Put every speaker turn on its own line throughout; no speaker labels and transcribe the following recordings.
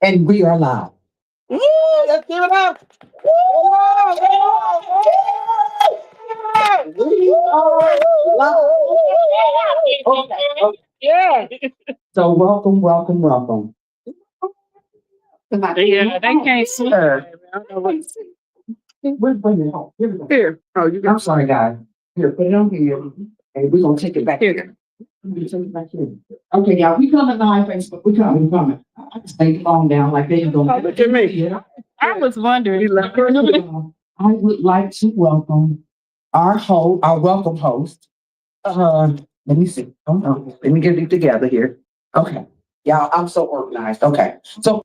And we are live. Woo! Let's give it up. Woo! We are live. Okay. Yeah. So welcome, welcome, welcome. Yeah, they can't see her. I don't know what to see. Where's bring it home? Here we go. Here. Oh, you got. I'm sorry, guys. Here, put it on here, and we're gonna take it back here. We're gonna take it back here. Okay, y'all, we coming live Facebook. We coming, we coming. I just take the phone down like they don't. Oh, look at me. Yeah. I was wondering. I would like to welcome our welcome host. Let me see. Oh no, let me get it together here. Okay, y'all, I'm so organized. Okay, so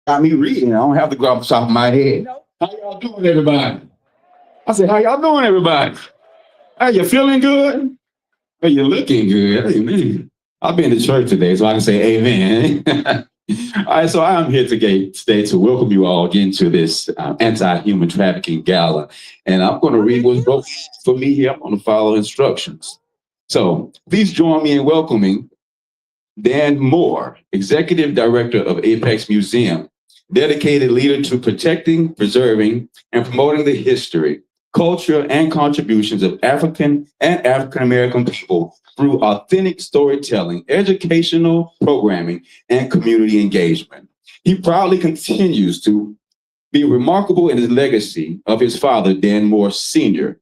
got me reading. I don't have to go off the top of my head. How y'all doing, everybody? I said, how y'all doing, everybody? Hey, you feeling good? Hey, you looking good. Amen. I've been to church today, so I can say amen. All right, so I'm here today to welcome you all again to this anti-human trafficking gala. And I'm going to read what's wrote for me here. I'm going to follow instructions. So please join me in welcoming Dan Moore, Executive Director of Apex Museum, dedicated leader to protecting, preserving, and promoting the history, culture, and contributions of African and African American people through authentic storytelling, educational programming, and community engagement. He proudly continues to be remarkable in his legacy of his father, Dan Moore Sr.,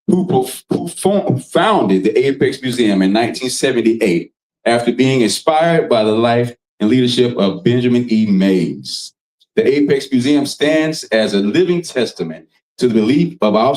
who founded the Apex Museum in 1978 after being inspired by the life and leadership of Benjamin E. Mays. The Apex Museum stands as a living testament to the belief of our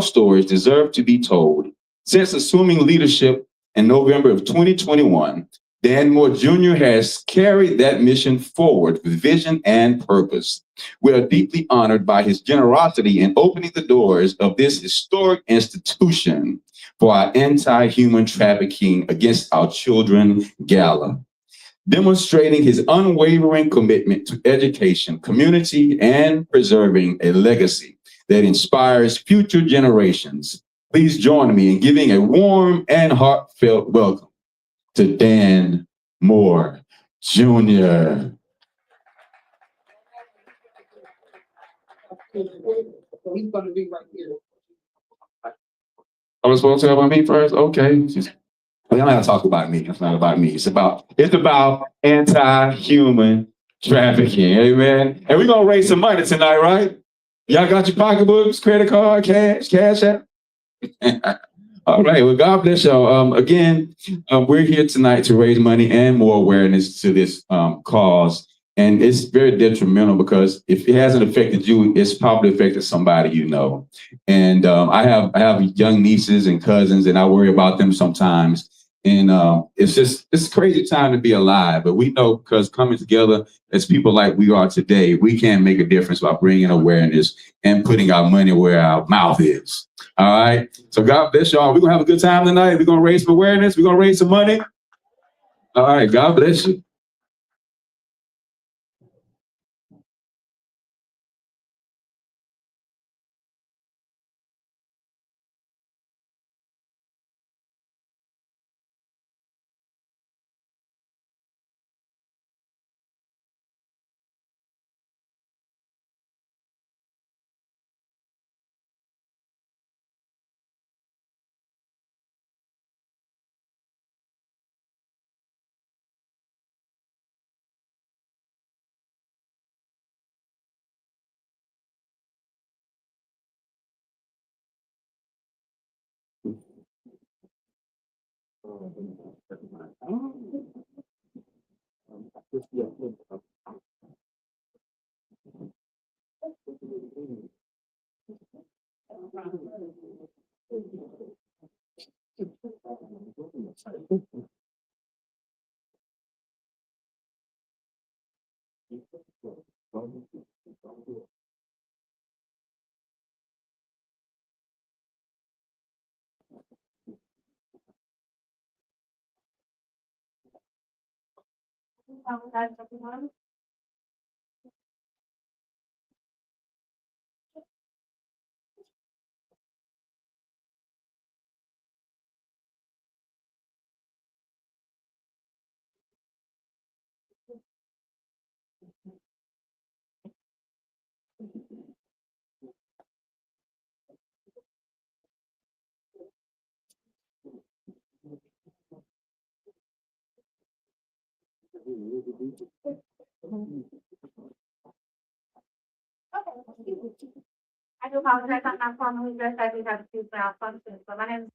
stories deserve to be told. Since assuming leadership in November of 2021, Dan Moore Jr. has carried that mission forward with vision and purpose. We are deeply honored by his generosity in opening the doors of this historic institution for our anti-human trafficking against our children gala, demonstrating his unwavering commitment to education, community, and preserving a legacy that inspires future generations. Please join me in giving a warm and heartfelt welcome to Dan Moore Jr. He's going to be right here. I was supposed to talk about me first? Okay. Well, y'all not talk about me. It's not about me. It's about anti-human trafficking. Amen. And we're gonna raise some money tonight, right? Y'all got your pocketbooks, credit card, cash app? All right. Well, God bless y'all. Again, we're here tonight to raise money and more awareness to this cause. And it's very detrimental because if it hasn't affected you, it's probably affected somebody you know. And I have young nieces and cousins, and I worry about them sometimes. And it's a crazy time to be alive. But we know because coming together as people like we are today, we can make a difference by bringing awareness and putting our money where our mouth is. All right. So God bless y'all. We're gonna have a good time tonight. We're gonna raise some awareness. We're gonna raise some money. All right. God bless you.
I do apologize. I'm not formally dressed. I do have two malfunctions. So my name is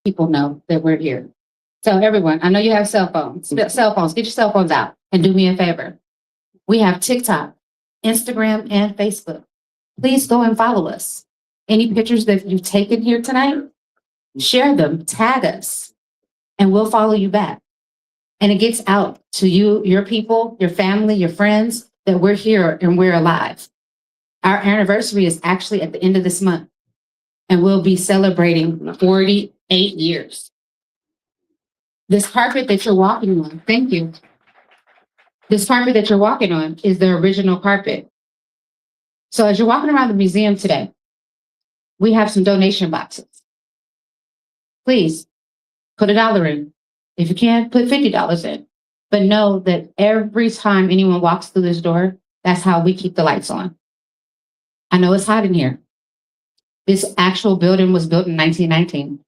people know that we're here. So everyone, I know you have cell phones. Cell phones, get your cell phones out and do me a favor. We have TikTok, Instagram, and Facebook. Please go and follow us. Any pictures that you've taken here tonight, share them, tag us, and we'll follow you back. And it gets out to you, your people, your family, your friends, that we're here and we're alive. Our anniversary is actually at the end of this month, and we'll be celebrating 48 years. This carpet that you're walking on, thank you. This carpet that you're walking on is the original carpet. So as you're walking around the museum today, we have some donation boxes. Please put $1 in. If you can, put $50 in. But know that every time anyone walks through this door, that's how we keep the lights on. I know it's hot in here. This actual building was built in 1919.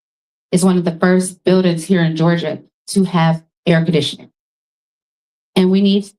It's one of the first buildings here in Georgia to have air conditioning. And we need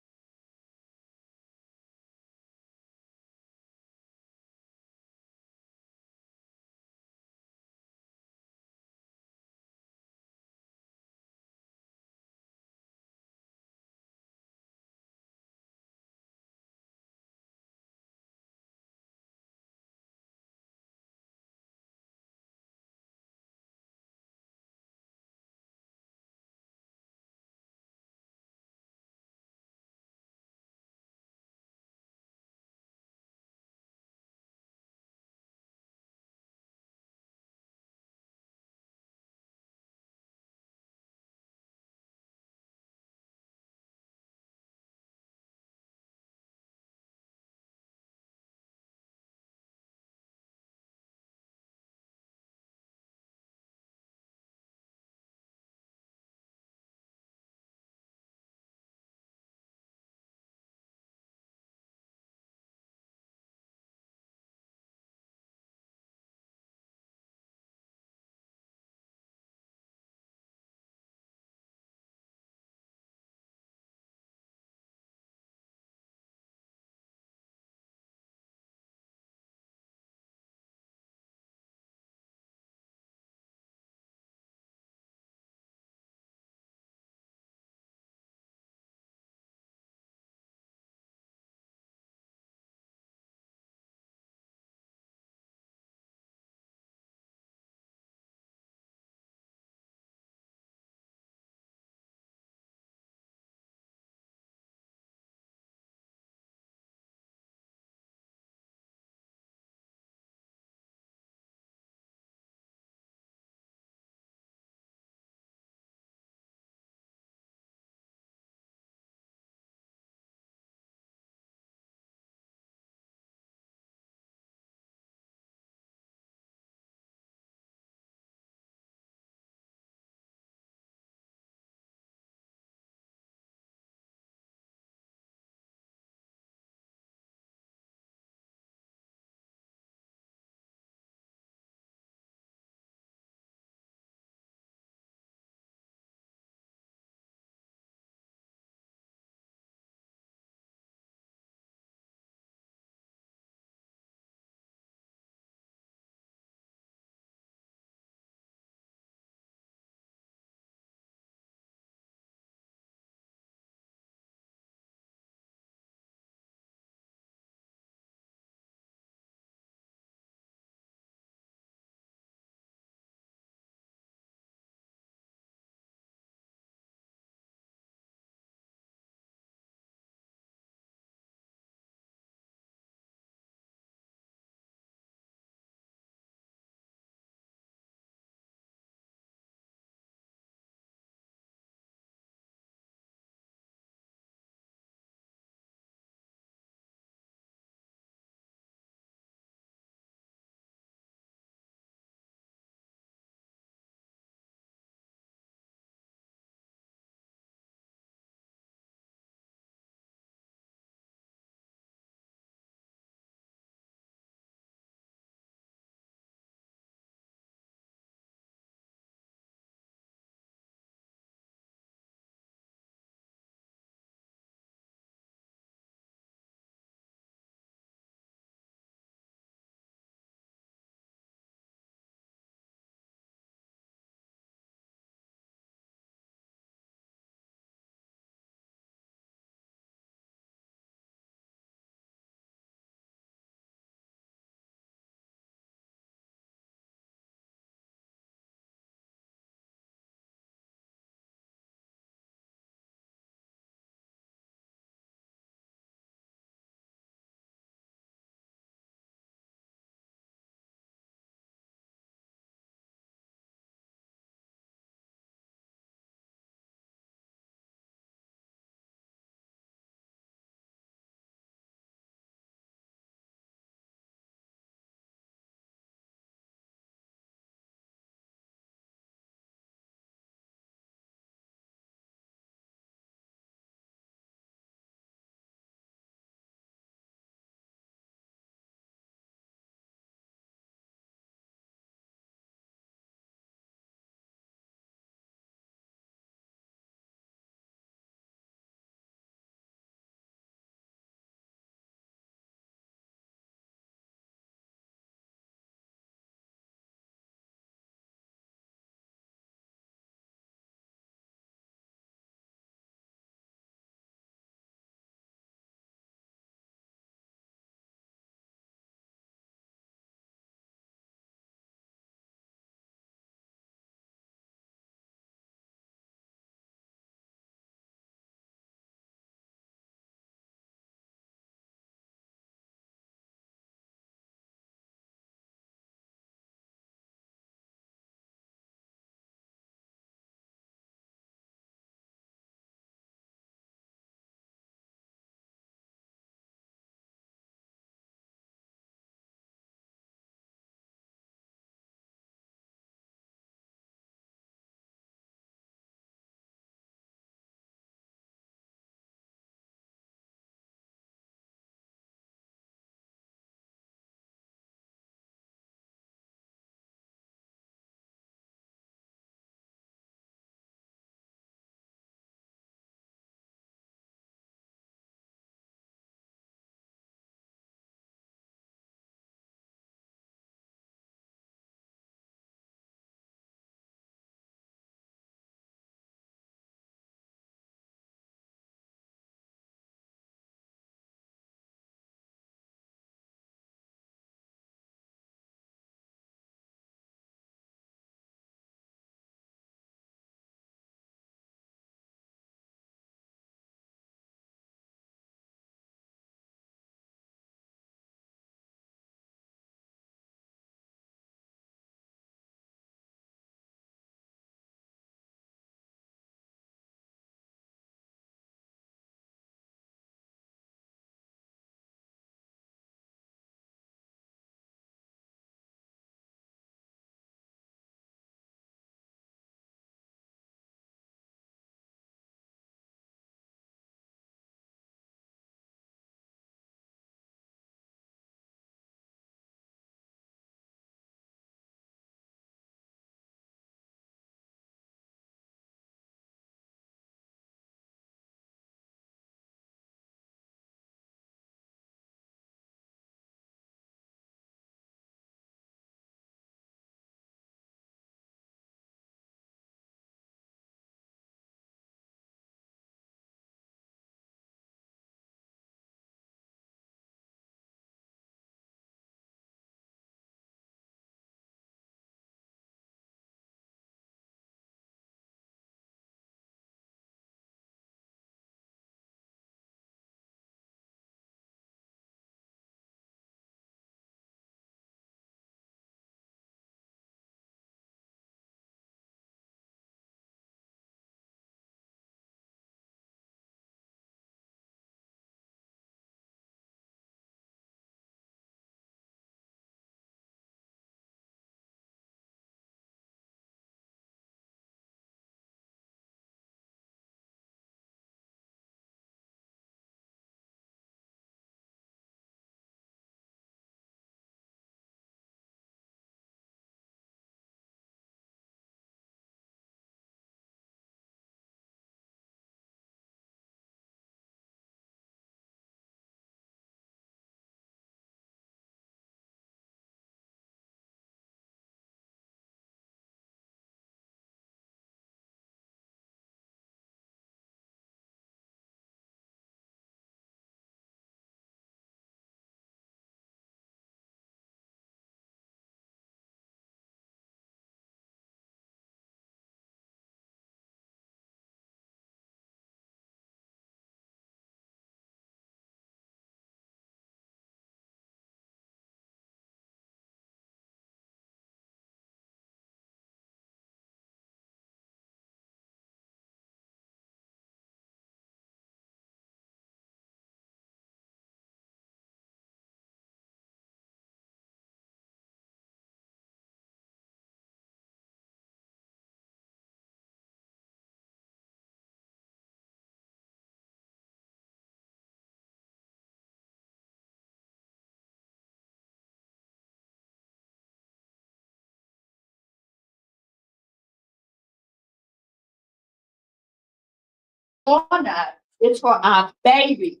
honor is for our baby.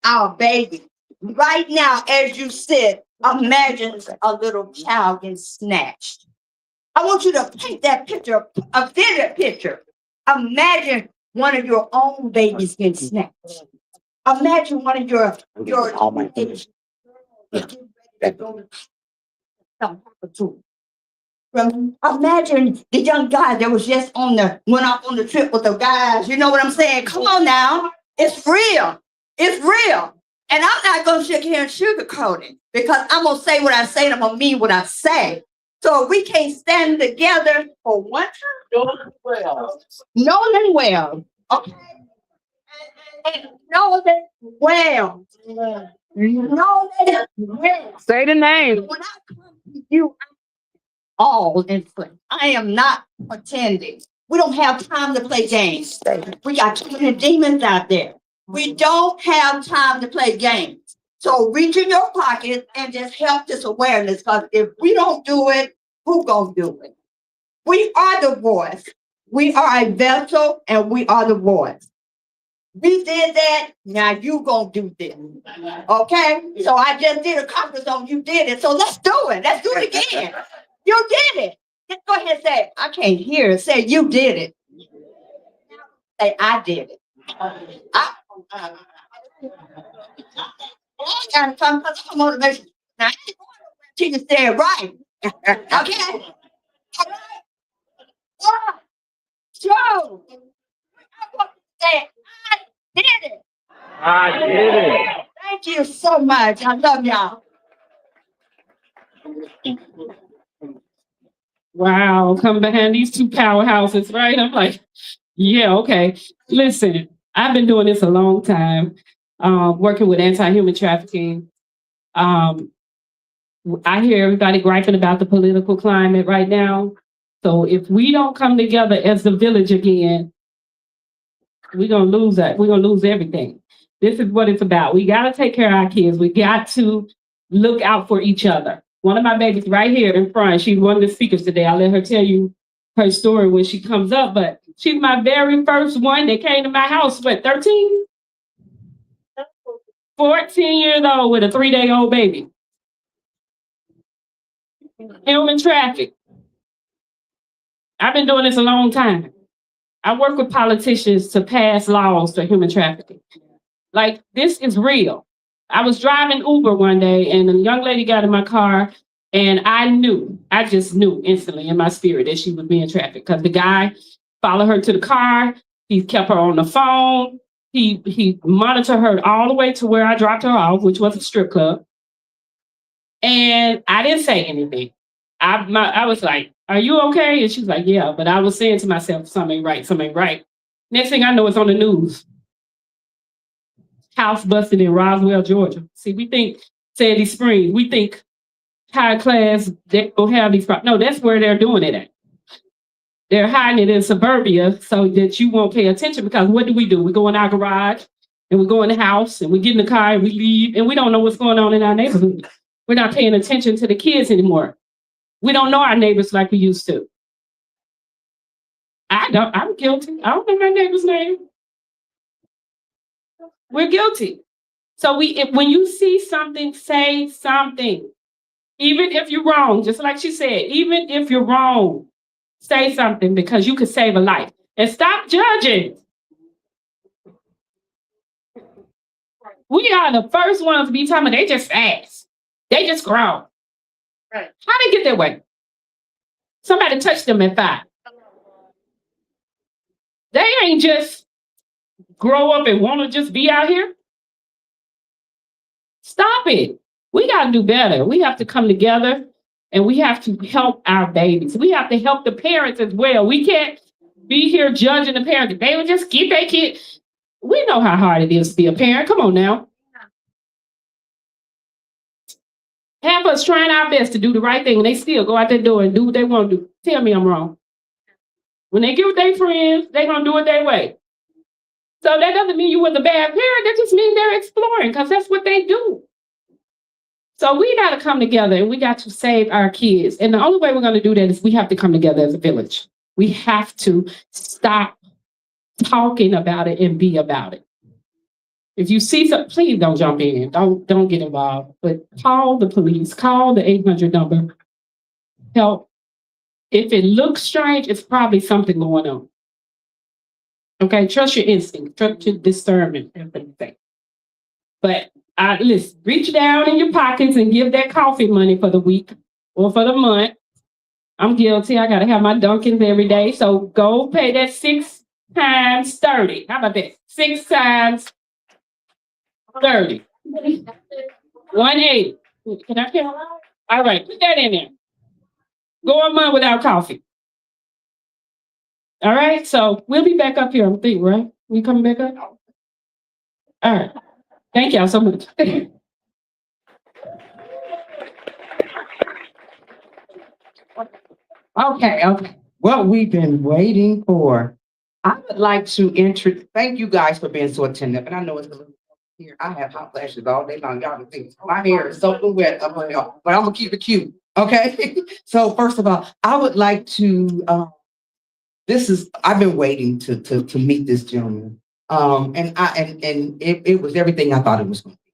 Our baby. Right now, as you sit, imagine a little child getting snatched. I want you to paint that picture, a vivid picture. Imagine one of your own babies getting snatched. Imagine one of your babies getting ready to go to something happen to him. Imagine the young guy that was just went off on the trip with the guys. You know what I'm saying? Come on now. It's real. It's real. And I'm not going to sit here and sugarcoat it because I'm going to say what I say and I'm going to mean what I say. So if we can't stand together for one time, know them well. Okay? And know them well. Know them well.
Say the name.
When I come to you, all in play. I am not pretending. We don't have time to play games. We got too many demons out there. We don't have time to play games. So reach in your pocket and just help this awareness. Because if we don't do it, who gonna do it? We are the voice. We are a vessel and we are the voice. We did that, now you gonna do this. Okay? So I just did a conference on you did it. So let's do it. Let's do it again. You did it. Just go ahead and say, I can't hear it. Say, you did it. Say, I did it. I got to come for some motivation. Now, I ain't going to till you say it right. Okay? All right? Yeah. So, I want to say, I did it.
I did it.
Thank you so much. I love y'all.
Wow, come behind these two powerhouses, right? I'm like, yeah, okay. Listen, I've been doing this a long time, working with anti-human trafficking. I hear everybody griping about the political climate right now. So if we don't come together as the village again, we're gonna lose that. We're gonna lose everything. This is what it's about. We gotta take care of our kids. We got to look out for each other. One of my babies right here in front, she's one of the speakers today. I'll let her tell you her story when she comes up, but she's my very first one that came to my house, 13? 14 years old with a 3-day-old baby. Human traffic. I've been doing this a long time. I work with politicians to pass laws for human trafficking. Like, this is real. I was driving Uber one day and a young lady got in my car and I just knew instantly in my spirit that she was being trafficked because the guy followed her to the car. He kept her on the phone. He monitored her all the way to where I dropped her off, which was a strip club. And I didn't say anything. I was like, are you okay? And she's like, yeah. But I was saying to myself, something ain't right, something ain't right. Next thing I know, it's on the news. House busted in Roswell, Georgia. See, we think Sandy Springs, we think high class, they don't have these problems. No, that's where they're doing it at. They're hiding it in suburbia so that you won't pay attention because what do? We go in our garage and we go in the house and we get in the car and we leave and we don't know what's going on in our neighborhood. We're not paying attention to the kids anymore. We don't know our neighbors like we used to. I'm guilty. I don't know my neighbor's name. We're guilty. So when you see something, say something. Even if you're wrong, just like she said, even if you're wrong, say something because you could save a life. And stop judging. We are the first ones to be talking, they just fast. They just grow. Right. How they get that way? Somebody touched them at 5. They ain't just grow up and want to just be out here. Stop it. We got to do better. We have to come together and we have to help our babies. We have to help the parents as well. We can't be here judging the parents. They would just keep their kid. We know how hard it is to be a parent. Come on now. Have us trying our best to do the right thing and they still go out their door and do what they want to do. Tell me I'm wrong. When they get with their friends, they're going to do it their way. So that doesn't mean you was a bad parent. That just means they're exploring because that's what they do. So we got to come together and we got to save our kids. And the only way we're going to do that is we have to come together as a village. We have to stop talking about it and be about it. If you see something, please don't jump in. Don't get involved. But call the police. Call the 800 number. Help. If it looks strange, it's probably something going on. Okay, trust your instinct, trust your discernment, everything. But listen, reach down in your pockets and give that coffee money for the week or for the month. I'm guilty. I gotta have my Dunkins every day. So go pay that 6 times 30. How about that? 6 times 30. 180. Can I count? All right, put that in there. Go a month without coffee. All right, so we'll be back up here, I think, right? We coming back up? All right. Thank y'all so much.
Okay. What we've been waiting for. I would like to thank you guys for being so attentive. And I know it's a little here. I have hot flashes all day long. Y'all can see my hair is soaking wet up on y'all, but I'm gonna keep it cute. Okay. So first of all, I would like to I've been waiting to meet this gentleman. And it was everything I thought it was going to be.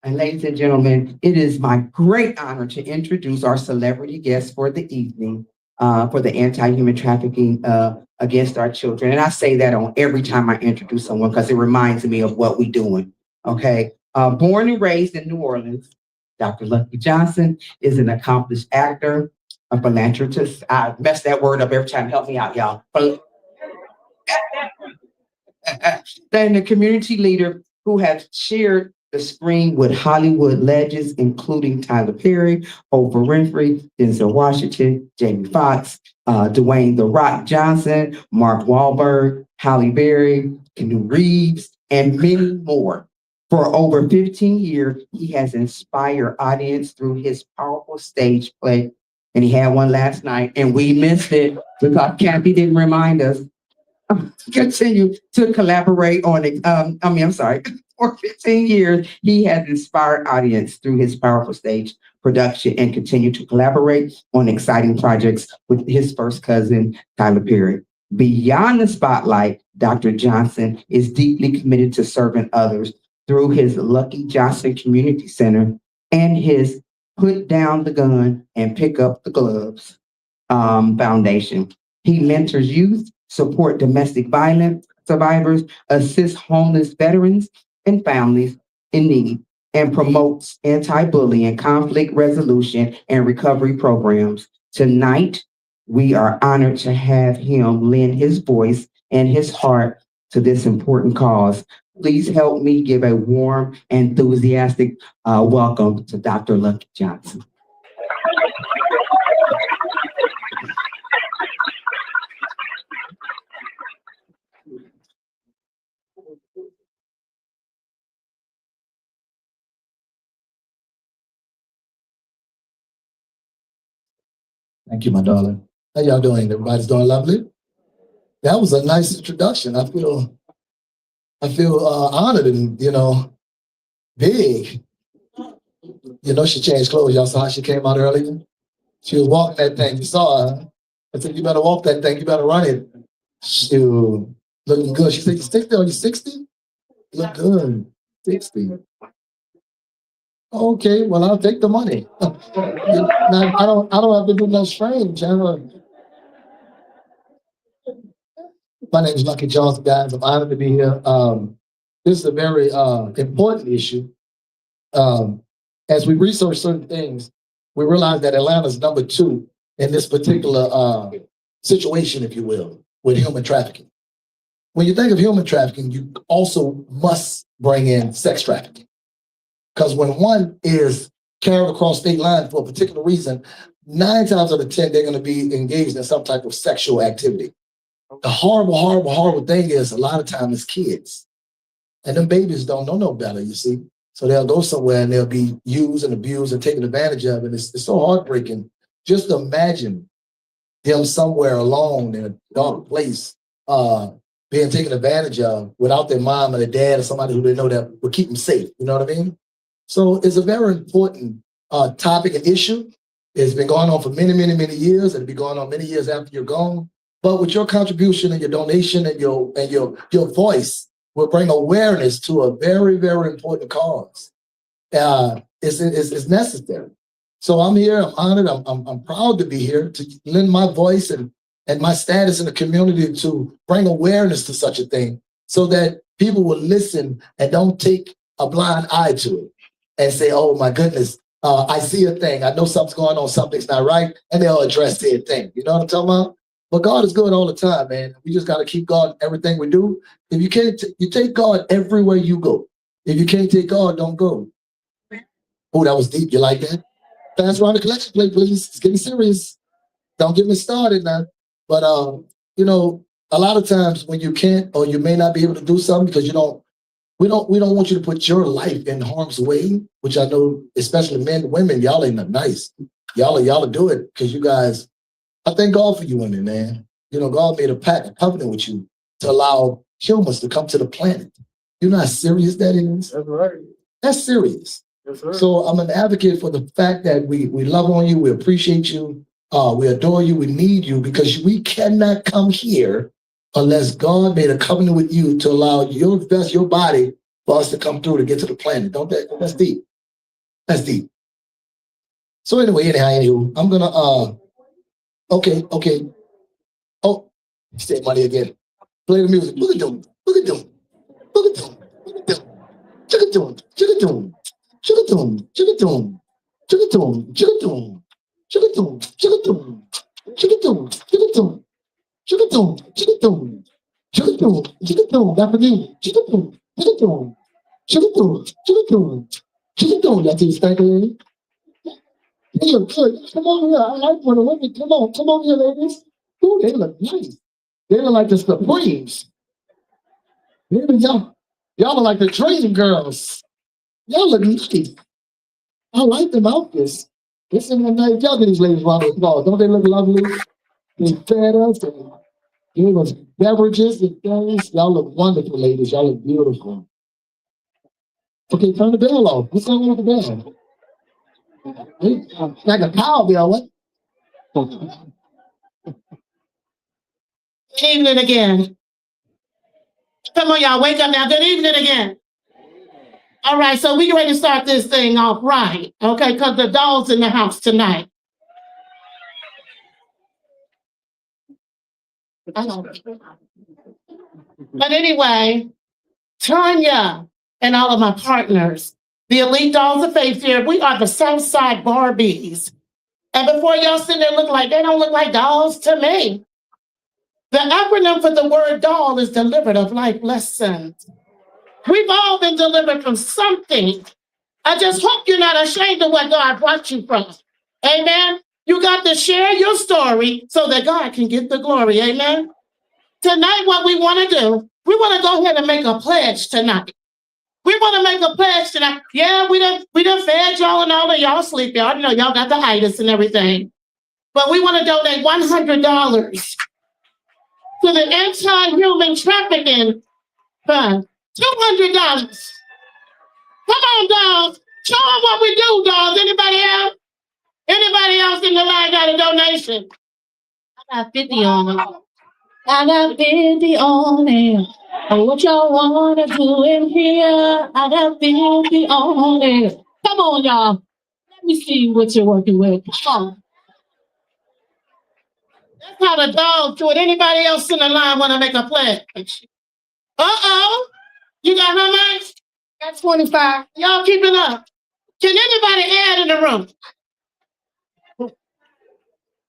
And ladies and gentlemen, it is my great honor to introduce our celebrity guest for the evening, for the anti-human trafficking against our children. And I say that on every time I introduce someone because it reminds me of what we're doing. Okay. Born and raised in New Orleans, Dr. Lucky Johnson is an accomplished actor, a philanthropist. I mess that word up every time. Help me out, y'all. Then a community leader who has shared the screen with Hollywood legends, including Tyler Perry, Oprah Winfrey, Denzel Washington, Jamie Foxx, Dwayne "The Rock" Johnson, Mark Wahlberg, Halle Berry, Keanu Reeves, and many more. For over 15 years, he has inspired audience through his powerful stage play. And he had one last night, and we missed it because Kathy didn't remind us. Continue to collaborate on it. For 15 years, he has inspired audience through his powerful stage production and continue to collaborate on exciting projects with his first cousin, Tyler Perry. Beyond the spotlight, Dr. Johnson is deeply committed to serving others through his Lucky Johnson Community Center and his Put Down the Gun and Pick Up the Gloves Foundation. He mentors youth, support domestic violence survivors, assist homeless veterans and families in need, and promotes anti-bullying, conflict resolution, and recovery programs. Tonight, we are honored to have him lend his voice and his heart to this important cause. Please help me give a warm, enthusiastic welcome to Dr. Lucky Johnson.
Thank you, my darling. How y'all doing? Everybody's doing lovely? That was a nice introduction. I feel honored and, big. She changed clothes. Y'all saw how she came out earlier? She was walking that thing. You saw her. I said, you better walk that thing. You better run it. She looking good. She said, you 60? Are you 60? Look good. 60. Okay, well, I'll take the money. Now, I don't have to do no strange. My name is Lucky Johnson, guys. I'm honored to be here. This is a very important issue. As we research certain things, we realize that Atlanta's number 2 in this particular situation, if you will, with human trafficking. When you think of human trafficking, you also must bring in sex trafficking. Because when one is carried across state lines for a particular reason, 9 times out of 10, they're going to be engaged in some type of sexual activity. The horrible thing is a lot of times it's kids. And them babies don't know no better, you see. So they'll go somewhere and they'll be used and abused and taken advantage of. And it's so heartbreaking. Just imagine them somewhere alone in a dark place being taken advantage of without their mom or their dad or somebody who they know that would keep them safe. You know what I mean? So it's a very important topic and issue. It's been going on for many, many, many years. It'll be going on many years after you're gone. But with your contribution and your donation and your voice will bring awareness to a very, very important cause. It's necessary. So I'm here, I'm honored, I'm proud to be here to lend my voice and my status in the community to bring awareness to such a thing so that people will listen and don't take a blind eye to it and say, oh my goodness, I see a thing. I know something's going on, something's not right, and they'll address their thing. You know what I'm talking about? But God is good all the time, man. We just got to keep God in everything we do. If you can't, you take God everywhere you go. If you can't take God, don't go. Oh, that was deep. You like that? Pass around the collection plate, please. It's getting serious. Don't get me started now. But you know, a lot of times when you can't or you may not be able to do something because we don't want you to put your life in harm's way, which I know, especially men and women, y'all ain't nice. Y'all do it because you guys. I thank God for you women, man. You know, God made a pact, a covenant with you to allow humans to come to the planet. You know how serious that is? That's right. That's serious. So I'm an advocate for the fact that we love on you, we appreciate you, we adore you, we need you because we cannot come here unless God made a covenant with you to allow your body for us to come through to get to the planet. That's deep. That's deep. So anyhow, I'm gonna okay. Oh, you said money again. Play the music. Look at them. Look at them. Look at them. Look at them. Look at them. Look at them. Chigadoom, chigadoom, chigadoom, chigadoom, chigadoom, chigadoom, chigadoom, chigadoom, chigadoom, chigadoom, chigadoom, chigadoom, that's again, chigadoom, chigadoom, chigadoom, chigadoom, chigadoom, that's his family. Hey, look good. Come on here. I like when the women come on here, ladies. Ooh, they look nice. They look like the Supremes. Y'all look like the Dream Girls. Y'all look nice. I like them outfits. Listen, nice. Y'all give these ladies round of applause. Don't they look lovely? They fed us and gave us beverages and things. Y'all look wonderful, ladies. Y'all look beautiful. Okay, turn the bell off. What's going on with the bell? Like a cow bell, what? Good evening again. Come on, y'all, wake up now. Good evening again. All right, so we ready to start this thing off right, okay? Because the doll's in the house tonight. But anyway, Tanya and all of my partners, the Elite Dolls of Faith here, we are the Southside Barbies. And before y'all sit there look like they don't look like dolls to me. The acronym for the word doll is delivered of life lessons. We've all been delivered from something. I just hope you're not ashamed of what God brought you from. Amen. You got to share your story so that God can get the glory. Amen. Tonight, what we want to do, we want to go ahead and make a pledge tonight. We want to make a pledge tonight. Yeah, we done fed y'all and all of y'all sleep. Y'all know y'all got the itis and everything. But we want to donate $100 to the anti-human trafficking fund. $200. Come on, dolls. Show them what we do, dolls. Anybody else? Anybody else in the line got a donation? I got 50 on it. I got 50 on it. What y'all wanna do in here? I got 50 on it. Come on, y'all. Let me see what you're working with. Come on. That's how the dogs do it. Anybody else in the line want to make a pledge? Uh-oh. You got how much? Got 25. Y'all keep it up. Can anybody add in the room?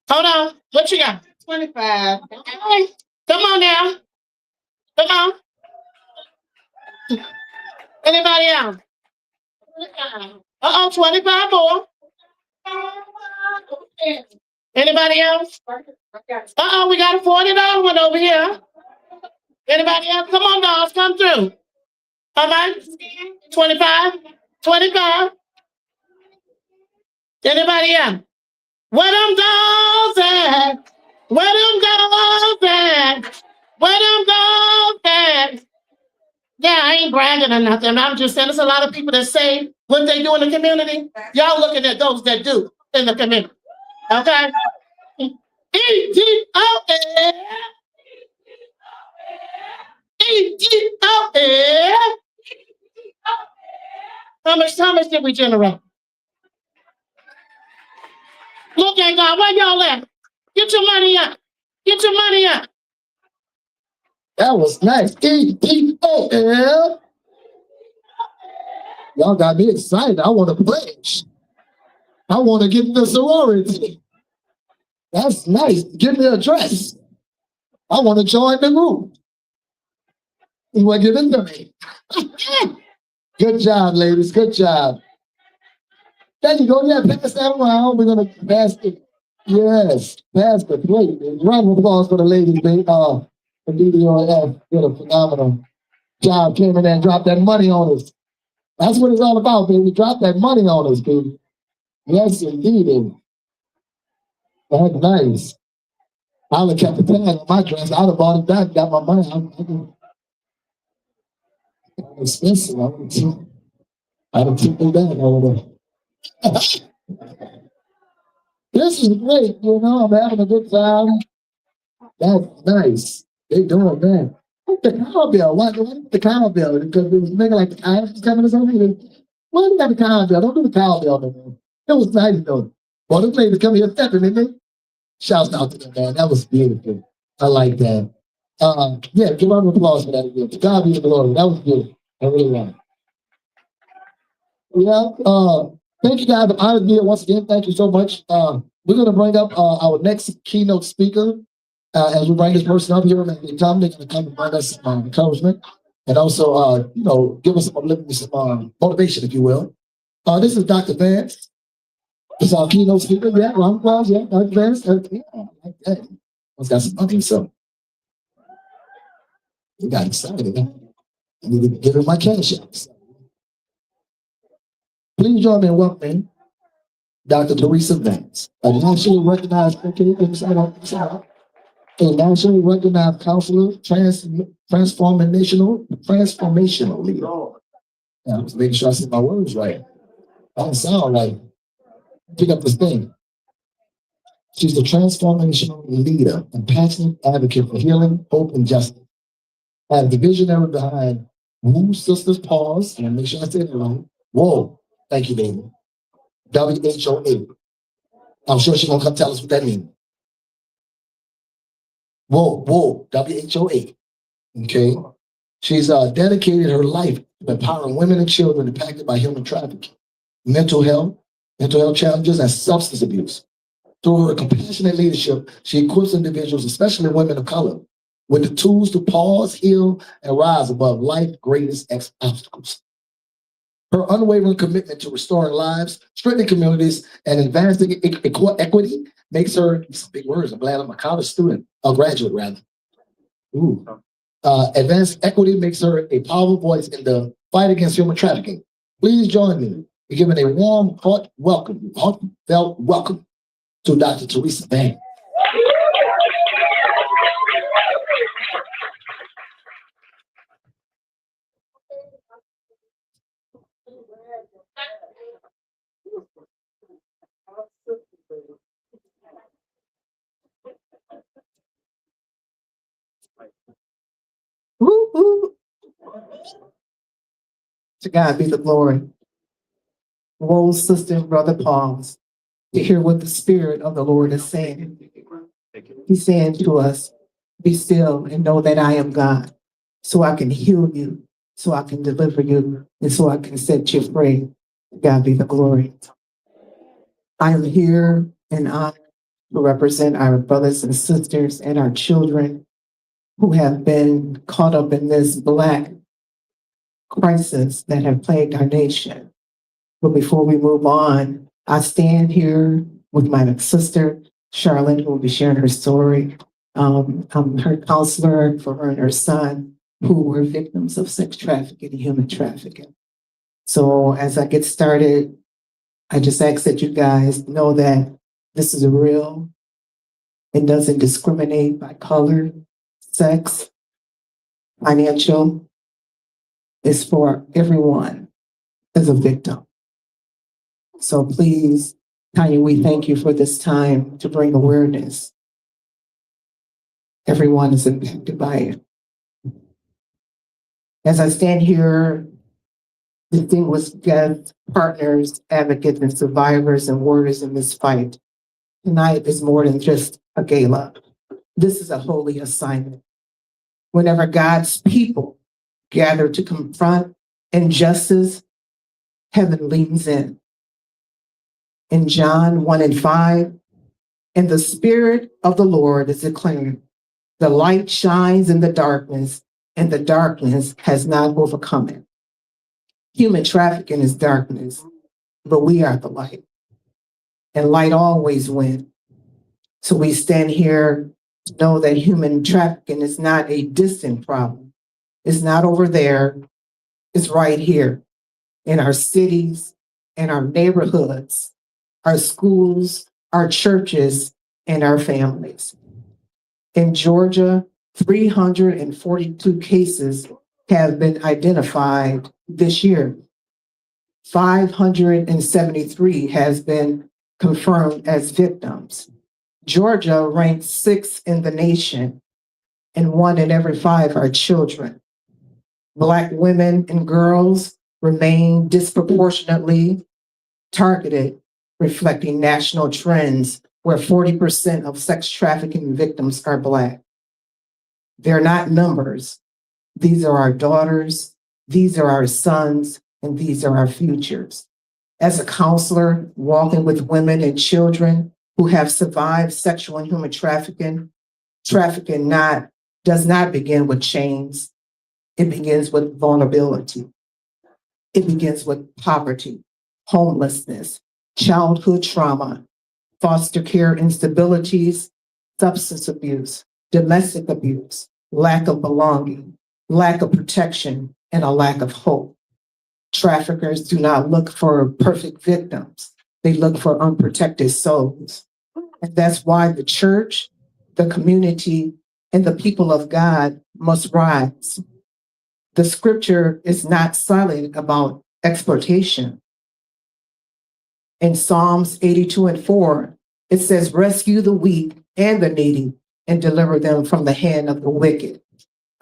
Hold on. What you got? 25. Okay. Come on now. Come on. Anybody else? Uh-oh, 25 more. Anybody else? Uh-oh, we got a $40 one over here. Anybody else? Come on, dolls, come through. How much? 25? 25? Anybody else? Where them dolls at? Where them dolls at? Where them dolls at? Yeah, I ain't bragging or nothing. I'm just saying there's a lot of people that say what they do in the community. Y'all looking at those that do in the community. Okay? E-D-O-L. E-D-O-L. How much did we generate? Look at God. Where y'all at? Get your money up. Get your money up. That was nice. E-D-O-L. Y'all got me excited. I want to pledge. I want to get in the sorority. That's nice. Give me a address. I want to join the group. You want to get into me? Good job, ladies. Good job. There you go. Yeah, pass that around. We're going to pass it. Yes, pass the plate. Round of applause for the ladies. They the DDOF did a phenomenal job. Came in there and dropped that money on us. That's what it's all about, baby. Drop that money on us, baby. Yes, indeed. That's nice. I would have kept the tag on my dress. I'd have bought it back, got my money. It's expensive. I'd have took it back over there. This is great, you know. I'm having a good time. That's nice. They doing that. The cowbell. What the cowbell? Because it was making like the cow was coming or something. Why do you got the cowbell? Don't do the cowbell no more. It was nice though. Well, this lady come here stepping, didn't they? Shouts out to them, man. That was beautiful. I like that. Yeah, give round of applause for that again. To God be the glory. That was good. I really like it. Yeah. Thank you guys. I'm honored to be here once again. Thank you so much. We're going to bring up our next keynote speaker as we bring this person up here. They're going to come and bring us some encouragement and also, give us some motivation, if you will. This is Dr. Vance. This is our keynote speaker. Yeah, round of applause. Yeah, Dr. Vance. Yeah, like that. He's got some money, so we got excited. Huh? I need to give him my cash out. Please join me in welcoming Dr. Teresa Vance, a nationally recognized counselor, transformational leader. Yeah, I was making sure I said my words right. I don't sound right. Pick up this thing. She's the transformational leader and passionate advocate for healing, hope, and justice. As the visionary behind Woo Sisters Pause, and make sure I say it right. Whoa, thank you, David. WHOA. I'm sure she's gonna come tell us what that means. Whoa, WHOA. Okay. She's dedicated her life to empowering women and children impacted by human trafficking, mental health challenges, and substance abuse. Through her compassionate leadership, she equips individuals, especially women of color, with the tools to pause, heal, and rise above life's greatest obstacles. Her unwavering commitment to restoring lives, strengthening communities, and advancing equity makes her, some big words, I'm glad I'm a college student, a graduate rather. Advanced equity makes her a powerful voice in the fight against human trafficking. Please join me in giving a warm, heartfelt welcome to Dr. Teresa Vance.
Woo-hoo. To God be the glory. Whoa, sister and brother, pause to hear what the Spirit of the Lord is saying. He's saying to us, be still and know that I am God, so I can heal you, so I can deliver you, and so I can set you free. To God be the glory. I am here and honored to represent our brothers and sisters and our children who have been caught up in this Black crisis that have plagued our nation. But before we move on, I stand here with my sister, Charlotte, who will be sharing her story. I'm her counselor for her and her son, who were victims of sex trafficking and human trafficking. So as I get started, I just ask that you guys know that this is real. It doesn't discriminate by color, sex, financial. It's for everyone as a victim. So please, Tanya, we thank you for this time to bring awareness Everyone is impacted by it. As I stand here, distinguished guests, partners, advocates, and survivors and warriors in this fight, tonight is more than just a gala. This is a holy assignment. Whenever God's people gather to confront injustice, heaven leans in. In John 1:5, and the Spirit of the Lord is declaring, the light shines in the darkness, and the darkness has not overcome it. Human trafficking is darkness, but we are the light. And light always wins. So we stand here to know that human trafficking is not a distant problem. It's not over there. It's right here in our cities, in our neighborhoods, our schools, our churches, and our families. In Georgia, 342 cases have been identified this year. 573 has been confirmed as victims. Georgia ranks 6th in the nation, and 1 in every 5 are children. Black women and girls remain disproportionately targeted, reflecting national trends where 40% of sex trafficking victims are Black. They're not numbers. These are our daughters, these are our sons, and these are our futures. As a counselor, walking with women and children who have survived sexual and human trafficking, does not begin with chains. It begins with vulnerability. It begins with poverty, homelessness, childhood trauma, foster care instabilities, substance abuse, domestic abuse, lack of belonging, lack of protection, and a lack of hope. Traffickers do not look for perfect victims. They look for unprotected souls. And that's why the church, the community, and the people of God must rise. The scripture is not silent about exploitation. In Psalms 82:4, it says, rescue the weak and the needy and deliver them from the hand of the wicked.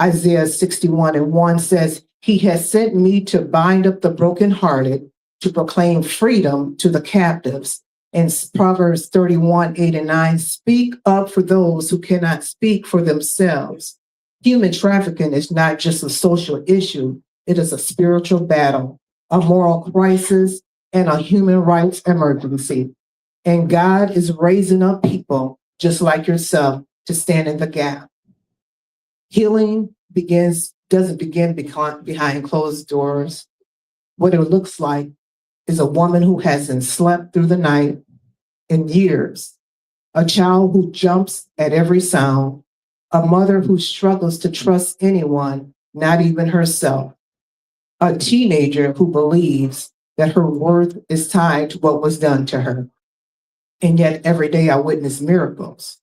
Isaiah 61:1 says, he has sent me to bind up the brokenhearted, to proclaim freedom to the captives. And Proverbs 31:8-9, speak up for those who cannot speak for themselves. Human trafficking is not just a social issue, it is a spiritual battle, a moral crisis, and a human rights emergency. And God is raising up people just like yourself to stand in the gap. Healing doesn't begin behind closed doors. What it looks like is a woman who hasn't slept through the night in years, a child who jumps at every sound, a mother who struggles to trust anyone, not even herself, a teenager who believes that her worth is tied to what was done to her. And yet every day I witness miracles.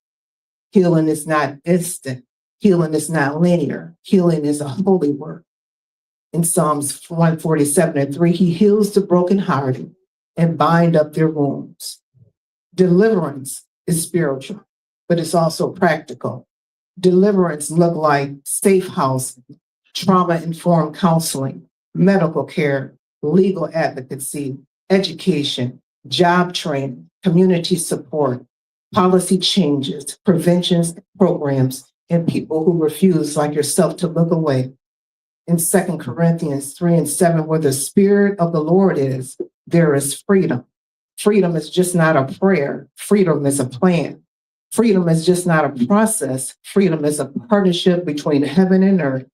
Healing is not instant. Healing is not linear. Healing is a holy work. In Psalms 147:3, he heals the brokenhearted and bind up their wounds. Deliverance is spiritual, but it's also practical. Deliverance look like safe housing, trauma-informed counseling, medical care, legal advocacy, education, job training, community support, policy changes, preventions programs, and people who refuse, like yourself, to look away. In 2 Corinthians 3:7, where the Spirit of the Lord is, there is freedom. Freedom is just not a prayer. Freedom is a plan. Freedom is just not a process. Freedom is a partnership between heaven and earth.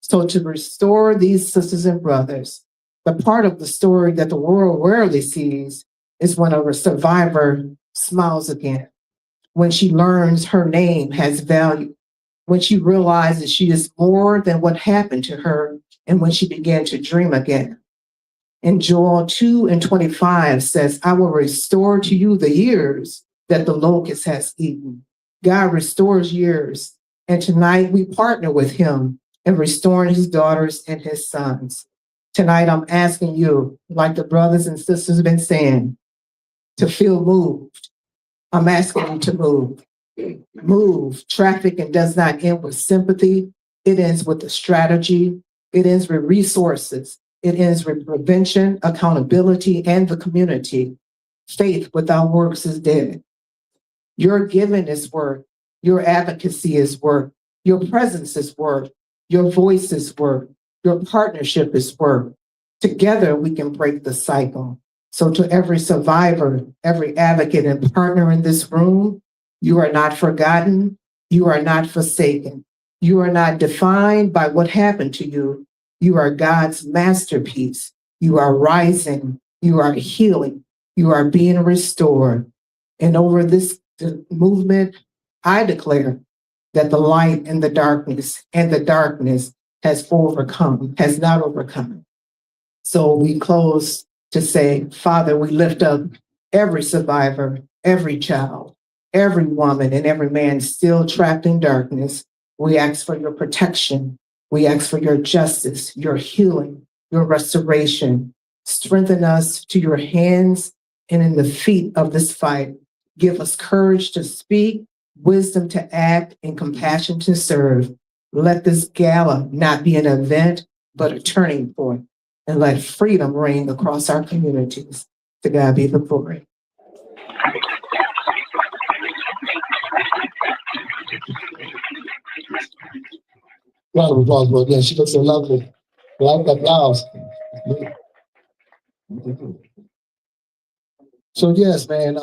So to restore these sisters and brothers, the part of the story that the world rarely sees is when a survivor smiles again, when she learns her name has value, when she realizes she is more than what happened to her, and when she began to dream again. And Joel 2:25 says, I will restore to you the years that the locust has eaten. God restores years. And tonight we partner with him in restoring his daughters and his sons. Tonight I'm asking you, like the brothers and sisters have been saying, to feel moved. I'm asking you to move. move, trafficking does not end with sympathy. It ends with a strategy. It ends with resources. It ends with prevention, accountability, and the community. Faith without works is dead. Your giving is work. Your advocacy is work. Your presence is work. Your voice is work. Your partnership is work. Together, we can break the cycle. So to every survivor, every advocate and partner in this room, you are not forgotten. You are not forsaken. You are not defined by what happened to you. You are God's masterpiece. You are rising. You are healing. You are being restored. And over this movement, I declare that the light and the darkness has not overcome. So we close to say, Father, we lift up every survivor, every child, every woman, and every man still trapped in darkness. We ask for your protection. We ask for your justice, your healing, your restoration. Strengthen us to your hands and in the feet of this fight. Give us courage to speak, wisdom to act, and compassion to serve. Let this gala not be an event, but a turning point. And let freedom reign across our communities. To God be the glory.
Round of applause for again. She looks so lovely. Round of applause. So yes, man,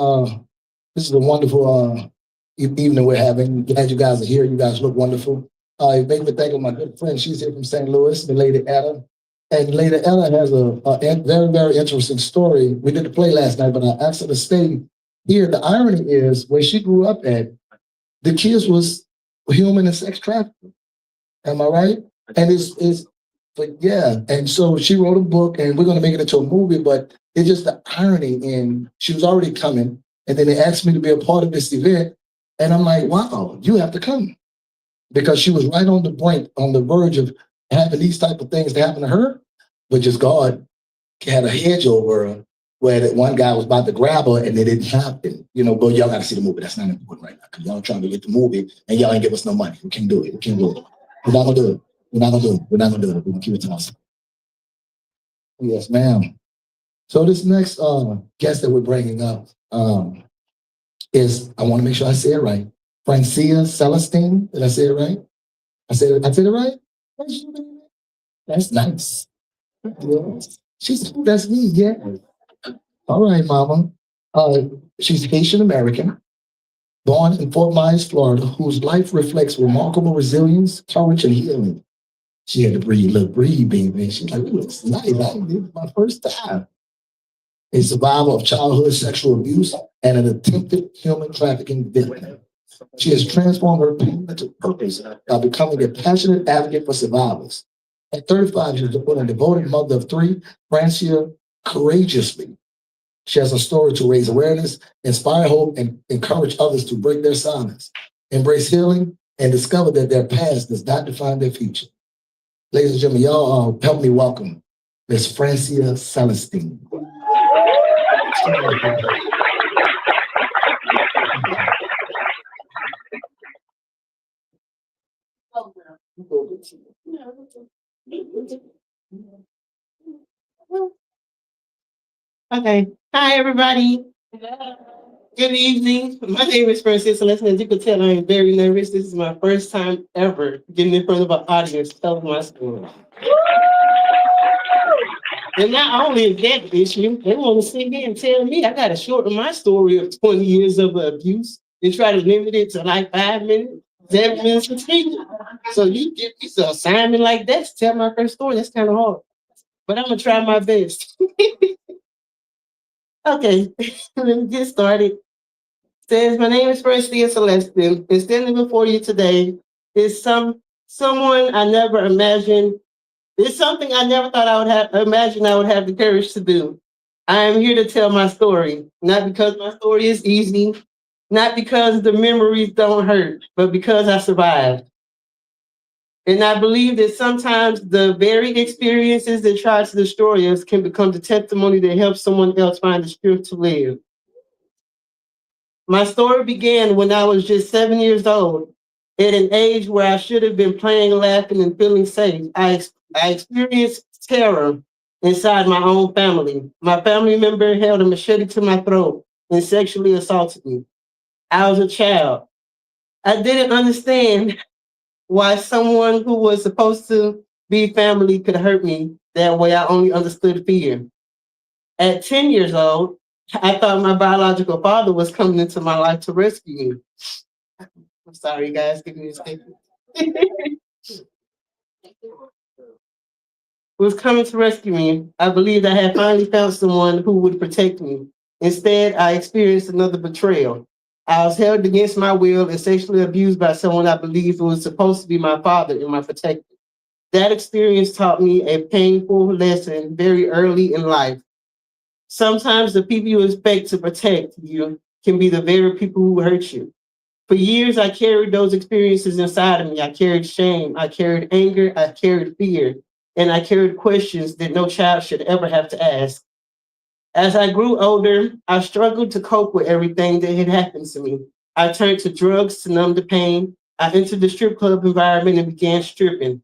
this is a wonderful evening we're having. Glad you guys are here. You guys look wonderful. It made me think of my good friend. She's here from St. Louis, the Lady Etta. And Lady Ella has a very, very interesting story. We did the play last night, but I asked her to stay here. The irony is, where she grew up at, the kids was human and sex trafficking. Am I right? And but yeah. And so she wrote a book, and we're going to make it into a movie, but it's just the irony in she was already coming, and then they asked me to be a part of this event, and I'm like, wow, you have to come. Because she was right on the brink, on the verge of having these type of things to happen to her, but just God had a hedge over her where that one guy was about to grab her and it didn't happen. You know, but y'all got to see the movie. That's not important right now because y'all trying to get the movie and y'all ain't give us no money. We can't do it. We can't do it. We're not gonna do it. We're not gonna do it. We're not gonna do it. We're gonna keep it to us. Yes, ma'am. So this next guest that we're bringing up is, I want to make sure I say it right, Francia Celestine. Did I say it right? I said it right? That's nice. Yes. That's me, yeah. All right, mama. She's Haitian American, born in Fort Myers, Florida, whose life reflects remarkable resilience, courage, and healing. She had to breathe, baby. She's like, "Ooh, it's nice. It's my first time." A survivor of childhood sexual abuse and an attempted human trafficking victim. She has transformed her pain into purpose by becoming a passionate advocate for survivors. At 35, she's a devoted mother of three, Francia courageously. She has a story to raise awareness, inspire hope, and encourage others to break their silence, embrace healing, and discover that their past does not define their future. Ladies and gentlemen, y'all help me welcome Miss Francia Celestine.
Okay. Hi, everybody. Good evening. My name is Francis Celestine. As you can tell, I am very nervous. This is my first time ever getting in front of an audience telling my story. And not only is that issue, they want to sit here and tell me I got to shorten my story of 20 years of abuse and try to limit it to like 5 minutes, 7 minutes of speech. So you give me an assignment like that to tell my first story. That's kind of hard. But I'm going to try my best. Okay, let me get started. Says, my name is Francia Celestine, and standing before you today is someone I never imagined. It's something I never thought I would have imagined I would have the courage to do. I am here to tell my story, not because my story is easy, not because the memories don't hurt, but because I survived. And I believe that sometimes the very experiences that try to destroy us can become the testimony that helps someone else find the strength to live. My story began when I was just 7 years old. At an age where I should have been playing, laughing, and feeling safe, I experienced terror inside my own family. My family member held a machete to my throat and sexually assaulted me. I was a child. I didn't understand why someone who was supposed to be family could hurt me that way. I only understood fear. At 10 years old, I thought my biological father was coming into my life to rescue me. I'm sorry, guys, give me a second. Was coming to rescue me. I believed I had finally found someone who would protect me. Instead, I experienced another betrayal. I was held against my will and sexually abused by someone I believed was supposed to be my father and my protector. That experience taught me a painful lesson very early in life. Sometimes the people you expect to protect you can be the very people who hurt you. For years, I carried those experiences inside of me. I carried shame, I carried anger, I carried fear, and I carried questions that no child should ever have to ask. As I grew older, I struggled to cope with everything that had happened to me. I turned to drugs to numb the pain. I entered the strip club environment and began stripping.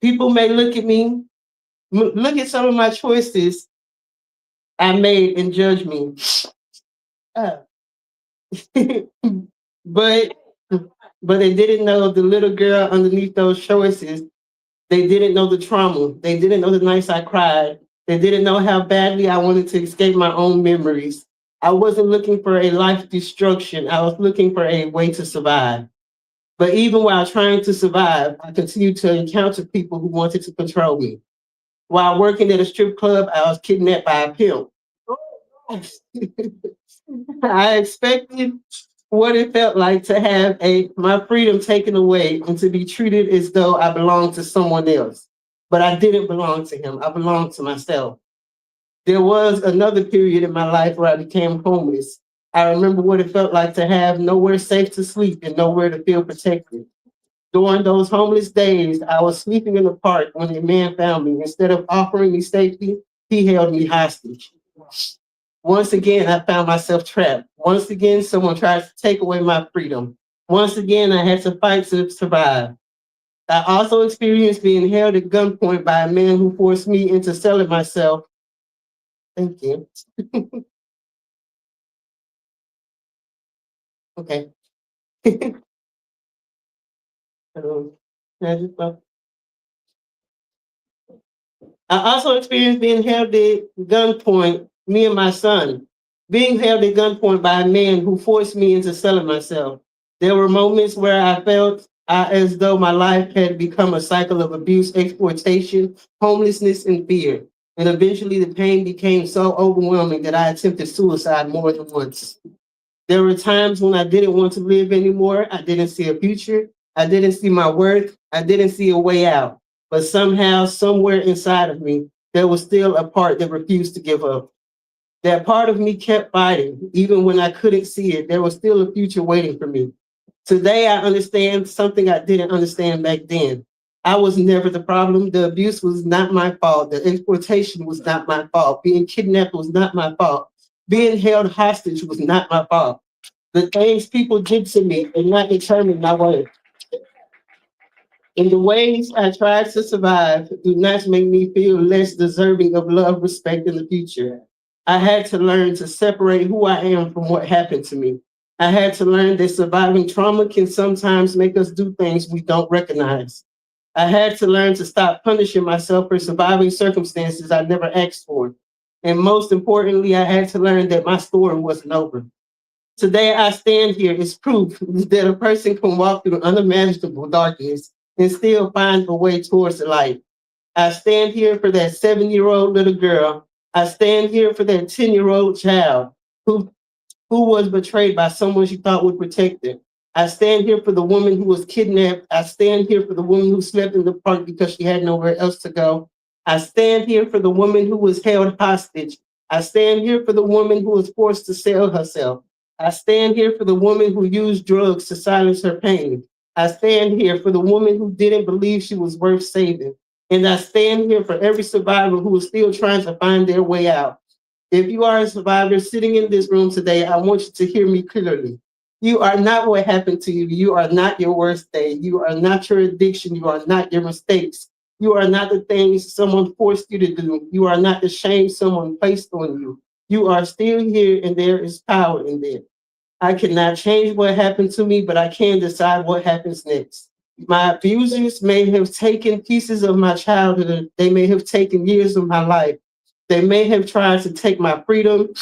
People may look at me, look at some of my choices I made and judge me. Uh, but but they didn't know the little girl underneath those choices. They didn't know the trauma. They didn't know the nights I cried. They didn't know how badly I wanted to escape my own memories. I wasn't looking for a life destruction. I was looking for a way to survive. But even while trying to survive, I continued to encounter people who wanted to control me. While working at a strip club, I was kidnapped by a pimp. I expected what it felt like to have my freedom taken away and to be treated as though I belonged to someone else. But I didn't belong to him. I belonged to myself. There was another period in my life where I became homeless. I remember what it felt like to have nowhere safe to sleep and nowhere to feel protected. During those homeless days, I was sleeping in the park when a man found me. Instead of offering me safety, he held me hostage. Once again, I found myself trapped. Once again, someone tried to take away my freedom. Once again, I had to fight to survive. I also experienced being held at gunpoint by a man who forced me into selling myself. Thank you. Okay. Can I just I also experienced being held at gunpoint, me and my son, being held at gunpoint by a man who forced me into selling myself. There were moments where I felt as though my life had become a cycle of abuse, exploitation, homelessness, and fear. And eventually the pain became so overwhelming that I attempted suicide more than once. There were times when I didn't want to live anymore. I didn't see a future. I didn't see my worth. I didn't see a way out. But somehow, somewhere inside of me, there was still a part that refused to give up. That part of me kept fighting. Even when I couldn't see it, there was still a future waiting for me. Today, I understand something I didn't understand back then. I was never the problem. The abuse was not my fault. The exploitation was not my fault. Being kidnapped was not my fault. Being held hostage was not my fault. The things people did to me did not determine my worth. In the ways I tried to survive do not make me feel less deserving of love, respect in the future. I had to learn to separate who I am from what happened to me. I had to learn that surviving trauma can sometimes make us do things we don't recognize. I had to learn to stop punishing myself for surviving circumstances I never asked for. And most importantly, I had to learn that my story wasn't over. Today, I stand here as proof that a person can walk through unimaginable darkness and still find a way towards the light. I stand here for that 7-year-old little girl. I stand here for that 10-year-old child who was betrayed by someone she thought would protect her. I stand here for the woman who was kidnapped. I stand here for the woman who slept in the park because she had nowhere else to go. I stand here for the woman who was held hostage. I stand here for the woman who was forced to sell herself. I stand here for the woman who used drugs to silence her pain. I stand here for the woman who didn't believe she was worth saving. And I stand here for every survivor who is still trying to find their way out. If you are a survivor sitting in this room today, I want you to hear me clearly. You are not what happened to you. You are not your worst day. You are not your addiction. You are not your mistakes. You are not the things someone forced you to do. You are not the shame someone placed on you. You are still here, and there is power in there. I cannot change what happened to me, but I can decide what happens next. My abusers may have taken pieces of my childhood. They may have taken years of my life. They may have tried to take my freedom,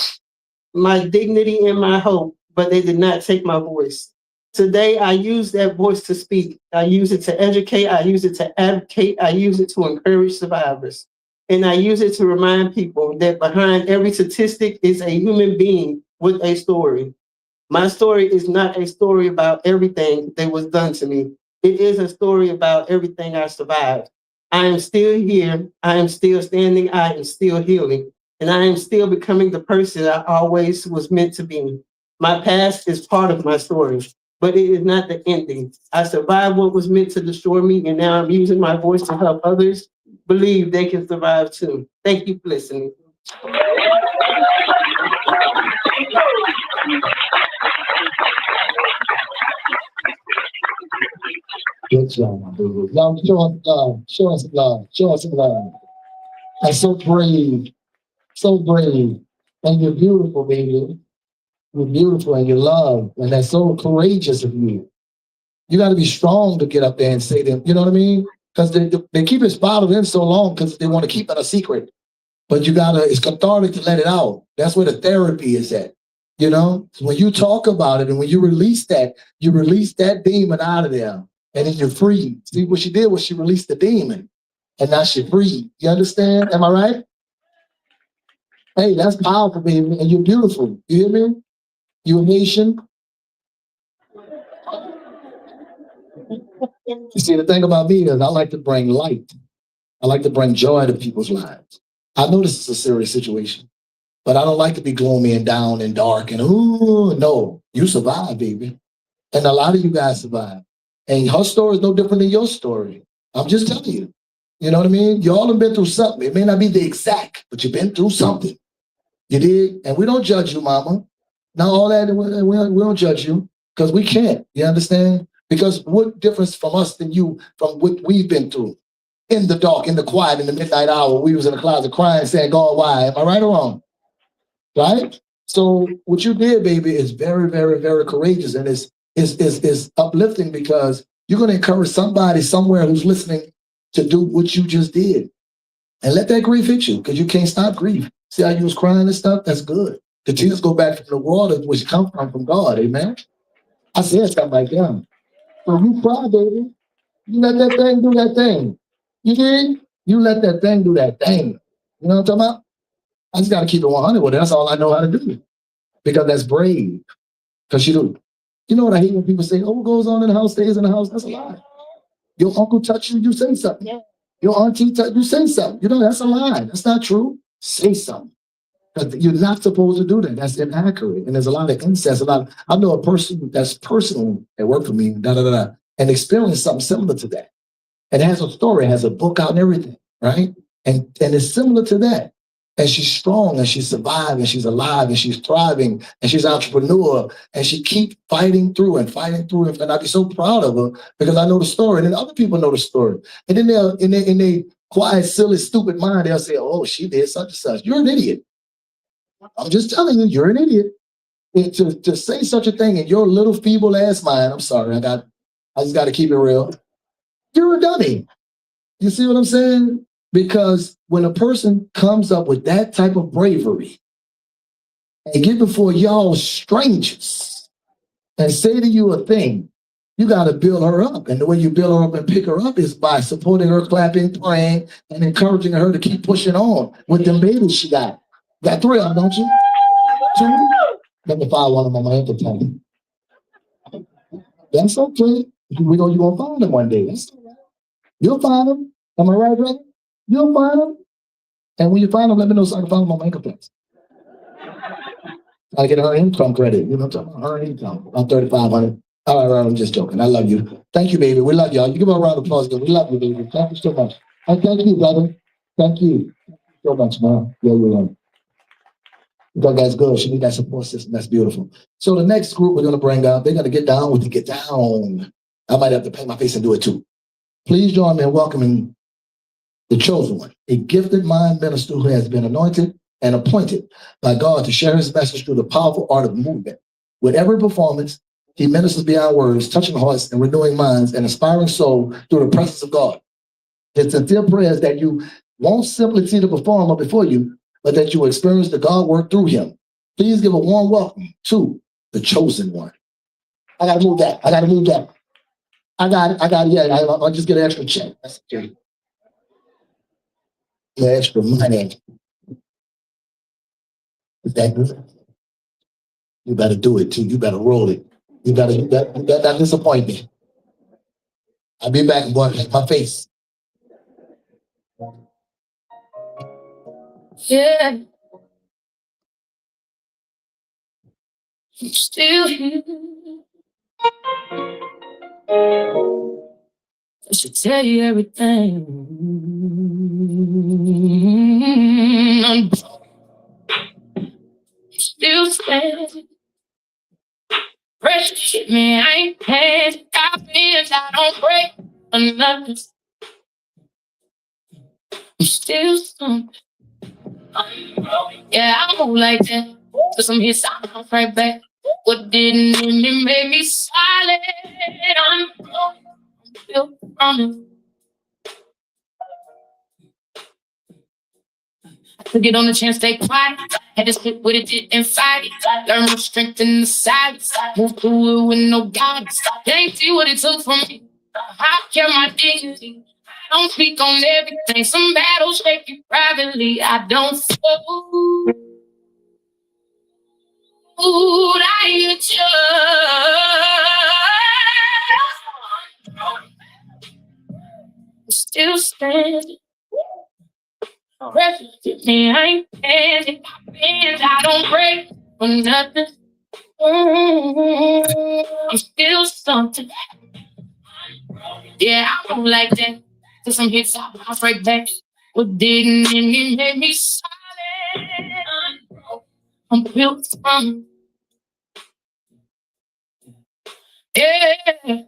my dignity, and my hope, but they did not take my voice. Today, I use that voice to speak. I use it to educate. I use it to advocate. I use it to encourage survivors. And I use it to remind people that behind every statistic is a human being with a story. My story is not a story about everything that was done to me. It is a story about everything I survived. I am still here. I am still standing. I am still healing. And I am still becoming the person I always was meant to be. My past is part of my story, but it is not the ending. I survived what was meant to destroy me, and now I'm using my voice to help others believe they can survive too. Thank you for listening.
Good job, my baby. Y'all show us love. Show us love. Show us love. I'm so brave. So brave. And you're beautiful, baby. You're beautiful and you're loved. And that's so courageous of you. You got to be strong to get up there and say them. You know what I mean? Because they keep it bottled in so long because they want to keep it a secret. But you got to, it's cathartic to let it out. That's where the therapy is at. You know? So when you talk about it and when you release that demon out of there. And then you're free. See, what she did was she released the demon. And now she's free. You understand? Am I right? Hey, that's powerful, baby. And you're beautiful. You hear me? You're Haitian. You see, the thing about me is I like to bring light. I like to bring joy to people's lives. I know this is a serious situation, but I don't like to be gloomy and down and dark and, ooh, no. You survive, baby. And a lot of you guys survive. And her story is no different than your story. I'm just telling you. You know what I mean? You all have been through something. It may not be the exact, but you've been through something. You did? And we don't judge you, mama. Not all that, we don't judge you because we can't. You understand? Because what difference from us than you from what we've been through? In the dark, in the quiet, in the midnight hour, we was in the closet crying, saying, God, why? Am I right or wrong? Right? So what you did, baby, is very, very, very courageous. And is uplifting because you're going to encourage somebody somewhere who's listening to do what you just did. And let that grief hit you because you can't stop grief. See how you was crying and stuff? That's good. The tears go back from the water, which come from God. Amen. I said something like that. So you cry, baby. You let that thing do that thing. You did? You let that thing do that thing. You know what I'm talking about? I just got to keep it 100 with it. That's all I know how to do. Because that's brave. Because you know what I hate when people say, oh, what goes on in the house stays in the house? That's a lie. Your uncle touched you, you say something. Yeah. Your auntie touched you, say something. You know, that's a lie. That's not true. Say something. Because you're not supposed to do that. That's inaccurate. And there's a lot of incest. I know a person that's personal that worked for me, and experienced something similar to that. And has a story, has a book out and everything, right? And it's similar to that. And she's strong and she's survived and she's alive and she's thriving and she's an entrepreneur and she keeps fighting through and fighting through. And I'd be so proud of her because I know the story and then other people know the story. And then they'll, in their quiet, silly, stupid mind, they'll say, oh, she did such and such. You're an idiot. I'm just telling you, you're an idiot. And to say such a thing in your little feeble ass mind, I'm sorry, I just got to keep it real. You're a dummy. You see what I'm saying? Because when a person comes up with that type of bravery and get before y'all strangers and say to you a thing, you got to build her up. And the way you build her up and pick her up is by supporting her, clapping, praying, and encouraging her to keep pushing on with them babies she got. You got 3 of them, don't you? 2? Let me find one of them on my entertainment. That's okay. You're going to find them one day. That's all right. You'll find them. Am I right, brother? You'll find them. And when you find them, let me know so I can find them on my income tax. I get her income credit. You know what I'm talking about? Her income. About $3,500. All right, I'm just joking. I love you. Thank you, baby. We love y'all. You give her a round of applause. We love you, baby. Thank you so much. And thank you, brother. Thank you so much, man. Yeah, you're right. Because that's good. She need that support system. That's beautiful. So the next group we're going to bring up, they're going to get down with the get down. I might have to paint my face and do it too. Please join me in welcoming the chosen one, a gifted mind minister who has been anointed and appointed by God to share his message through the powerful art of movement. With every performance, he ministers beyond words, touching hearts and renewing minds and inspiring soul through the presence of God. His sincere prayer is that you won't simply see the performer before you, but that you will experience the God work through him. Please give a warm welcome to the chosen one. I gotta move that. I got it. Yeah, I'll just get an extra check. That's okay. Yeah, extra money. Is that good? You better do it too. You better roll it. You better not disappoint me. I'll be back and watch my face. Yeah. I'm still here. I should tell you everything. I'm still standing. Pressure hit me, I ain't had it. Got feelings I don't break or nothing. I'm still something. Yeah, I move like that. So some hits I bounce right back. What didn't end it made me silent. I'm built from it. Took it on the chance, stay quiet. Had to stick with it, didn't fight it. Learn my strength in the silence. Move through it with no guidance. Can't see what it took from me. I care my dignity. I don't speak on everything. Some battles shake you privately. I don't fold. I just still standing. Pressure hit me, I ain't standing. My fans, I don't break for nothing. I'm still something. Yeah, I move like that. Till some hits, I bounce right back. What didn't end me made me solid. I'm built from. Yeah, I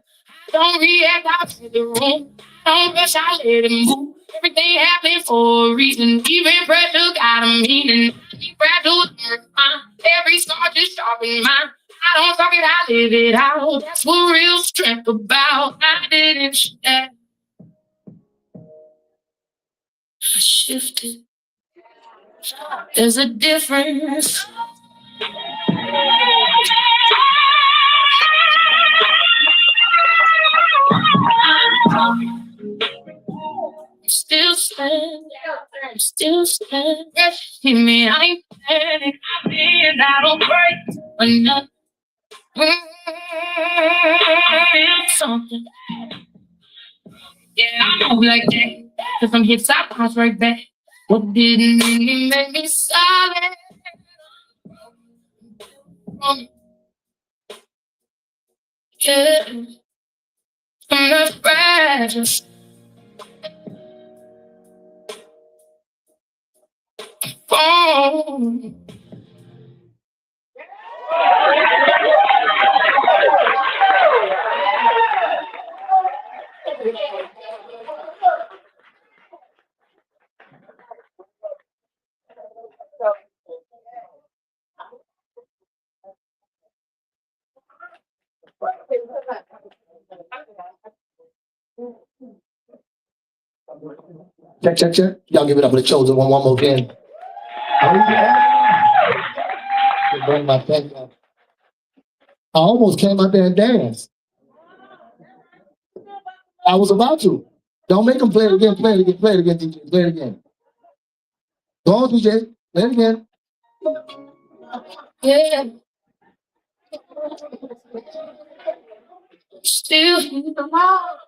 don't react out to the room. I don't rush, I let it move. Everything happened for a reason. Even pressure got a meaning. I keep fragile and refined. Every scar just sharpened mine. I don't talk it, I live it out. That's what real strength about. I didn't share. I shifted. There's a difference. I'm still standing. I'm still standing. Hit me, I ain't panic. I feel I don't break or nothing. I feel something. Yeah, I move like that. Cause some hits I bounce right back. What didn't really make me solid? Yeah, I'm not fragile. Oh. Check, check, check. Y'all give it up for the chosen one more again. Oh, yeah. Bring my pen down. I almost came out there and danced. I was about to. Don't make them play it again, play it again, play it again, DJ. Play it again. Go on, DJ. Play it again. Yeah. Still in the wall.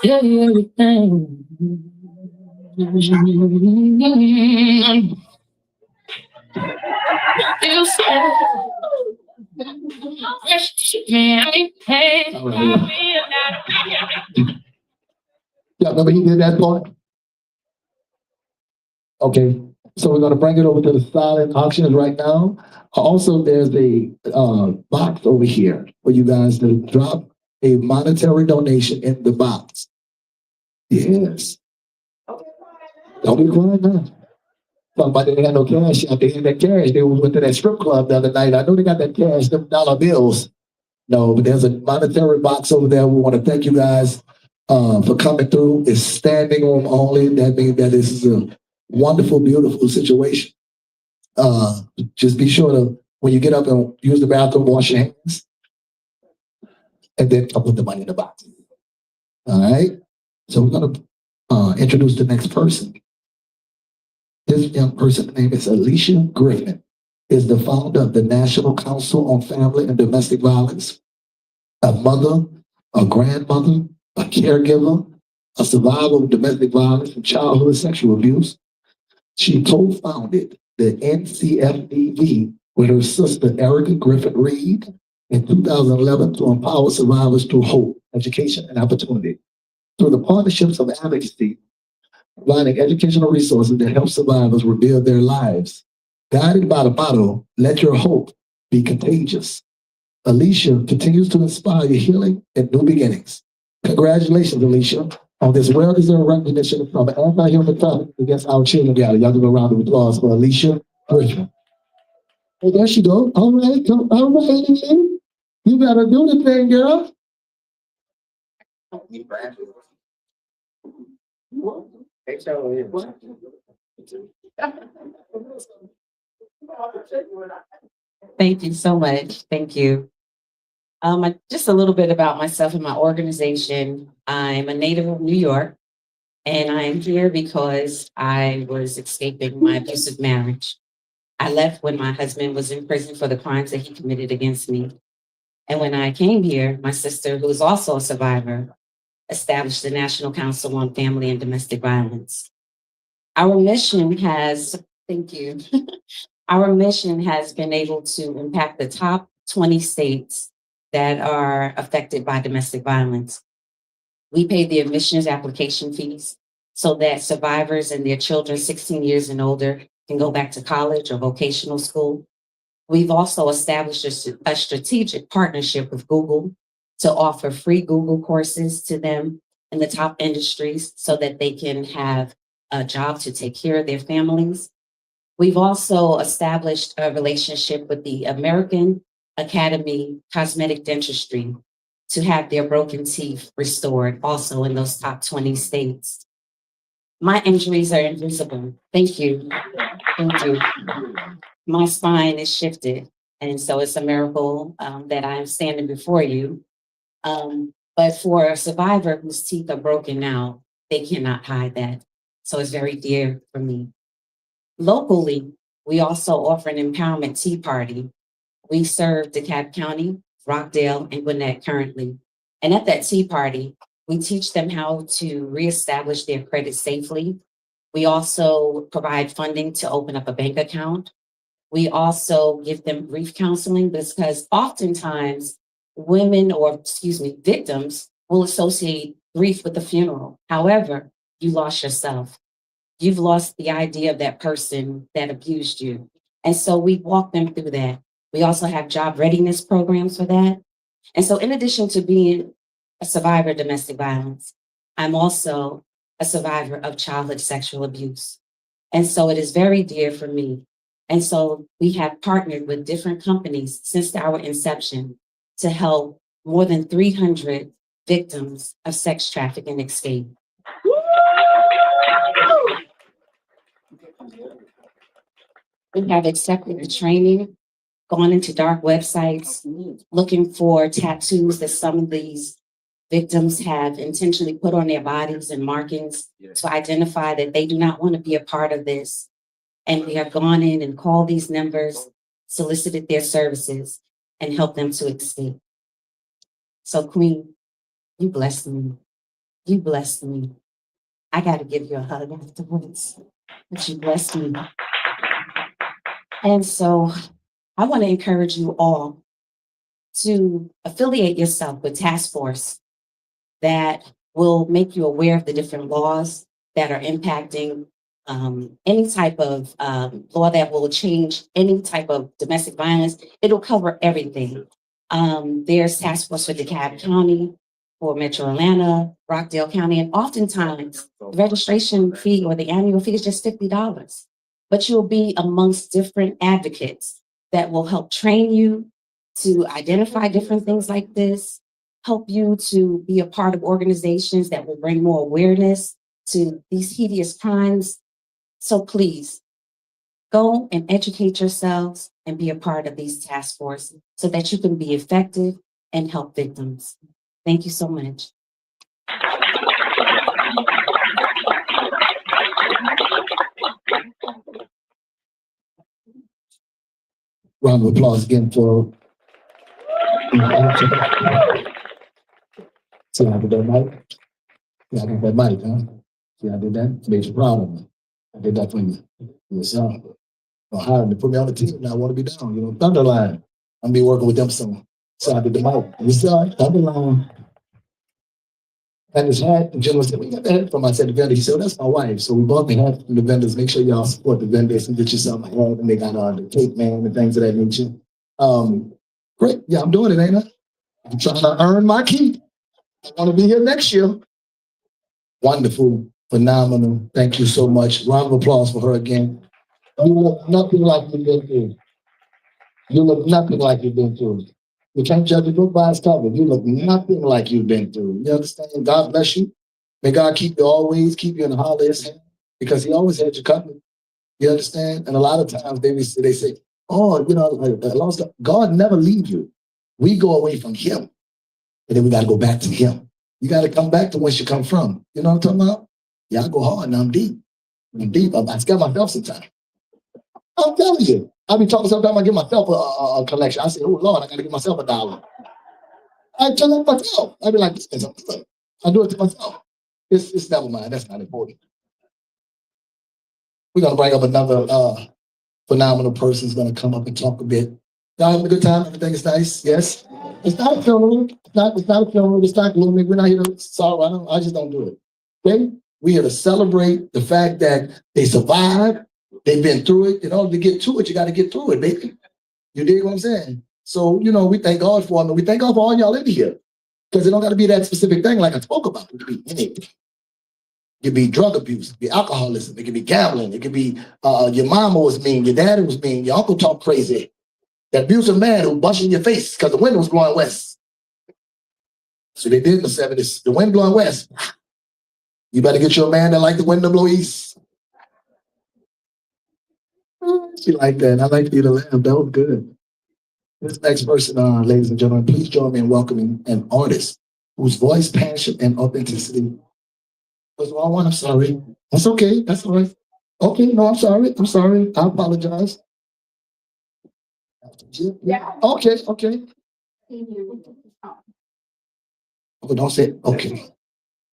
Yeah, everything. Still sad. Yeah, remember he did that part? Okay, so we're gonna bring it over to the silent auctions right now. Also, there's a box over here for you guys to drop a monetary donation in the box. Yes. Don't be quiet now. Talking about they didn't have no cash out. They had that cash. They went to that strip club the other night. I know they got that cash, them dollar bills. No, but there's a monetary box over there. We want to thank you guys for coming through. It's standing room only. That means that this is a wonderful, beautiful situation. Just be sure to, when you get up and use the bathroom, wash your hands, and then I'll put the money in the box. All right? So we're going to introduce the next person. This young person's name is Alicia Griffin, is the founder of the National Council on Family and Domestic Violence, a mother, a grandmother, a caregiver, a survivor of domestic violence and childhood sexual abuse. She co-founded the NCFDV with her sister Erica Griffin Reed in 2011 to empower survivors through hope, education, and opportunity. Through the partnerships of advocacy, providing educational resources that help survivors rebuild their lives. Guided by the motto, let your hope be contagious. Alicia continues to inspire healing and new beginnings. Congratulations, Alicia, on this well-deserved recognition from Anti-Human Trafficking Against Our Children Gallery. Y'all give a round of applause for Alicia Griffin. Oh, there she goes. All right, all right, you better do the thing, girl.
Thank you so much. Thank you. Just a little bit about myself and my organization. I'm a native of New York, and I'm here because I was escaping my abusive marriage. I left when my husband was in prison for the crimes that he committed against me. And when I came here, my sister, who is also a survivor, established the National Council on Family and Domestic Violence. Our mission has, thank you, our mission has been able to impact the top 20 states that are affected by domestic violence. We pay the admissions application fees so that survivors and their children 16 years and older can go back to college or vocational school. We've also established a strategic partnership with Google to offer free Google courses to them in the top industries so that they can have a job to take care of their families. We've also established a relationship with the American Academy Cosmetic Dentistry to have their broken teeth restored, also in those top 20 states. My injuries are invisible. Thank you. Thank you. My spine is shifted, and so it's a miracle that I'm standing before you. But for a survivor whose teeth are broken now, they cannot hide that. So it's very dear for me. Locally, we also offer an empowerment tea party. We serve DeKalb County, Rockdale, and Gwinnett currently. And at that tea party, we teach them how to reestablish their credit safely. We also provide funding to open up a bank account. We also give them grief counseling because oftentimes victims will associate grief with the funeral. However, you lost yourself. You've lost the idea of that person that abused you. And so we walk them through that. We also have job readiness programs for that. And so in addition to being a survivor of domestic violence, I'm also a survivor of childhood sexual abuse. And so it is very dear for me. And so we have partnered with different companies since our inception to help more than 300 victims of sex trafficking escape. We have accepted the training, gone into dark websites, looking for tattoos that some of these victims have intentionally put on their bodies and markings to identify that they do not want to be a part of this. And we have gone in and called these numbers, solicited their services, and helped them to escape. So Queen, you blessed me. You blessed me. I got to give you a hug afterwards, but you blessed me. And so I want to encourage you all to affiliate yourself with task force that will make you aware of the different laws that are impacting any type of law that will change any type of domestic violence. It'll cover everything. There's task force for DeKalb County, for Metro Atlanta, Rockdale County, and oftentimes the registration fee or the annual fee is just $50. But you'll be amongst different advocates that will help train you to identify different things like this, help you to be a part of organizations that will bring more awareness to these hideous crimes. So please go and educate yourselves and be a part of these task forces so that you can be effective and help victims. Thank you so much.
Round of applause again for. See how I did that, Mike? Yeah, I got that mic, huh? See, I did that. Made you proud of me. I did that for you. Yes, sir. Well, hired to put me on the team. Now I want to be down. You know, Thunderline. I'm be working with them soon. So I did the mic. Yes, sir. Thunderline. And his hat, the gentleman said, "We got that hat from." I said, "The vendor." He said, "Well, that's my wife." So we bought the hat from the vendors. Make sure y'all support the vendors and get yourself a hat. And they got the tape man and things of that nature. Great. Yeah, I'm doing it, ain't I? I'm trying to earn my keep. I want to be here next year. Wonderful, phenomenal. Thank you so much. Round of applause for her again. You look nothing like you've been through. You look nothing like you've been through. You can't judge a book by its cover. You look nothing like you've been through. You understand? God bless you. May God keep you always, keep you in the hollow of his hand, because he always had you covered. You understand? And a lot of times they say, "Oh, you know, God never leave you." We go away from him, and then we got to go back to him. You got to come back to where you come from. You know what I'm talking about? Yeah, I go hard and I'm deep. I'm deep. I scare myself sometimes. I'm telling you. I be talking sometimes. I give myself a collection. I say, "Oh Lord, I got to give myself $1." I tell it myself. I be like, I do it to myself. It's never mind. That's not important. We're gonna bring up another phenomenal person who's gonna come up and talk a bit. Y'all having a good time? Everything is nice. Yes. It's not a funeral. It's not a funeral. It's not gloomy. We're not here to sorrow. I just don't do it. Okay? We're here to celebrate the fact that they survived. They've been through it. In order to get to it, you got to get through it, baby. You dig what I'm saying? So, you know, we thank God for them. We thank God for all y'all in here. Because it don't got to be that specific thing like I spoke about. It could be anything. It could be drug abuse. It could be alcoholism. It could be gambling. It could be your mama was mean. Your daddy was mean. Your uncle talked crazy. That abusive man who busted in your face because the wind was blowing west. So they did in the 70s. The wind blowing west. You better get you a man that like the wind to blow east. She like that. I like you to laugh. That was good. This next person, ladies and gentlemen, please join me in welcoming an artist whose voice, passion, and authenticity was the wrong one. I'm sorry. That's okay. That's all right. Okay, no, I'm sorry. I'm sorry. I apologize. Yeah. Okay, okay. Oh, don't say okay.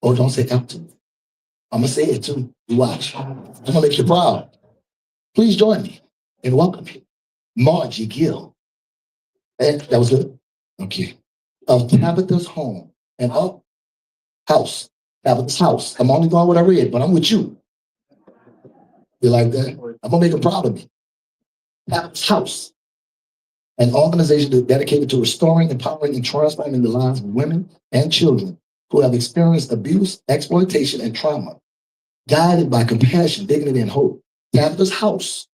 Oh, don't say Elton. I'm gonna say it too. You watch. I'm gonna make you proud. Please join me in welcoming Margie Gill. And that was good. Okay. Of Tabitha's home and up house. Tabitha's house. I'm only going what I read, but I'm with you. You like that? I'm gonna make her proud of me. Tabitha's house. An organization dedicated to restoring, empowering, and transforming the lives of women and children who have experienced abuse, exploitation, and trauma, guided by compassion, dignity, and hope. Tabitha's house.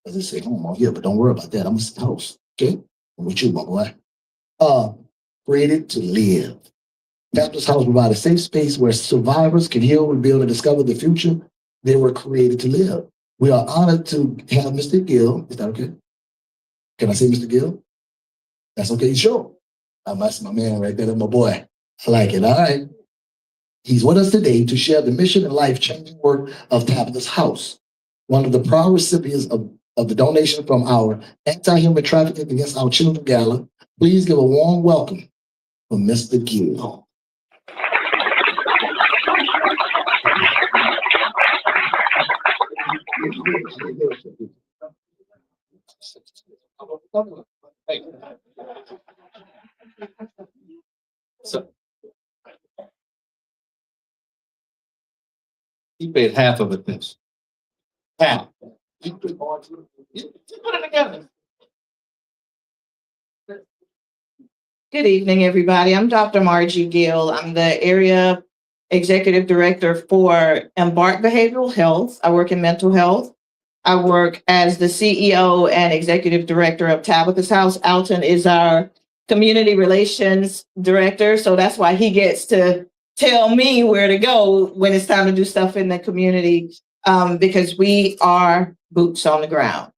As they say, home on here, but don't worry about that. I'm a house. Okay? I'm with you, my boy. Created to live. Tabitha's house provides a safe space where survivors can heal, rebuild, and discover the future they were created to live. We are honored to have Mr. Gill. Is that okay? Can I say Mr. Gill? That's okay, sure. That's my man right there. That's my boy. I like it. All right. He's with us today to share the mission and life-changing work of Tabitha's House, one of the proud recipients of the donation from our Anti-Human Trafficking Against Our Children Gala. Please give a warm welcome for Mr. Gill.
So he paid half of it this.
How? You put it together.
Good evening, everybody. I'm Dr. Margie Gill. I'm the area executive director for Embark Behavioral Health. I work in mental health. I work as the CEO and executive director of Tabitha's House. Alton is our community relations director. So that's why he gets to tell me where to go when it's time to do stuff in the community, because we are boots on the ground.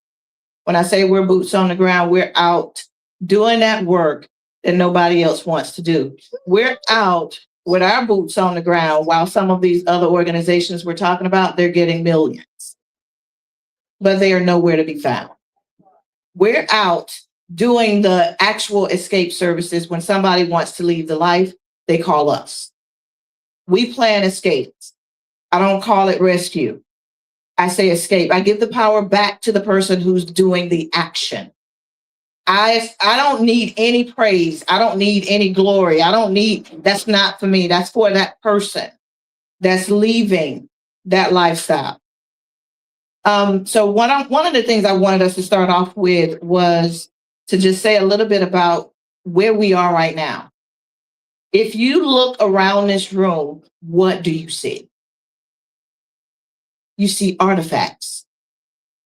When I say we're boots on the ground, we're out doing that work that nobody else wants to do. We're out with our boots on the ground while some of these other organizations we're talking about, they're getting millions, but they are nowhere to be found. We're out doing the actual escape services. When somebody wants to leave the life, they call us. We plan escapes. I don't call it rescue. I say escape. I give the power back to the person who's doing the action. I don't need any praise. I don't need any glory. That's not for me. That's for that person that's leaving that lifestyle. So one of the things I wanted us to start off with was to just say a little bit about where we are right now. If you look around this room, what do you see? You see artifacts.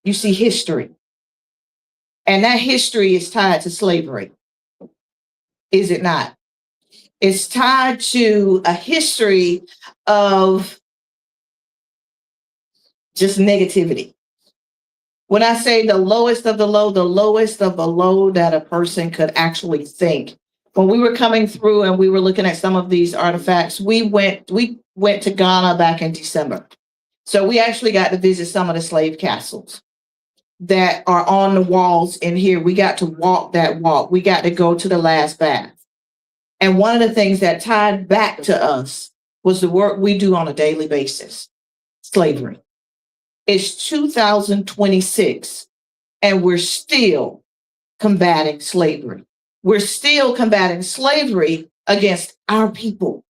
You see history. And that history is tied to slavery. Is it not? It's tied to a history of just negativity. When I say the lowest of the low that a person could actually think. When we were coming through and we were looking at some of these artifacts, we went to Ghana back in December. So we actually got to visit some of the slave castles that are on the walls in here. We got to walk that walk. We got to go to the last bath. And one of the things that tied back to us was the work we do on a daily basis, slavery. It's 2026, and we're still combating slavery. We're still combating slavery against our people.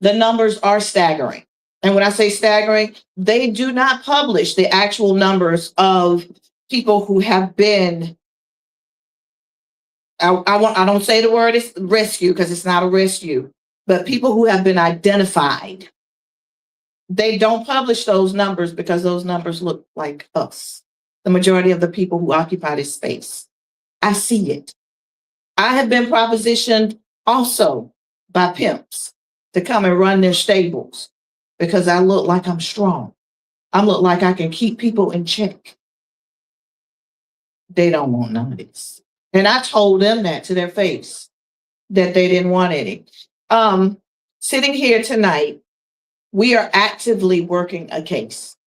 The numbers are staggering. And when I say staggering, they do not publish the actual numbers of people who have been, I don't say the word is rescue because it's not a rescue, but people who have been identified. They don't publish those numbers because those numbers look like us, the majority of the people who occupy this space. I see it. I have been propositioned also by pimps to come and run their stables because I look like I'm strong. I look like I can keep people in check. They don't want none of this. And I told them that to their face, that they didn't want any. Sitting here tonight, we are actively working a case.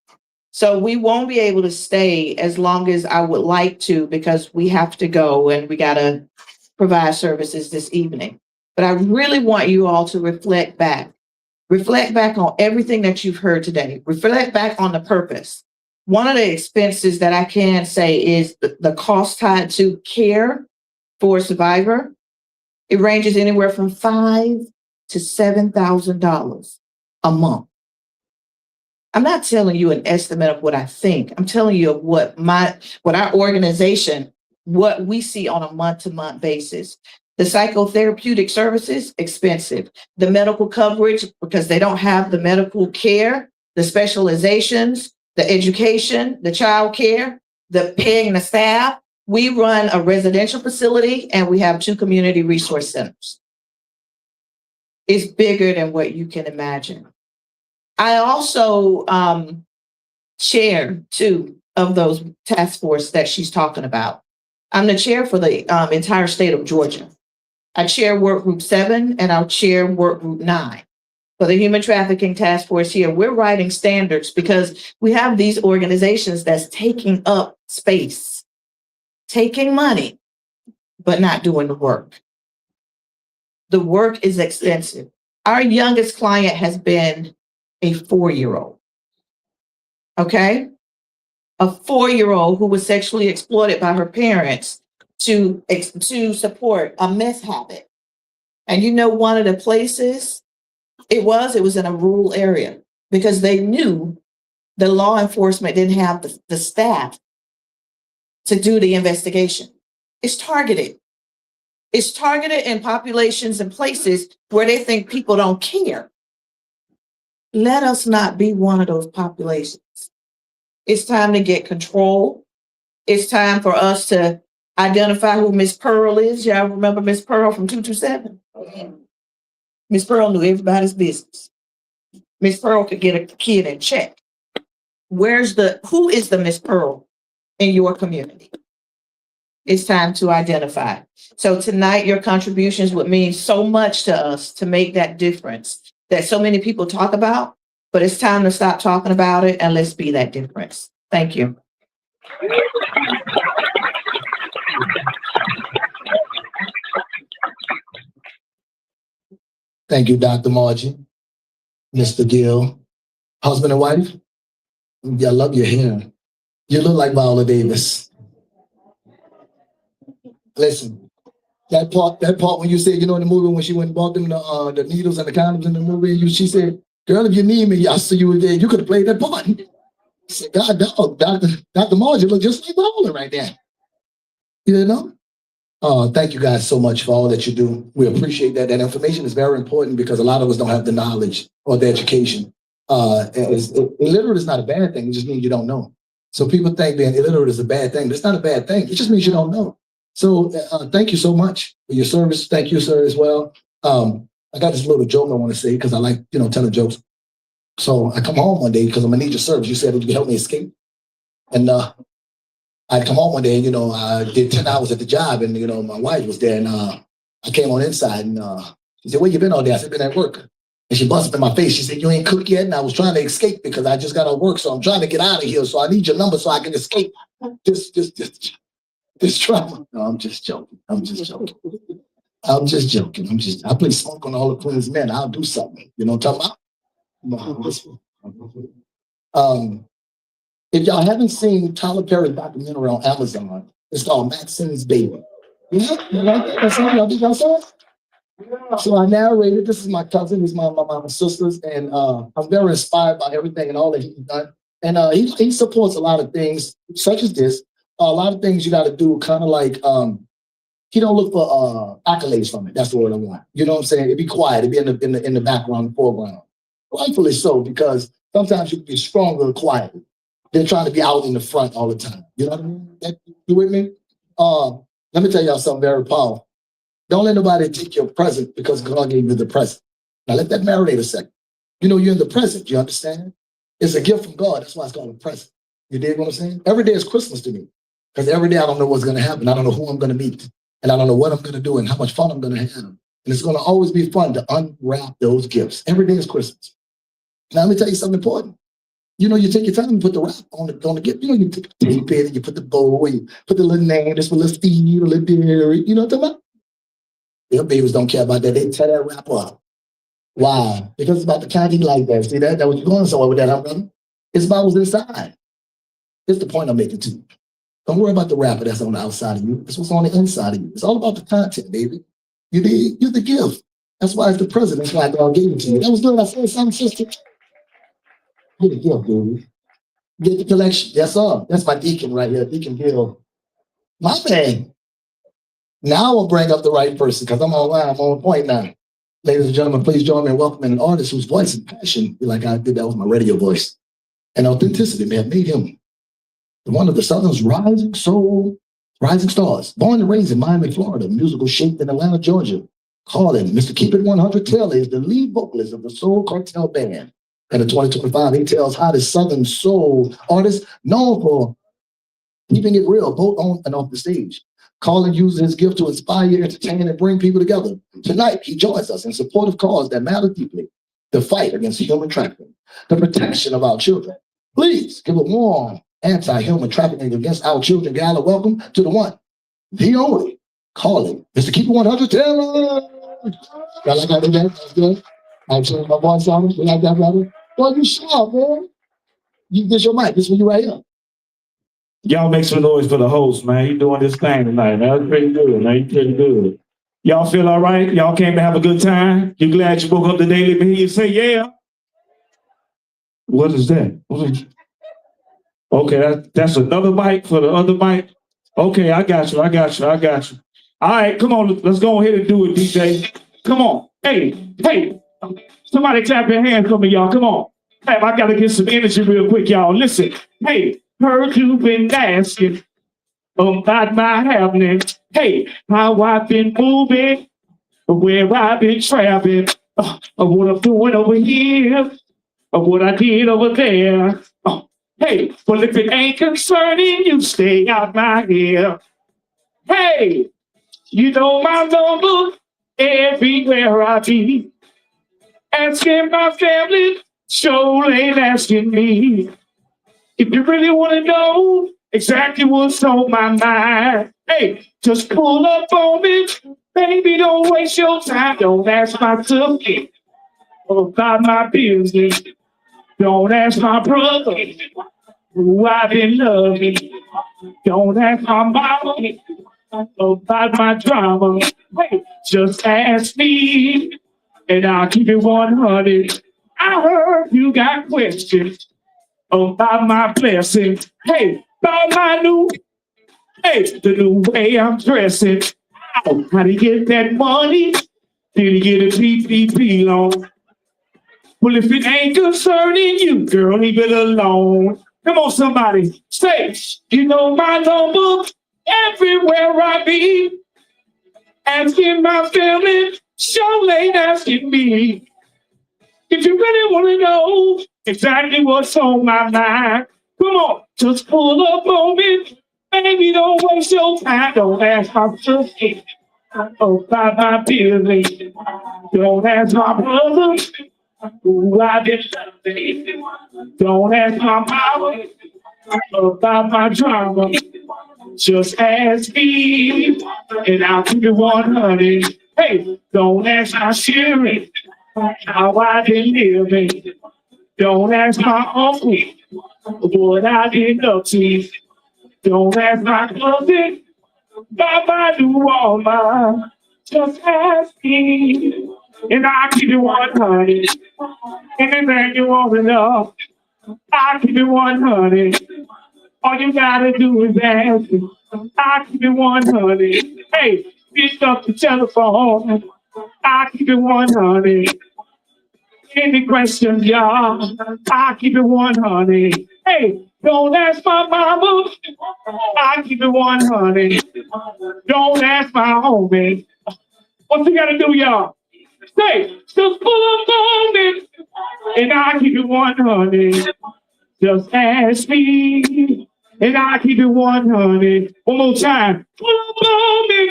So we won't be able to stay as long as I would like to because we have to go and we got to provide services this evening. But I really want you all to reflect back. Reflect back on everything that you've heard today. Reflect back on the purpose. One of the expenses that I can say is the cost tied to care for a survivor. It ranges anywhere from $5,000 to $7,000 a month. I'm not telling you an estimate of what I think. I'm telling you of what our organization, what we see on a month-to-month basis. The psychotherapeutic services, expensive. The medical coverage, because they don't have the medical care, the specializations, the education, the child care, the paying the staff. We run a residential facility and we have 2 community resource centers. It's bigger than what you can imagine. I also chair 2 of those task force that she's talking about. I'm the chair for the entire state of Georgia. I chair work group 7 and I'll chair work group 9. For the human trafficking task force here, we're writing standards because we have these organizations that's taking up space, taking money, but not doing the work. The work is extensive. Our youngest client has been a 4-year-old. Okay? A 4-year-old who was sexually exploited by her parents to support a meth habit. And you know, one of the places it was in a rural area because they knew
the law enforcement didn't have the staff to do the investigation. It's targeted. It's targeted in populations and places where they think people don't care. Let us not be one of those populations. It's time to get control. It's time for us to identify who Miss Pearl is. Y'all remember Miss Pearl from 227? Miss Pearl knew everybody's business. Miss Pearl could get a kid in check. Who is the Miss Pearl in your community? It's time to identify. So tonight, your contributions would mean so much to us to make that difference that so many people talk about, but it's time to stop talking about it and let's be that difference. Thank you.
Thank you, Dr. Margie, Mr. Gill, husband and wife. I love your hair. You look like Viola Davis. Listen, that part when you said, in the movie when she went and bought them the needles and the condoms in the movie, she said, "Girl, if you need me, I'll see you there." You could have played that part. I said, "God, dog, Dr. Margie look just like Viola right there." Thank you guys so much for all that you do. We appreciate that. That information is very important because a lot of us don't have the knowledge or the education. Illiterate is not a bad thing. It just means you don't know. So people think being illiterate is a bad thing, but it's not a bad thing. It just means you don't know. So thank you so much for your service. Thank you, sir, as well. I got this little joke I want to say because I like, telling jokes. So I come home one day because I'm gonna need your service. You said you could help me escape. And I'd come home one day and, I did 10 hours at the job and, my wife was there and I came on inside and she said, "Where you been all day?" I said, "Been at work." And she busted in my face. She said, "You ain't cooked yet?" And I was trying to escape because I just got to work. So I'm trying to get out of here. So I need your number so I can escape this trouble. No, I'm just joking. I play smoke on all the Queen's men. I'll do something. You know what I'm talking about? If y'all haven't seen Tyler Perry's documentary on Amazon, it's called Maxine's Baby. Y'all saw it? So I narrated. This is my cousin. He's my mama's sisters, and I'm very inspired by everything and all that he's done. And he supports a lot of things, such as this. A lot of things you got to do, kind of like he don't look for accolades from it. That's the word I want. You know what I'm saying? It'd be quiet. It'd be in the background, the foreground. Rightfully so, because sometimes you can be stronger quietly. They're trying to be out in the front all the time. You know what I mean? You with me? Let me tell y'all something very powerful. Don't let nobody take your present because God gave you the present. Now let that marinate a second. You're in the present. You understand? It's a gift from God. That's why it's called a present. You dig what I'm saying? Every day is Christmas to me because every day I don't know what's going to happen. I don't know who I'm going to meet. And I don't know what I'm going to do and how much fun I'm going to have. And it's going to always be fun to unwrap those gifts. Every day is Christmas. Now let me tell you something important. You take your time and put the wrap on the gift. You tape it and you put the bow and you put the little name, this one, little Steve, a little Derry. You know what I'm talking about? Your babies don't care about that. They tear that wrap up. Why? Because it's about the content like that. See that? That was going somewhere with that, huh, brother? It's about what's inside. It's the point I'm making to you. Don't worry about the wrapper that's on the outside of you. It's what's on the inside of you. It's all about the content, baby. You're the gift. That's why it's the present. That's why God gave it to you. That was good. I said something, sister. Get a gift, baby. Get the collection. Yes, sir. That's my deacon right here, Deacon Gill. My man. Now I will bring up the right person because I'm online. I'm on point now. Ladies and gentlemen, please join me in welcoming an artist whose voice and passion, like I did that with my radio voice, and authenticity may have made him one of the Southern's rising stars. Born and raised in Miami, Florida, musical shaped in Atlanta, Georgia. Calling Mr. Keep It 100 Taylor is the lead vocalist of the Soul Cartel Band. And in 2025, he tells how the Southern soul artist known for keeping it real, both on and off the stage. Colin uses his gift to inspire, entertain, and bring people together. Tonight, he joins us in support of cause that matter deeply, the fight against human trafficking, the protection of our children. Please give a warm anti-human trafficking against our children gala welcome to the one, the only, Colin, Mr. Keep It 100 Taylor. Y'all like that? That's good. I'm turning my voice on. You like that, brother? Well, you sharp, man. This your mic. This for you right here.
Y'all make some noise for the host, man. He doing this thing tonight. That's pretty good, man. He's pretty good. Y'all feel all right? Y'all came to have a good time? You glad you woke up today to hear you say, yeah? What is that? Okay, that's another mic for the other mic. Okay, I got you. All right, come on, let's go ahead and do it, DJ. Come on. Hey, somebody clap your hands for me, y'all. Come on. Hey, I gotta get some energy real quick, y'all. Listen. Hey, heard you've been asking about my happening. Hey, how I've been moving, where I've been traveling, what I'm doing over here, what I did over there. Hey, well, if it ain't concerning you, stay out my hair. Hey, you know my number everywhere I be. Asking my family, sure ain't asking me. If you really want to know exactly what's on my mind, hey, just pull up on me. Baby, don't waste your time. Don't ask my cookie about my business. Don't ask my brother who I've been loving. Don't ask my mama about my drama. Hey, just ask me, and I'll keep it 100. I heard you got questions about my blessings. Hey, about my the new way I'm dressing. Oh, how to get that money? Did he get a PPP loan? Well, if it ain't concerning you, girl, leave it alone. Come on, somebody. Say, you know my number everywhere I be. Asking my family, sure ain't asking me. If you really want to know exactly what's on my mind, come on, just pull up on me. Baby, don't waste your time. Don't ask my sister about my business. Don't ask my brother who I been loving. Don't ask my mama about my drama. Just ask me, and I'll keep it 100. Hey, don't ask my Sherry how I been living. Don't ask my uncle what I been up to. Don't ask my cousin about my new Walmart. Just ask me, and I'll keep it 100. Anything you want to know, I'll keep it 100. All you gotta do is ask me. I'll keep it 100. Hey, pick up the telephone. I'll keep it 100. Any questions, y'all? I'll keep it 100. Hey, don't ask my mama. I'll keep it 100. Don't ask my homie. What you gotta do, y'all? Say, just pull up on me, and I'll keep it 100. Just ask me, and I'll keep it 100. One more time. Pull up on me,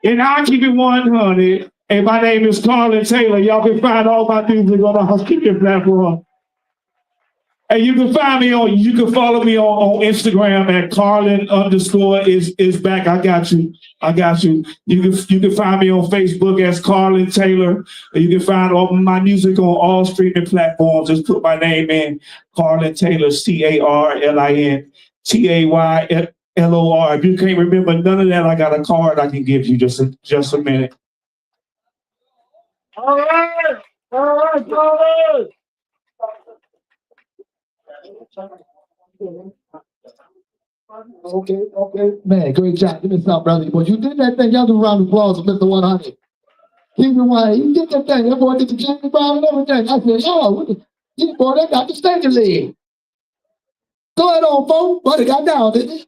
and I'll keep it 100. Hey, my name is Carlin Taylor. Y'all can find all my music on the Housekeeping platform. Hey, you can follow me on Instagram at Carlin_is back. I got you. You can find me on Facebook as Carlin Taylor. You can find all my music on all streaming platforms. Just put my name in, Carlin Taylor, CarlinTaylor. If you can't remember none of that, I got a card I can give you. Just a minute. All right, Carlin.
Okay. Man, great job. Give me some, brother. Boy, you did that thing. Y'all do a round of applause for Mr. 100. Keep it 100. You did that thing. That boy did the James Brown and everything. I said, yeah, boy, that got the stage leg. Go ahead on, folks. Buddy got down, didn't he?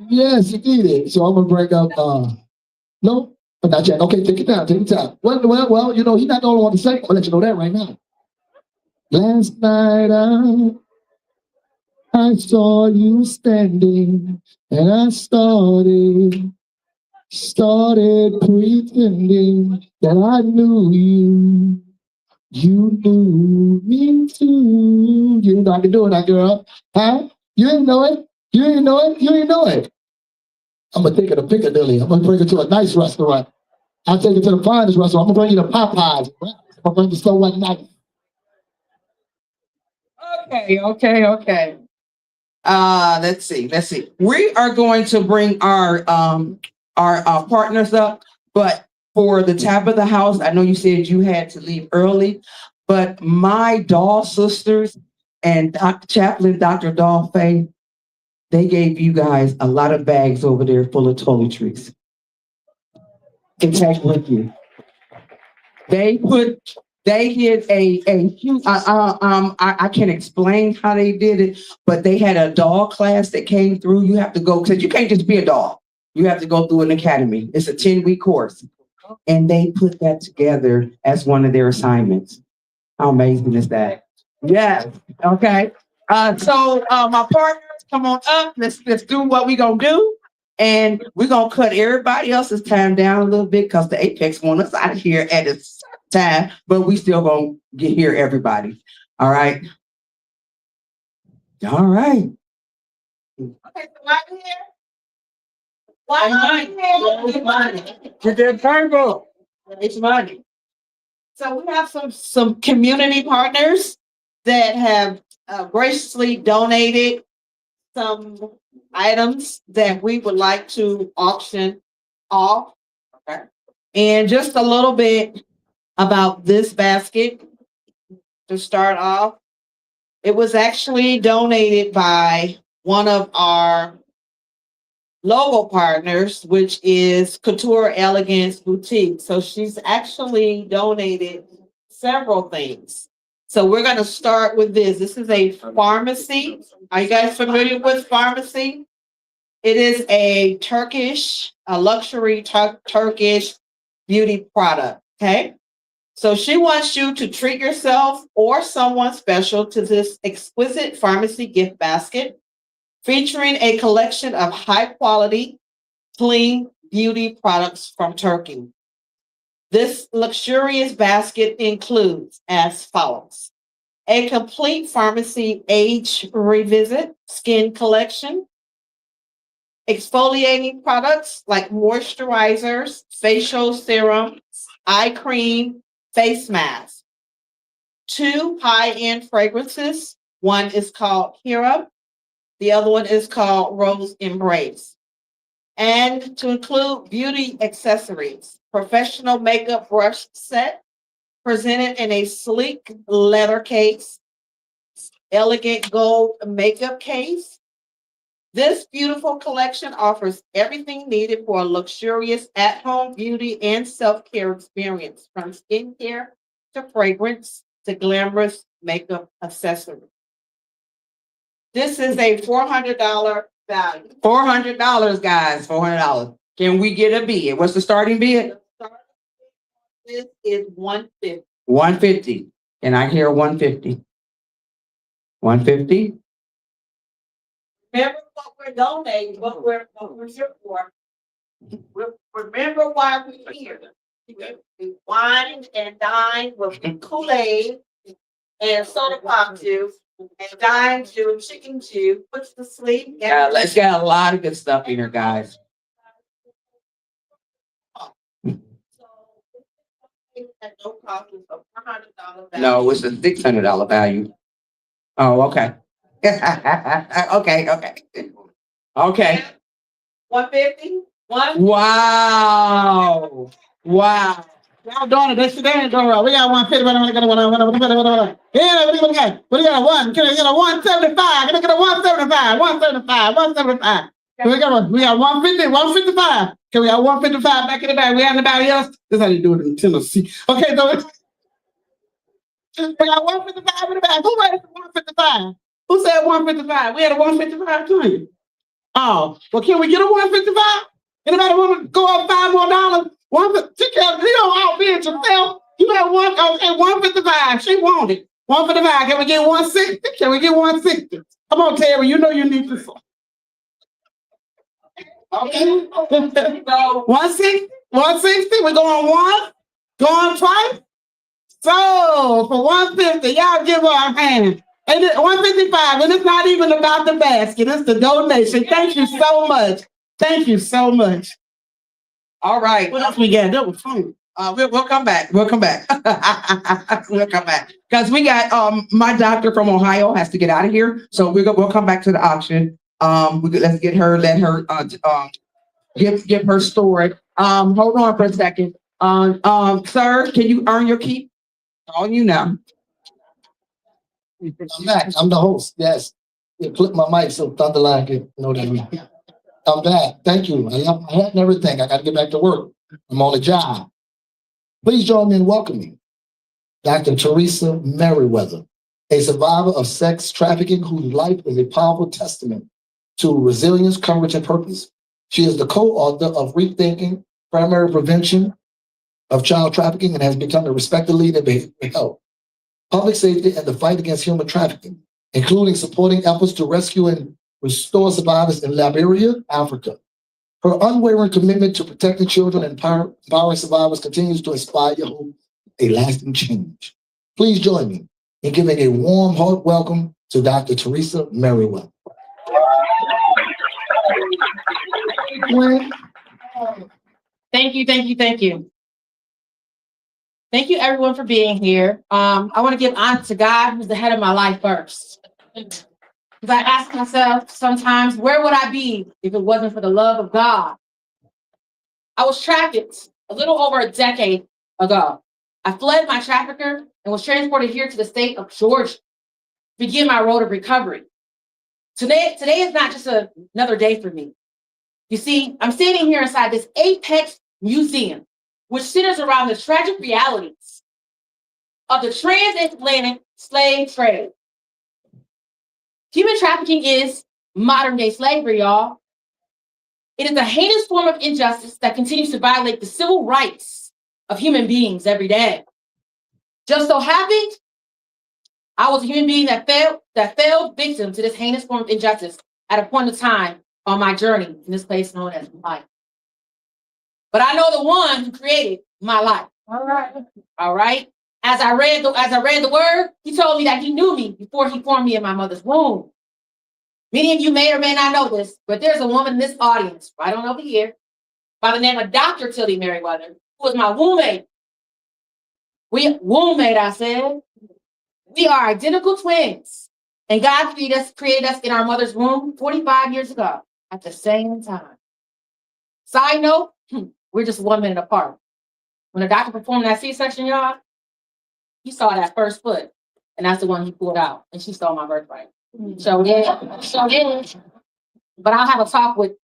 Yes, he did it. So I'm going to bring up, no, but not yet. Okay, take it down. Well, you know, he's not the only one to say. I'm going to let you know that right now. Last night, I saw you standing, and I started pretending that I knew you. You knew me too. You know I can do it, that girl. Huh? You didn't know it? You didn't know it? I'm gonna take her to Piccadilly. I'm gonna bring her to a nice restaurant. I'll take her to the finest restaurant. I'm gonna bring you to Popeyes. I'm gonna bring you somewhere nice.
Okay. Let's see. We are going to bring our partners up, but for the tap of the house, I know you said you had to leave early, but my doll sisters and Chaplain Dr. Dolphin, they gave you guys a lot of bags over there full of toiletries to take with you. They did a huge, I can't explain how they did it, but they had a dog class that came through. You have to go, because you can't just be a dog. You have to go through an academy. It's a 10-week course. And they put that together as one of their assignments. How amazing is that? Yes. Okay. So my partners, come on up. Let's do what we gonna do. And we're gonna cut everybody else's time down a little bit because the Apex want us out of here at a time, but we still gonna get here everybody. All right. All right.
Okay, so right here. Why here?
Get that table.
It's money. So we have some community partners that have graciously donated some items that we would like to auction off. Okay. And just a little bit about this basket to start off. It was actually donated by one of our logo partners, which is Couture Elegance Boutique. So she's actually donated several things. So we're going to start with this. This is a pharmacy. Are you guys familiar with pharmacy? It is a luxury Turkish beauty product. Okay. So she wants you to treat yourself or someone special to this exquisite pharmacy gift basket, featuring a collection of high-quality, clean beauty products from Turkey. This luxurious basket includes as follows: a complete pharmacy age revisit skin collection, exfoliating products like moisturizers, facial serum, eye cream, face mask, 2 high-end fragrances. One is called Hera. The other one is called Rose Embrace. And to include beauty accessories, professional makeup brush set presented in a sleek leather case, elegant gold makeup case. This beautiful collection offers everything needed for a luxurious at-home beauty and self-care experience, from skincare to fragrance to glamorous makeup accessories. This is a $400 value.
$400, guys. $400. Can we get a bid? What's the starting bid?
This is $150.
150. And I hear 150. 150.
Remember what we're donating, what we're here for. Remember why we're here. We wine and dine with Kool-Aid and soda pop juice and dine to chicken stew, puts to sleep.
Yeah, let's got a lot of good stuff in here, guys.
At no cost, it's a $400 value.
No, it's a $600 value. Oh, okay. Okay.
150?
Wow.
Y'all doing it. That's the dance going right. We got 150. Yeah, what do you got? What do you got? One. Can I get a 175? Can I get a 175? 175. We got 150, 155. Can we have 155 back in the back? We have anybody else? This is how you do it in Tennessee. Okay, so we got 155 in the back. Who raised 155? Who said 155? We had a 155 too. Oh, well, can we get a 155? Anybody want to go up $5 more? You don't outbid yourself. You got 155. She wanted 155. Can we get 160? Can we get 160? Come on, Terry. You know you need this. Okay. 160? 160? We're going once? Going twice? So for 150, y'all give her a hand. And 155, and it's not even about the basket, it's the donation. Thank you so much. Thank you so much.
All right.
What else we got? That was fun.
We'll come back. We'll come back. We'll come back. Because we got my doctor from Ohio has to get out of here. So we'll come back to the auction. Let's get her, let her give her story. Hold on for a second. Sir, can you earn your keep? On you now.
I'm back. I'm the host. Yes. Yeah, click my mic so Thunderline can know that I'm back. Thank you. I love my hat and everything. I got to get back to work. I'm on the job. Please join me in welcoming Dr. Teresa Merriweather, a survivor of sex trafficking whose life is a powerful testament to resilience, courage, and purpose. She is the co-author of Rethinking Primary Prevention of Child Trafficking and has become a respected leader in behavioral health, public safety, and the fight against human trafficking, including supporting efforts to rescue and restore survivors in Liberia, Africa. Her unwavering commitment to protecting children and empowering survivors continues to inspire hope, a lasting change. Please join me in giving a warm heart welcome to Dr. Teresa Merriweather.
Thank you, thank you, thank you. Thank you everyone for being here. I want to give honor to God, who's the head of my life first. Because I ask myself sometimes, where would I be if it wasn't for the love of God? I was trafficked a little over a decade ago. I fled my trafficker and was transported here to the state of Georgia to begin my road of recovery. Today is not just another day for me. You see, I'm standing here inside this Apex Museum, which centers around the tragic realities of the transatlantic slave trade. Human trafficking is modern day slavery, y'all. It is a heinous form of injustice that continues to violate the civil rights of human beings every day. Just so happened, I was a human being that fell victim to this heinous form of injustice at a point of time on my journey in this place known as life. But I know the one who created my life. All right. As I read the word, he told me that he knew me before he formed me in my mother's womb. Many of you may or may not know this, but there's a woman in this audience, right on over here, by the name of Dr. Tilly Merriweather, who was my womb-mate. I said. We are identical twins. And God created us in our mother's womb 45 years ago at the same time. Side note, we're just 1 minute apart. When the doctor performed that C-section, y'all, he saw that first foot, and that's the one he pulled out, and she stole my birthright. So yeah. But I'll have a talk with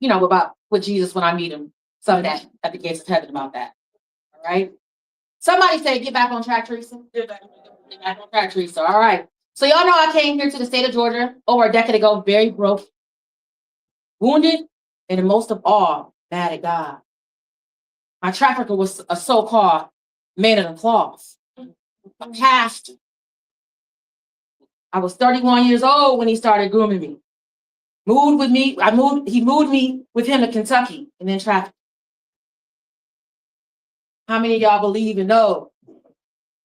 Jesus when I meet him someday at the gates of heaven about that. All right. Somebody say, get back on track, Teresa. Get back on track, Teresa. All right. So y'all know I came here to the state of Georgia over a decade ago, very broke, wounded, and most of all, mad at God. My trafficker was a so-called man of applause, a pastor. I was 31 years old when he started grooming me. He moved me with him to Kentucky and then trafficked. How many of y'all believe and know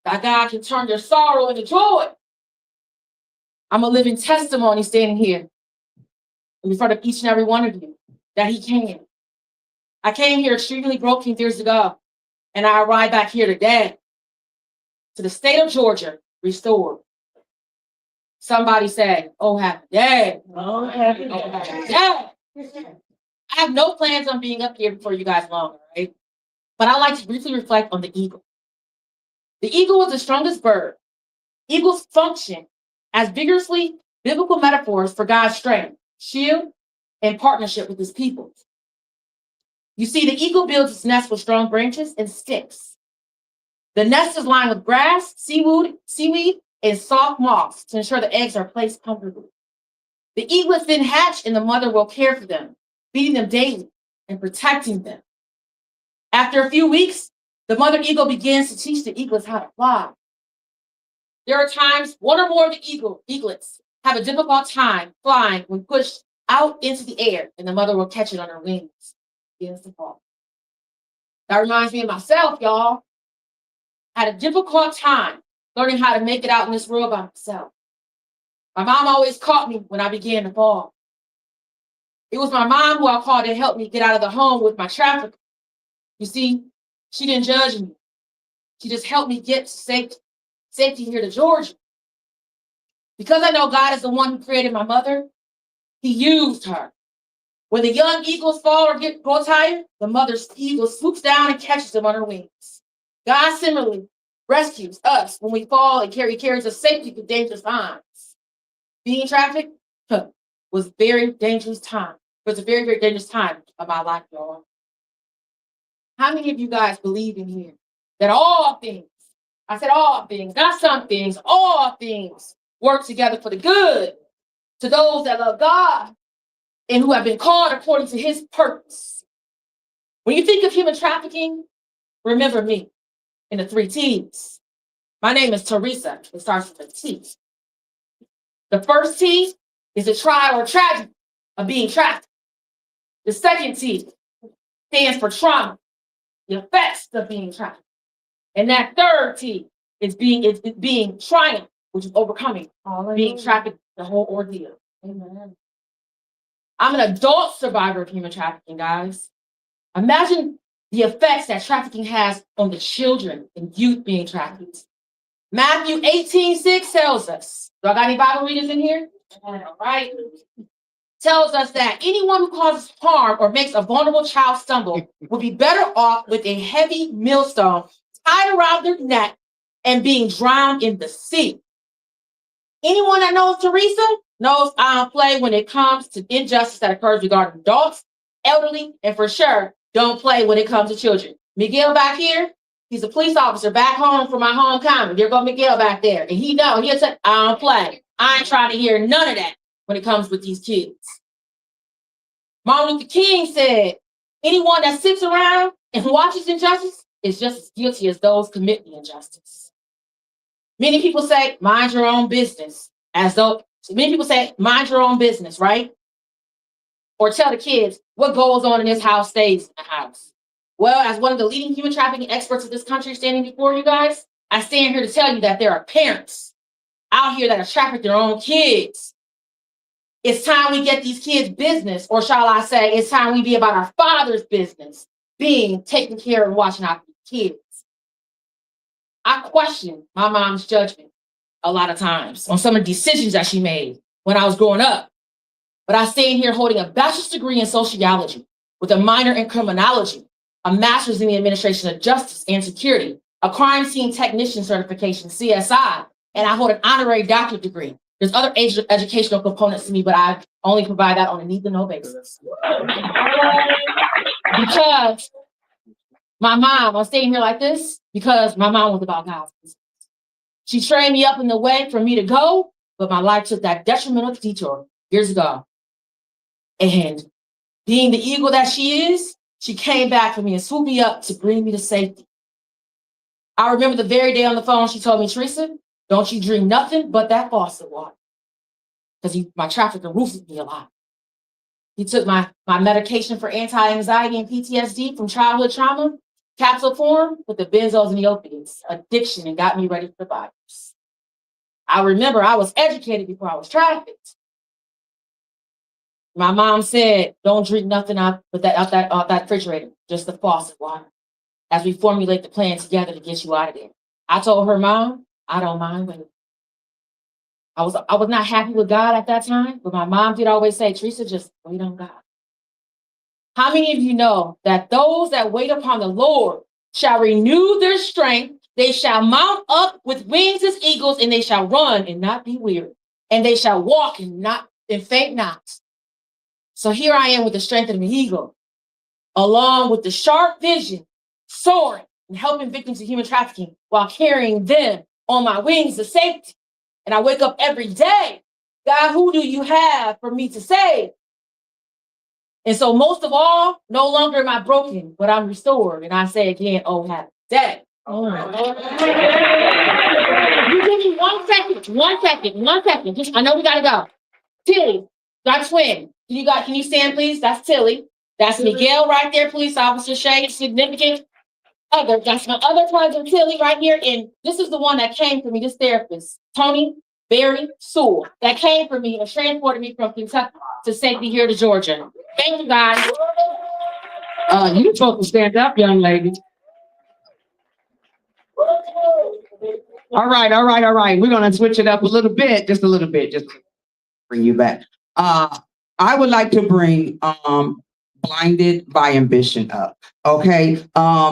that God can turn your sorrow into joy? I'm a living testimony standing here in front of each and every one of you that he can. I came here extremely broken years ago, and I arrived back here today to the state of Georgia, restored. Somebody said, oh, happy day. Oh, happy day. I have no plans on being up here before you guys long, right? But I like to briefly reflect on the eagle. The eagle is the strongest bird. Eagles function as vigorously biblical metaphors for God's strength, shield, and partnership with his people. You see, the eagle builds its nest with strong branches and sticks. The nest is lined with grass, seaweed, and soft moss to ensure the eggs are placed comfortably. The eaglets then hatch and the mother will care for them, feeding them daily and protecting them. After a few weeks, the mother eagle begins to teach the eaglets how to fly. There are times one or more of the eaglets have a difficult time flying when pushed out into the air, and the mother will catch it on her wings. Begins to fall. That reminds me of myself, y'all. I had a difficult time learning how to make it out in this world by myself. My mom always caught me when I began to fall. It was my mom who I called to help me get out of the home with my trafficker. You see, she didn't judge me. She just helped me get to safety here to Georgia. Because I know God is the one who created my mother, he used her. When the young eagles fall or grow tired, the mother eagle swoops down and catches them on her wings. God similarly rescues us when we fall and carries us safely through dangerous times. Being trafficked was very dangerous time. It was a very, very dangerous time of my life, y'all. How many of you guys believe in here that all things, I said all things, not some things, all things work together for the good to those that love God and who have been called according to his purpose? When you think of human trafficking, remember me in the 3 T's. My name is Teresa. It starts with a T. The first T is the trial or tragedy of being trafficked. The second T stands for trauma, the effects of being trafficked. And that third T is being triumph, which is overcoming being trafficked, the whole ordeal. Amen. I'm an adult survivor of human trafficking, guys. Imagine the effects that trafficking has on the children and youth being trafficked. Matthew 18:6 tells us, do I got any Bible readers in here? All right. Tells us that anyone who causes harm or makes a vulnerable child stumble would be better off with a heavy millstone tied around their neck and being drowned in the sea. Anyone that knows Teresa knows I don't play when it comes to injustice that occurs regarding adults, elderly, and for sure, don't play when it comes to children. Miguel back here, he's a police officer back home from my home county. There go Miguel back there. And he'll say, I don't play. I ain't trying to hear none of that when it comes with these kids. Martin Luther King said, anyone that sits around and watches injustice is just as guilty as those committing injustice. Many people say, mind your own business, many people say, mind your own business, right? Or tell the kids, what goes on in this house stays in the house. Well, as one of the leading human trafficking experts of this country standing before you guys, I stand here to tell you that there are parents out here that are trafficking their own kids. It's time we get these kids' business, or shall I say, it's time we be about our Father's business, being taking care and watching out for the kids. I question my mom's judgment a lot of times on some of the decisions that she made when I was growing up. But I stand here holding a bachelor's degree in sociology with a minor in criminology, a master's in the administration of justice and security, a crime scene technician certification, CSI, and I hold an honorary doctorate degree. There's other educational components to me, but I only provide that on a need-to-know basis. Because my mom, I'm staying here like this because my mom was about God's business. She trained me up in the way for me to go, but my life took that detrimental detour years ago. And being the eagle that she is, she came back for me and swooped me up to bring me to safety. I remember the very day on the phone, she told me, Teresa, don't you drink nothing but that faucet water. Because my trafficker roofed me a lot. He took my medication for anti-anxiety and PTSD from childhood trauma, capsule form, with the benzos and the opiates, addiction, and got me ready for the virus. I remember I was educated before I was trafficked. My mom said, don't drink nothing out that refrigerator, just the faucet water, as we formulate the plan together to get you out of there. I told her, Mom, I don't mind waiting. I was not happy with God at that time, but my mom did always say, Teresa, just wait on God. How many of you know that those that wait upon the Lord shall renew their strength? They shall mount up with wings as eagles, and they shall run and not be weary, and they shall walk and faint not. So here I am with the strength of an eagle, along with the sharp vision, soaring and helping victims of human trafficking while carrying them on my wings to safety. And I wake up every day, God, who do you have for me to save? And so most of all, no longer am I broken, but I'm restored. And I say again, oh, happy day. Oh. You give me 1 second. Just, I know we gotta go. Tilly, got twin. Can you stand, please? That's Tilly. That's Miguel right there, police officer, Shane, significant other. That's my other cousin, Tilly, right here. And this is the one that came for me, this therapist, Tony Barry Sewell, that came for me and transported me from Kentucky to safety here to Georgia. Thank you, guys.
You supposed to stand up, young lady. All right. We're gonna switch it up a little bit, just to bring you back. I would like to bring Blinded by Ambition up. Okay.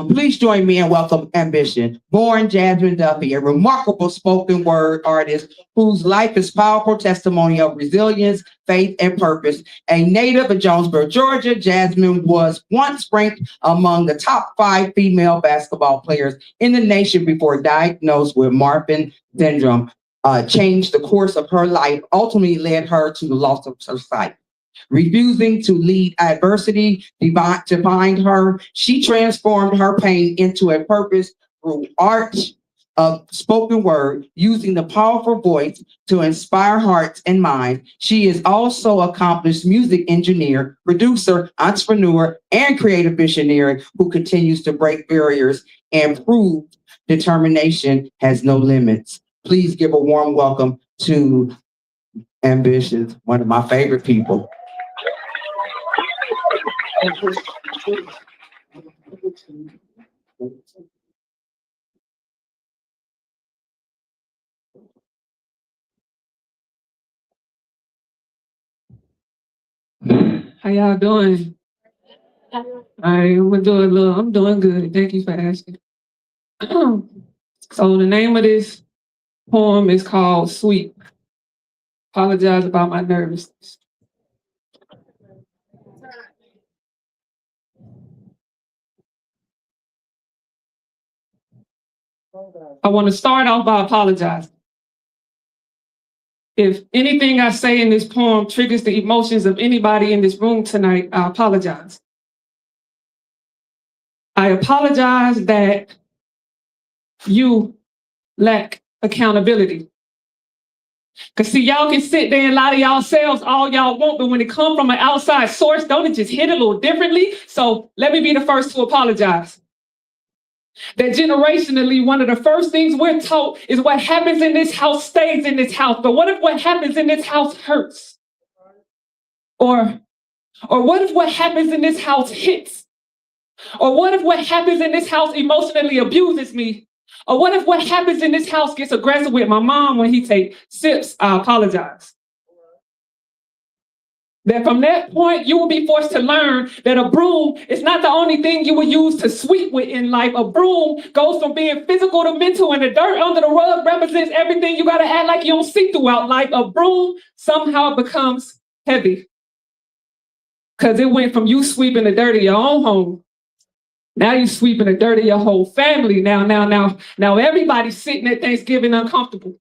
Please join me and welcome Ambition. Born Jasmine Duffy, a remarkable spoken word artist whose life is powerful testimony of resilience, faith, and purpose. A native of Jonesboro, Georgia, Jasmine was once ranked among the top 5 female basketball players in the nation before diagnosed with Marfan syndrome. Changed the course of her life, ultimately led her to the loss of her sight. Refusing to lead adversity defined her. She transformed her pain into a purpose through art of spoken word, using the powerful voice to inspire hearts and minds. She is also accomplished music engineer, producer, entrepreneur, and creative visionary who continues to break barriers and prove determination has no limits. Please give a warm welcome to Ambition, one of my favorite people.
How y'all doing? I'm doing good. Thank you for asking. So the name of this poem is called Sweet. Apologize about my nervousness. I want to start off by apologizing. If anything I say in this poem triggers the emotions of anybody in this room tonight, I apologize. I apologize that you lack accountability. Because see, y'all can sit there and lie to yourselves all y'all want, but when it comes from an outside source, don't it just hit a little differently? So let me be the first to apologize. That generationally, one of the first things we're taught is what happens in this house stays in this house. But what if what happens in this house hurts? Or what if what happens in this house hits? Or what if what happens in this house emotionally abuses me? Or what if what happens in this house gets aggressive with my mom when he takes sips? I apologize. That from that point, you will be forced to learn that a broom is not the only thing you will use to sweep with in life. A broom goes from being physical to mental, and the dirt under the rug represents everything you got to act like you don't see throughout life. A broom somehow becomes heavy because it went from you sweeping the dirt of your own home. Now you sweeping the dirt of your whole family. Now everybody's sitting at Thanksgiving uncomfortable.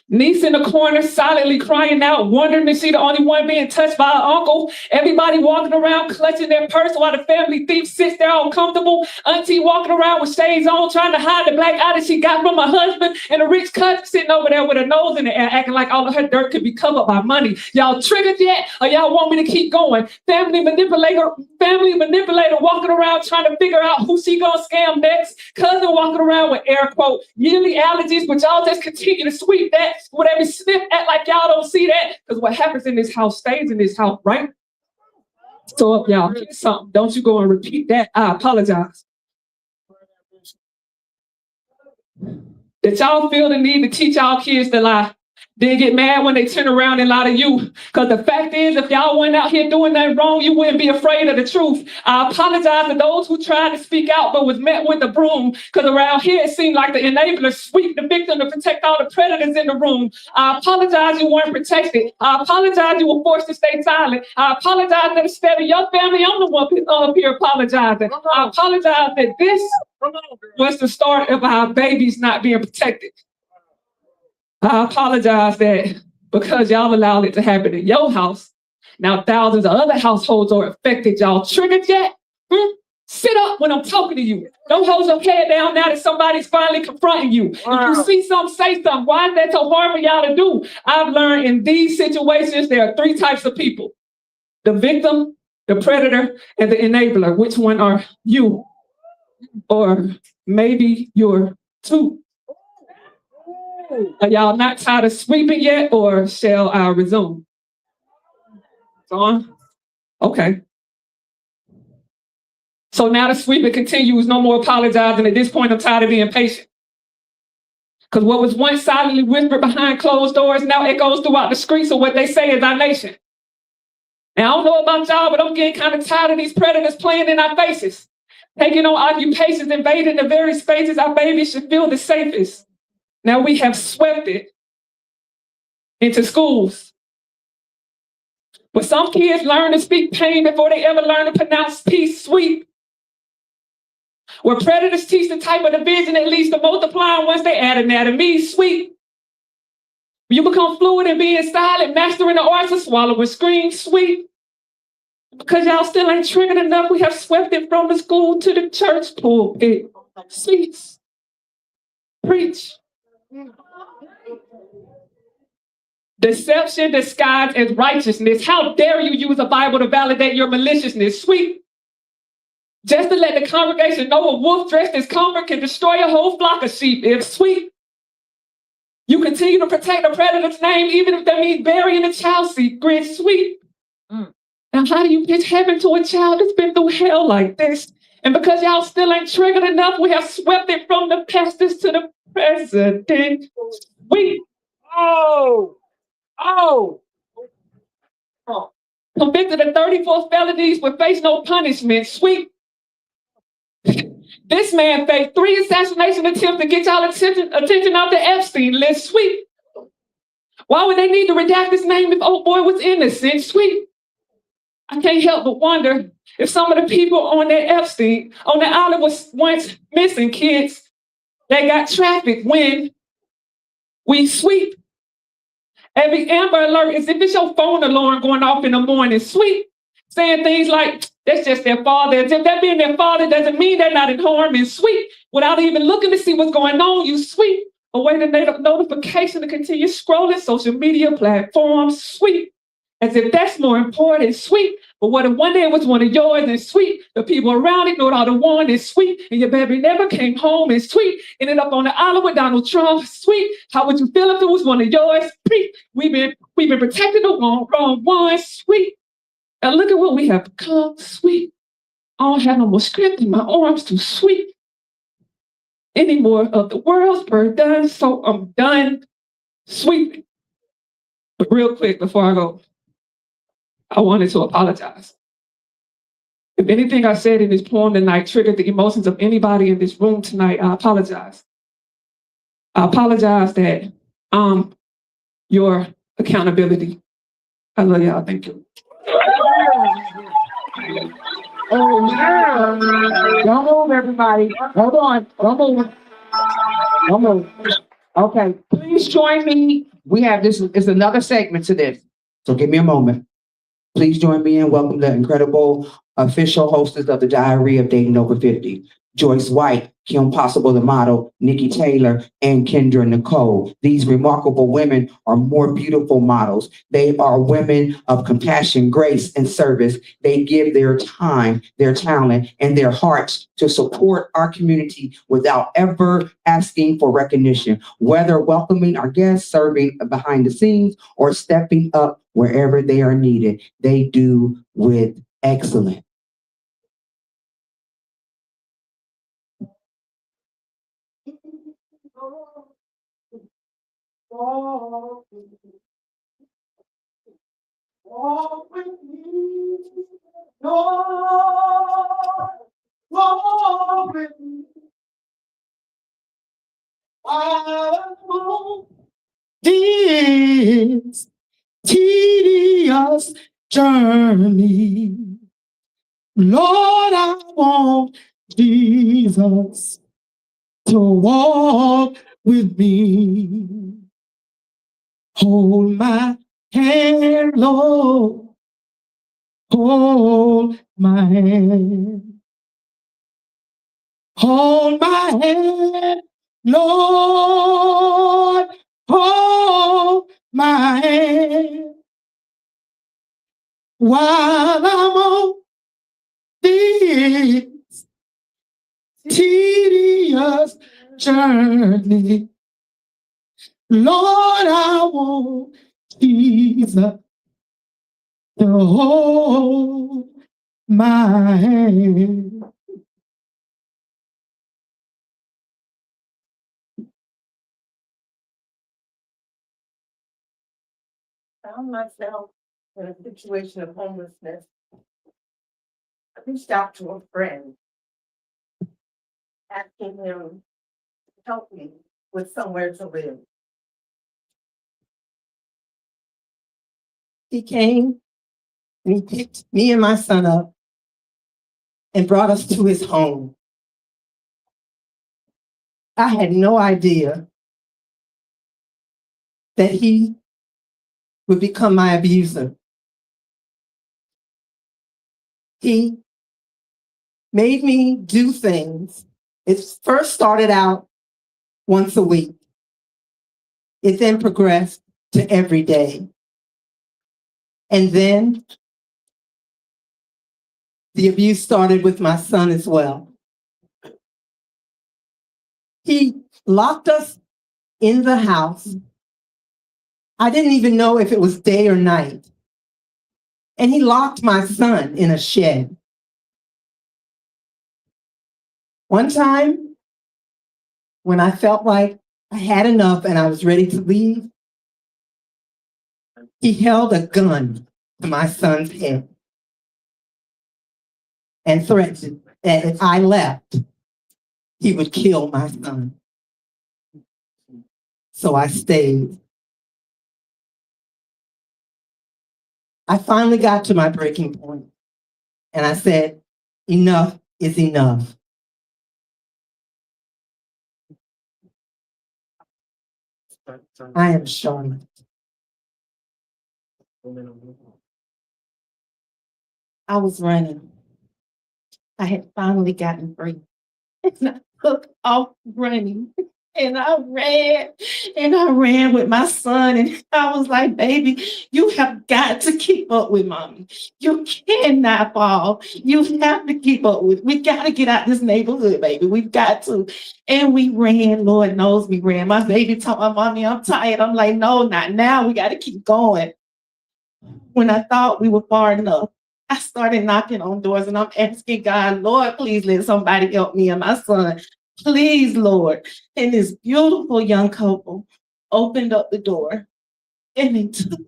Niece in the corner, silently crying out, wondering if she's the only one being touched by her uncle. Everybody walking around clutching their purse while the family thief sits there all comfortable. Auntie walking around with shades on, trying to hide the black eye that she got from her husband. And a rich cousin sitting over there with her nose in the air, acting like all of her dirt could be covered by money. Y'all triggered yet? Or y'all want me to keep going? Family manipulator walking around trying to figure out who she gonna scam next. Cousin walking around with air quote yearly allergies, but y'all just continue to sweep that. With every sniff, act like y'all don't see that. Because what happens in this house stays in this house, right? So if y'all hear something, don't you go and repeat that. I apologize. Did y'all feel the need to teach y'all kids to lie? Then get mad when they turn around and lie to you. Because the fact is, if y'all went out here doing nothing wrong, you wouldn't be afraid of the truth. I apologize to those who tried to speak out but was met with the broom. Because around here, it seemed like the enablers sweep the victim to protect all the predators in the room. I apologize you weren't protected. I apologize you were forced to stay silent. I apologize that instead of your family, I'm the one up here apologizing. I apologize that this was the start of our babies not being protected. I apologize that because y'all allowed it to happen in your house, now thousands of other households are affected. Y'all triggered yet? Sit up when I'm talking to you. Don't hold your head down now that somebody's finally confronting you. If you see something, say something. Why is that so hard for y'all to do? I've learned in these situations, there are 3 types of people: the victim, the predator, and the enabler. Which one are you? Or maybe you're 2. Are y'all not tired of sweeping yet, or shall I resume? It's on? Okay. So now the sweeping continues, no more apologizing. At this point, I'm tired of being patient. Because what was once silently whispered behind closed doors now echoes throughout the streets of what they say is our nation. And I don't know about y'all, but I'm getting kind of tired of these predators playing in our faces, taking on occupations, invading the very spaces our babies should feel the safest. Now we have swept it into schools. But some kids learn to speak pain before they ever learn to pronounce peace, sweet. Where predators teach the type of division that leads to multiplying once they add anatomy, sweet. You become fluid in being silent, mastering the arts of swallowing, scream, sweet. Because y'all still ain't triggered enough, we have swept it from the school to the church pulpit. Seats. Preach. Deception disguised as righteousness. How dare you use a Bible to validate your maliciousness? Sweet. Just to let the congregation know a wolf dressed as comfort can destroy a whole flock of sheep. If sweet. You continue to protect the predator's name, even if that means burying a child secret. Sweet. Now, how do you pitch heaven to a child that's been through hell like this? And because y'all still ain't triggered enough, we have swept it from the pastors to the president. We convicted of 34 felonies but face no punishment. Sweet. This man faced 3 assassination attempts to get y'all attention off the Epstein list. Sweet. Why would they need to redact his name if old boy was innocent? Sweet. I can't help but wonder if some of the people on that Epstein, on the island was once missing kids that got trafficked when we sweep. Every Amber Alert is if it's your phone alarm going off in the morning, sweep, saying things like, that's just their father. As if that being their father doesn't mean they're not in harm, and sweep, without even looking to see what's going on, you sweep away the notification to continue scrolling social media platforms, sweep, as if that's more important, sweet. But what if one day it was one of yours and sweet? The people around ignored all the warnings, sweet. And your baby never came home and sweet. Ended up on the island with Donald Trump, sweet. How would you feel if it was one of yours? Sweet. We've been protecting the wrong ones, sweet. And look at what we have become, sweet. I don't have no more strength in my arms to sweep any more of the world's burden, so I'm done sweeping. But real quick before I go, I wanted to apologize. If anything I said in this poem tonight triggered the emotions of anybody in this room tonight, I apologize. I apologize that your accountability. I love y'all. Thank you.
Oh, yeah. Don't move, everybody. Hold on. Don't move. Don't move. Okay, please join me. We have this, it's another segment to this. So give me a moment. Please join me and welcome the incredible official hostess of the Diary of Dating Over 50, Joyce White, Kim Possible the model, Nikki Taylor, and Kendra Nicole. These remarkable women are more beautiful models. They are women of compassion, grace, and service. They give their time, their talent, and their hearts to support our community without ever asking for recognition, whether welcoming our guests, serving behind the scenes, or stepping up wherever they are needed. They do with excellence. Walk with me, Lord, walk with me. I'm on this tedious journey. Lord, I want Jesus to walk with me. Hold my hand, Lord. Hold my hand. Hold my hand, Lord. Hold my hand. While I'm on this tedious journey, Lord, I want Jesus to hold my hand.
Found myself in a situation of homelessness. I reached out to a friend, asking him to help me with somewhere to live. He came and he picked me and my son up and brought us to his home. I had no idea that he would become my abuser. He made me do things. It first started out once a week. It then progressed to every day. And then the abuse started with my son as well. He locked us in the house. I didn't even know if it was day or night. And he locked my son in a shed. One time, when I felt like I had enough and I was ready to leave, he held a gun to my son's head and threatened that if I left, he would kill my son. So I stayed. I finally got to my breaking point, and I said, enough is enough. I am Charlotte. I was running. I had finally gotten free. And I took off running. And I ran with my son. And I was like, baby, you have got to keep up with mommy. You cannot fall. You have to keep up with, we got to get out this neighborhood, baby. We've got to. And we ran, Lord knows we ran. My baby told my mommy, I'm tired. I'm like, no, not now. We got to keep going. When I thought we were far enough, I started knocking on doors and I'm asking God, Lord, please let somebody help me and my son. Please, Lord. And this beautiful young couple opened up the door and they took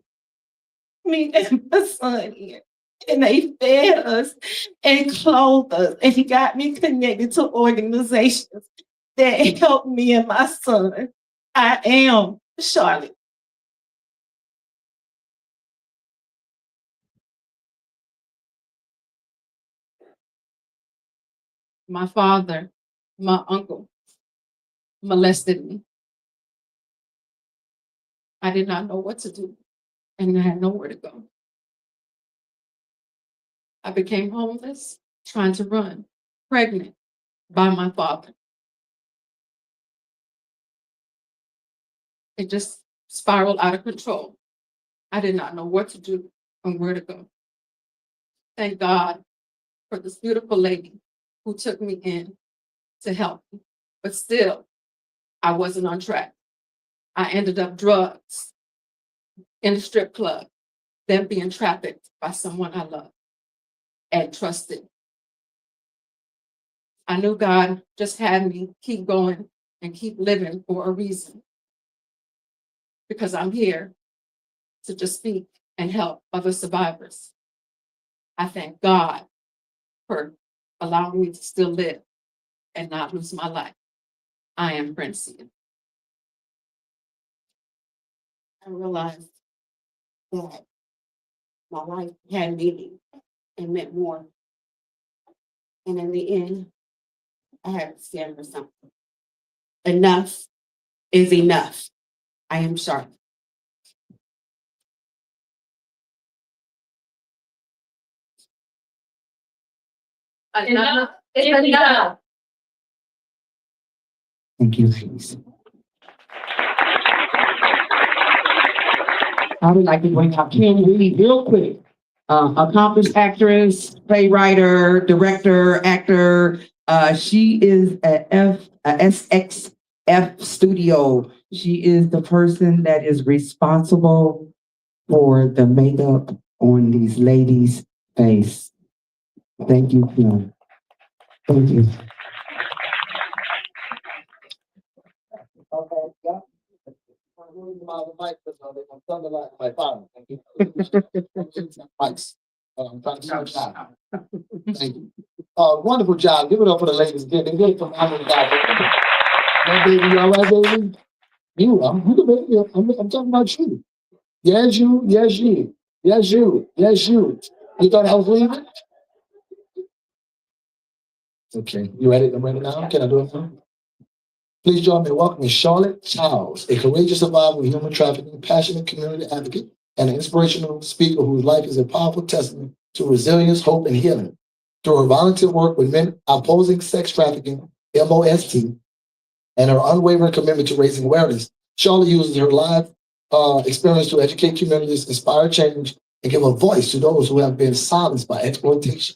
me and my son in. And they fed us and clothed us. And he got me connected to organizations that helped me and my son. I am Charlotte.
My father, my uncle, molested me. I did not know what to do, and I had nowhere to go. I became homeless, trying to run, pregnant by my father. It just spiraled out of control. I did not know what to do and where to go. Thank God for this beautiful lady who took me in to help me. But still, I wasn't on track. I ended up drugs in a strip club, then being trafficked by someone I loved and trusted. I knew God just had me keep going and keep living for a reason. Because I'm here to just speak and help other survivors. I thank God for allowing me to still live and not lose my life. I am Francine. I realized that my life had meaning and meant more. And in the end, I had to stand for something. Enough is enough. I am Charlotte. Enough is enough.
Thank you, ladies. I would like to bring out Kim Reed real quick. Accomplished actress, playwriter, director, actor. She is a SXF studio. She is the person that is responsible for the makeup on these ladies' face. Thank you, Kim. Thank you. Okay, yeah.
My father. Mics. I'm trying to search now. Thank you. Wonderful job. Give it up for the ladies again. They did some other guys. My baby, you all right, baby? You the baby. I'm talking about you. Yes, you. Yes, you. Yes, you. Yes, you. You thought I was leaving? Okay. You ready? I'm ready now. Can I do it now? Please join me in welcoming Charlotte Childs, a courageous survivor of human trafficking, passionate community advocate, and an inspirational speaker whose life is a powerful testament to resilience, hope, and healing. Through her volunteer work with men opposing sex trafficking, MOST, and her unwavering commitment to raising awareness, Charlotte uses her life experience to educate communities, inspire change, and give a voice to those who have been silenced by exploitation.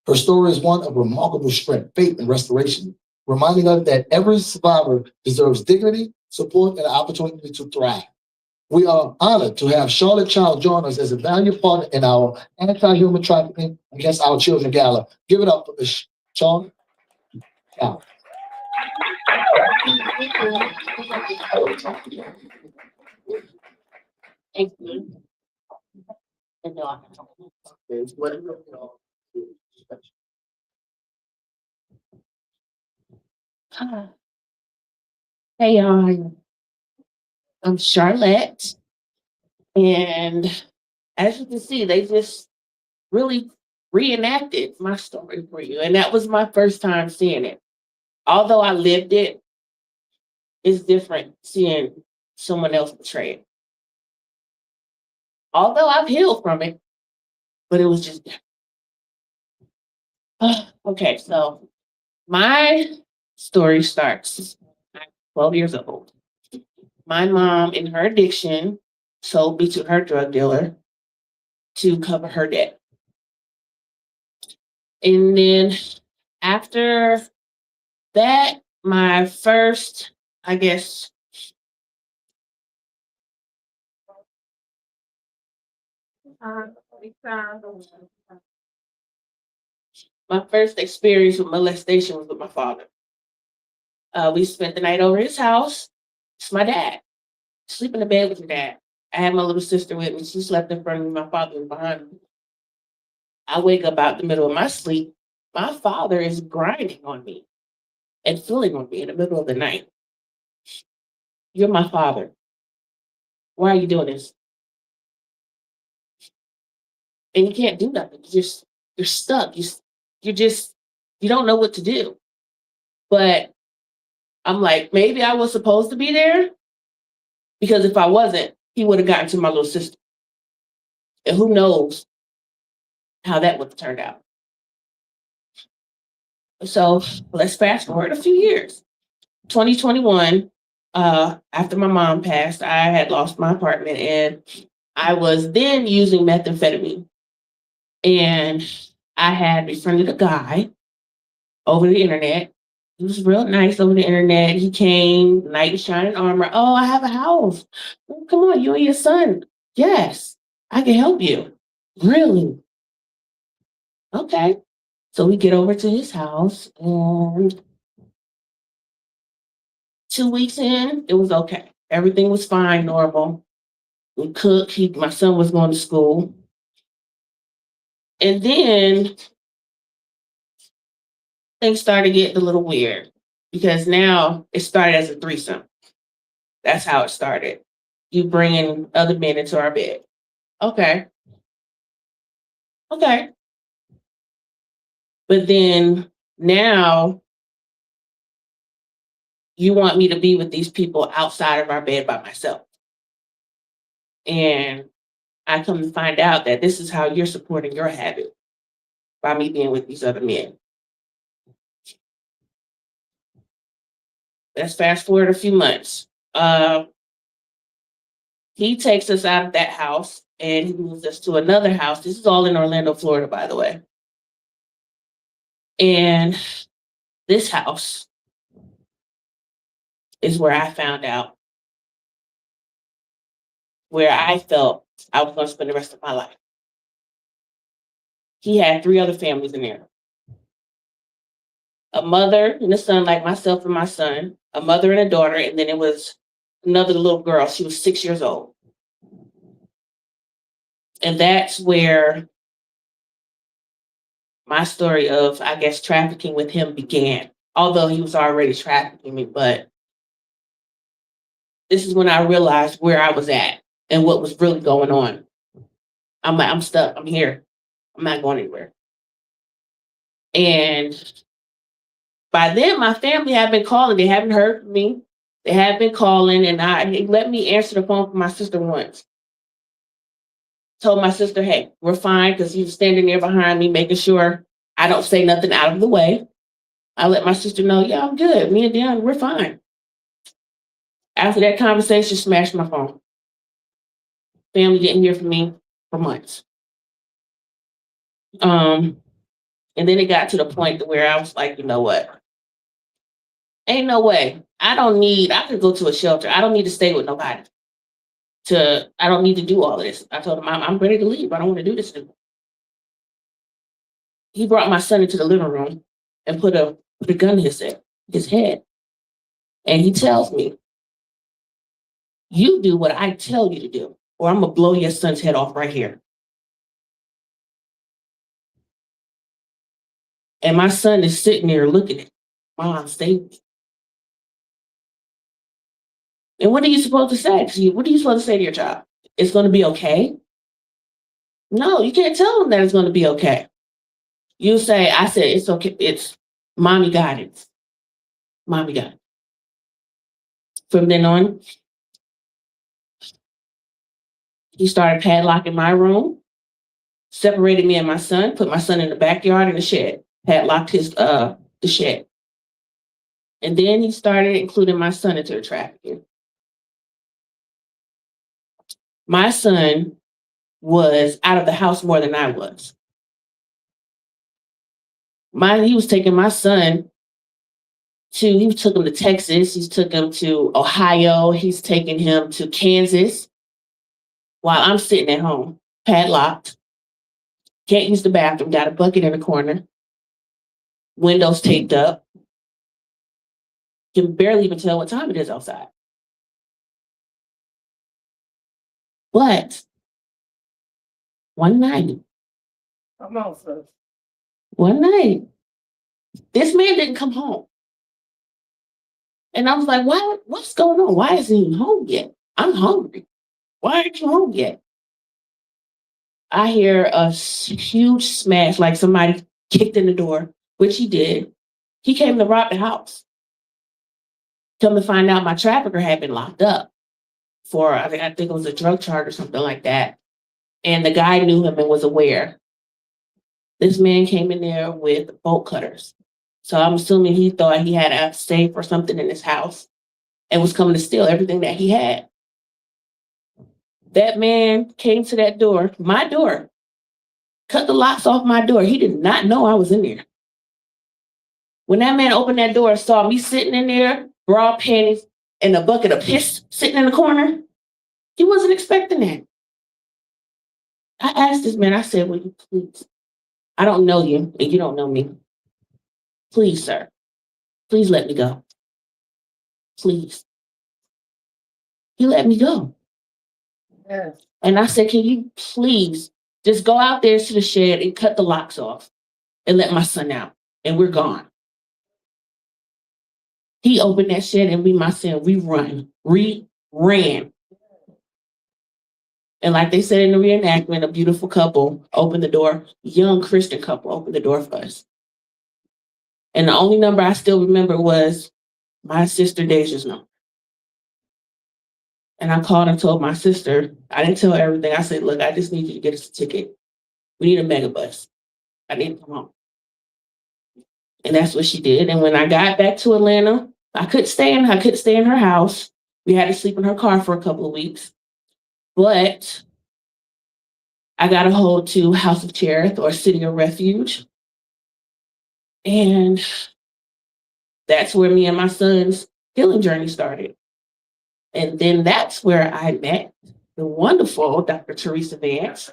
Her story is one of remarkable strength, faith, and restoration, reminding us that every survivor deserves dignity, support, and an opportunity to thrive. We are honored to have Charlotte Child join us as a valued partner in our anti-human trafficking against our children gala. Give it up for Ms. Charlotte Child.
Thank you. Hey y'all, I'm Charlotte, and as you can see, they just really reenacted my story for you, and that was my first time seeing it. Although I lived it, it's different seeing someone else portray it. Although I've healed from it, but it was just different. Okay, so my story starts. I'm 12 years old. My mom, in her addiction, sold me to her drug dealer to cover her debt. And then after that, my first, I guess, my first experience with molestation was with my father. We spent the night over at his house. It's my dad. Sleep in the bed with your dad. I had my little sister with me. She slept in front of me. My father was behind me. I wake up out the middle of my sleep. My father is grinding on me and filling on me in the middle of the night. You're my father. Why are you doing this? And you can't do nothing. You're stuck. You don't know what to do. But I'm like, maybe I was supposed to be there, because if I wasn't, he would have gotten to my little sister. And who knows how that would have turned out. So let's fast forward a few years. 2021, after my mom passed, I had lost my apartment, and I was then using methamphetamine. And I had befriended a guy over the internet. He was real nice over the internet. He came, knight in shining armor. Oh, I have a house. Oh, come on, you and your son. Yes, I can help you. Really? Okay. So we get over to his house, and 2 weeks in, it was okay. Everything was fine, normal. We cooked. My son was going to school. And then things started getting a little weird, because now it started as a threesome. That's how it started. You bringing other men into our bed. Okay. Okay. But then now you want me to be with these people outside of our bed by myself. And I come to find out that this is how you're supporting your habit, by me being with these other men. Let's fast forward a few months. He takes us out of that house and he moves us to another house. This is all in Orlando, Florida, by the way. And this house is where I found out where I felt I was going to spend the rest of my life. He had 3 other families in there. A mother and a son, like myself and my son, a mother and a daughter, and then it was
another little girl. She was 6 years old. And that's where my story of, I guess, trafficking with him began. Although he was already trafficking me, but this is when I realized where I was at and what was really going on. I'm like, I'm stuck. I'm here. I'm not going anywhere. And by then, my family had been calling. They haven't heard from me. They had been calling, and they let me answer the phone for my sister once. Told my sister, hey, we're fine, because he was standing there behind me, making sure I don't say nothing out of the way. I let my sister know, yeah, I'm good. Me and Dion, we're fine. After that conversation, smashed my phone. Family didn't hear from me for months. And then it got to the point where I was like, you know what? Ain't no way. I could go to a shelter. I don't need to stay with nobody. I don't need to do all of this. I told him, I'm ready to leave. I don't want to do this anymore. He brought my son into the living room and put a gun in his head. And he tells me, you do what I tell you to do, or I'm going to blow your son's head off right here. And my son is sitting there looking at me. Mom, stay with me. And what are you supposed to say? What are you supposed to say to your child? It's going to be okay? No, you can't tell them that it's going to be okay. You say, I said, it's okay. It's mommy guidance. Mommy guidance. From then on, he started padlocking my room, separated me and my son, put my son in the backyard in the shed, padlocked the shed. And then he started including my son into the trafficking. My son was out of the house more than I was. He was taking my son he took him to Texas, he's took him to Ohio, he's taken him to Kansas, while I'm sitting at home, padlocked, can't use the bathroom, got a bucket in the corner, windows taped up, can barely even tell what time it is outside. But one night, this man didn't come home. And I was like, what's going on? Why isn't he home yet? I'm hungry. Why aren't you home yet? I hear a huge smash, like somebody kicked in the door, which he did. He came to rob the house. Come to find out my trafficker had been locked up for, I think it was a drug charge or something like that. And the guy knew him and was aware. This man came in there with bolt cutters. So I'm assuming he thought he had a safe or something in his house and was coming to steal everything that he had. That man came to that door, my door, cut the locks off my door. He did not know I was in there. When that man opened that door and saw me sitting in there, bra, panties, and a bucket of piss sitting in the corner, he wasn't expecting that. I asked this man, I said, will you please? I don't know you and you don't know me. Please, sir, please let me go. Please. He let me go. Yes. And I said, can you please just go out there to the shed and cut the locks off and let my son out? And we're gone. He opened that shed and my son, we ran. And like they said in the reenactment, a beautiful couple opened the door, young Christian couple opened the door for us. And the only number I still remember was my sister Deja's number. And I called and told my sister, I didn't tell her everything. I said, look, I just need you to get us a ticket. We need a megabus. I need to come home. And that's what she did. And when I got back to Atlanta, I couldn't stay in her house. We had to sleep in her car for a couple of weeks. But I got a hold to House of Cherith or City of Refuge. And that's where me and my son's healing journey started. And then that's where I met the wonderful Dr. Teresa Vance,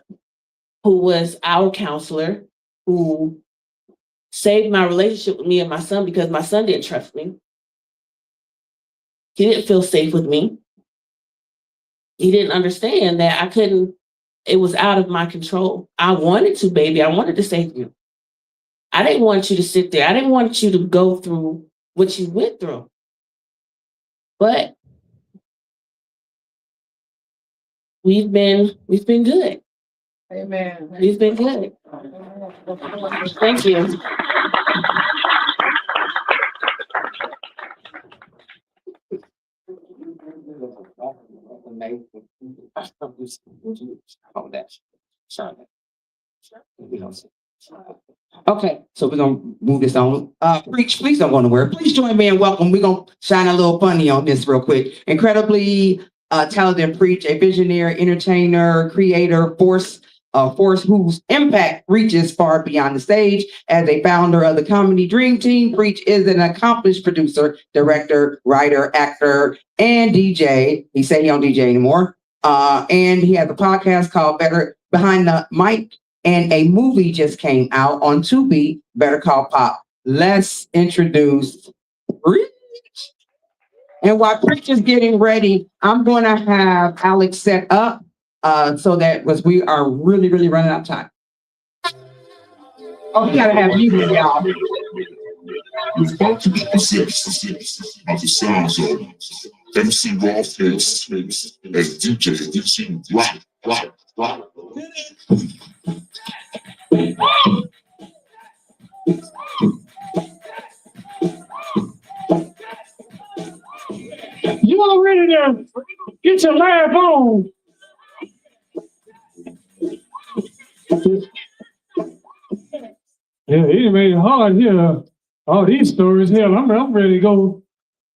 who was our counselor, who saved my relationship with me and my son because my son didn't trust me. He didn't feel safe with me.
He didn't understand that I couldn't, it was out of my control. I wanted to, baby. I wanted to save you. I didn't want you to sit there. I didn't want you to go through what you went through. But we've been good.
Amen.
We've been good. Thank you.
Okay, so we're gonna move this on. Preach, please don't go nowhere. Please join me in welcome. We're gonna shine a little funny on this real quick. Incredibly talented Preach, a visionary, entertainer, creator, force whose impact reaches far beyond the stage. As a founder of the comedy Dream Team, Preach is an accomplished producer, director, writer, actor, and DJ. He said he don't DJ anymore. And he has a podcast called Better Behind the Mic, and a movie just came out on Tubi, Better Call Pop. Let's introduce Preach. And while Preach is getting ready, I'm going to have Alex set up so that we are really, really running out of time. Oh, we gotta have you, y'all.
It's about to get the sounds of MC Rawface and DJ Rock.
You all ready to get your laugh on? Yeah, it made it hard here. All these stories, hell, I'm ready to go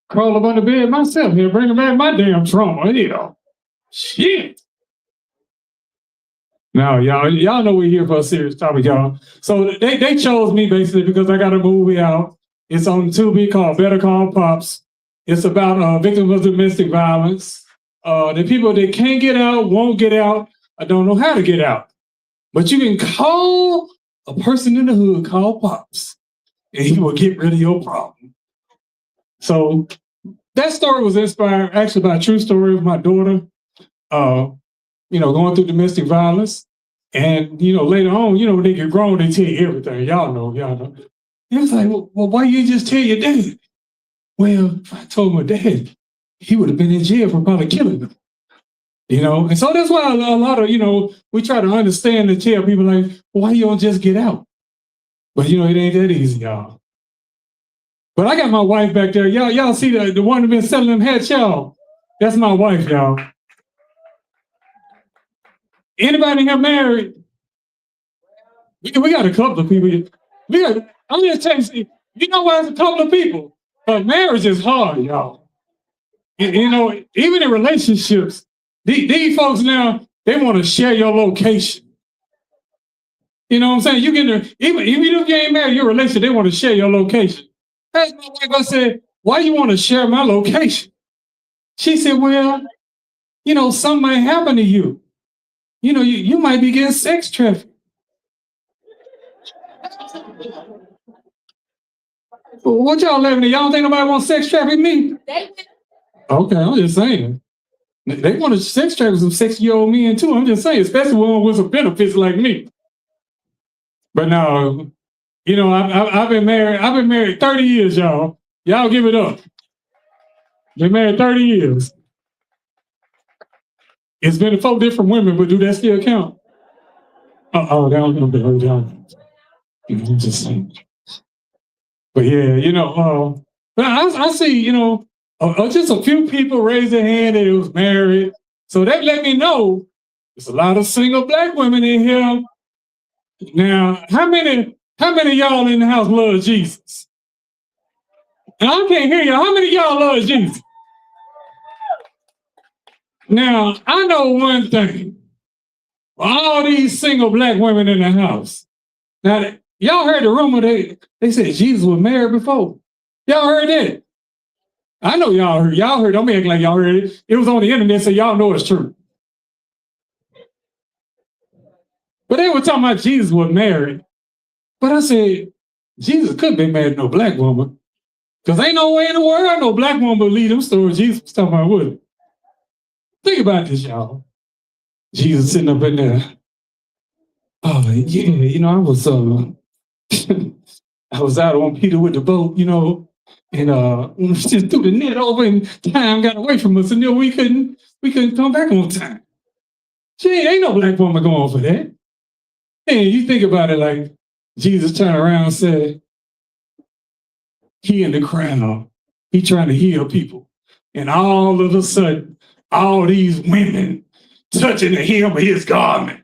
crawl up under bed myself here, bringing back my damn trauma. Hell, shit. Now, y'all know we're here for a serious topic, y'all. So they chose me basically because I got a movie out. It's on Tubi called Better Call Pops. It's about victims of domestic violence. The people that can't get out, won't get out, or don't know how to get out. But you can call a person in the hood called Pops, and he will get rid of your problem. So that story was inspired actually by a true story of my daughter, going through domestic violence. And, later on, when they get grown, they tell you everything. Y'all know. It was like, well, why you just tell your dad? Well, if I told my dad, he would have been in jail for probably killing them. And so that's why a lot of, we try to understand and tell people like, well, why you don't just get out? But, it ain't that easy, y'all. But I got my wife back there. Y'all see the one that been selling them hats, y'all? That's my wife, y'all. Anybody here married? We got a couple of people. I'm just telling you, why it's a couple of people? But marriage is hard, y'all. Even in relationships, these folks now, they want to share your location. You know what I'm saying? You get there, even if you ain't married, your relationship, they want to share your location. That's my wife. I said, why you want to share my location? She said, well, something might happen to you. You might be getting sex trafficked. What y'all laughing at? Y'all don't think nobody wants sex traffic me? Okay, I'm just saying. They want to sex traffic some 6-year-old men too. I'm just saying, especially one with some benefits like me. But no, I've been married 30 years, y'all. Y'all give it up. Been married 30 years. It's been 4 different women, but do that still count? Oh, they don't do it. I'm just saying. But yeah, but I see, just a few people raised their hand that it was married. So that let me know there's a lot of single Black women in here. Now, how many of y'all in the house love Jesus? And I can't hear y'all. How many of y'all love Jesus? Now, I know one thing. All these single Black women in the house. Now, y'all heard the rumor they said Jesus was married before. Y'all heard that? I know y'all heard. Y'all heard. Don't be acting like y'all heard it. It was on the internet, so y'all know it's true. But they were talking about Jesus was married. But I said, Jesus couldn't be married to no Black woman. Because ain't no way in the world no Black woman believe them stories Jesus was talking about, would it? Think about this, y'all. Jesus sitting up in there. Oh, yeah, I was I was out on Peter with the boat, and just threw the net over and time got away from us, and then we couldn't come back on time. Ain't no black woman going for that. And you think about it like Jesus turned around and said, he in the crowd, he trying to heal people. And all of a sudden, all these women touching the hem of his garment.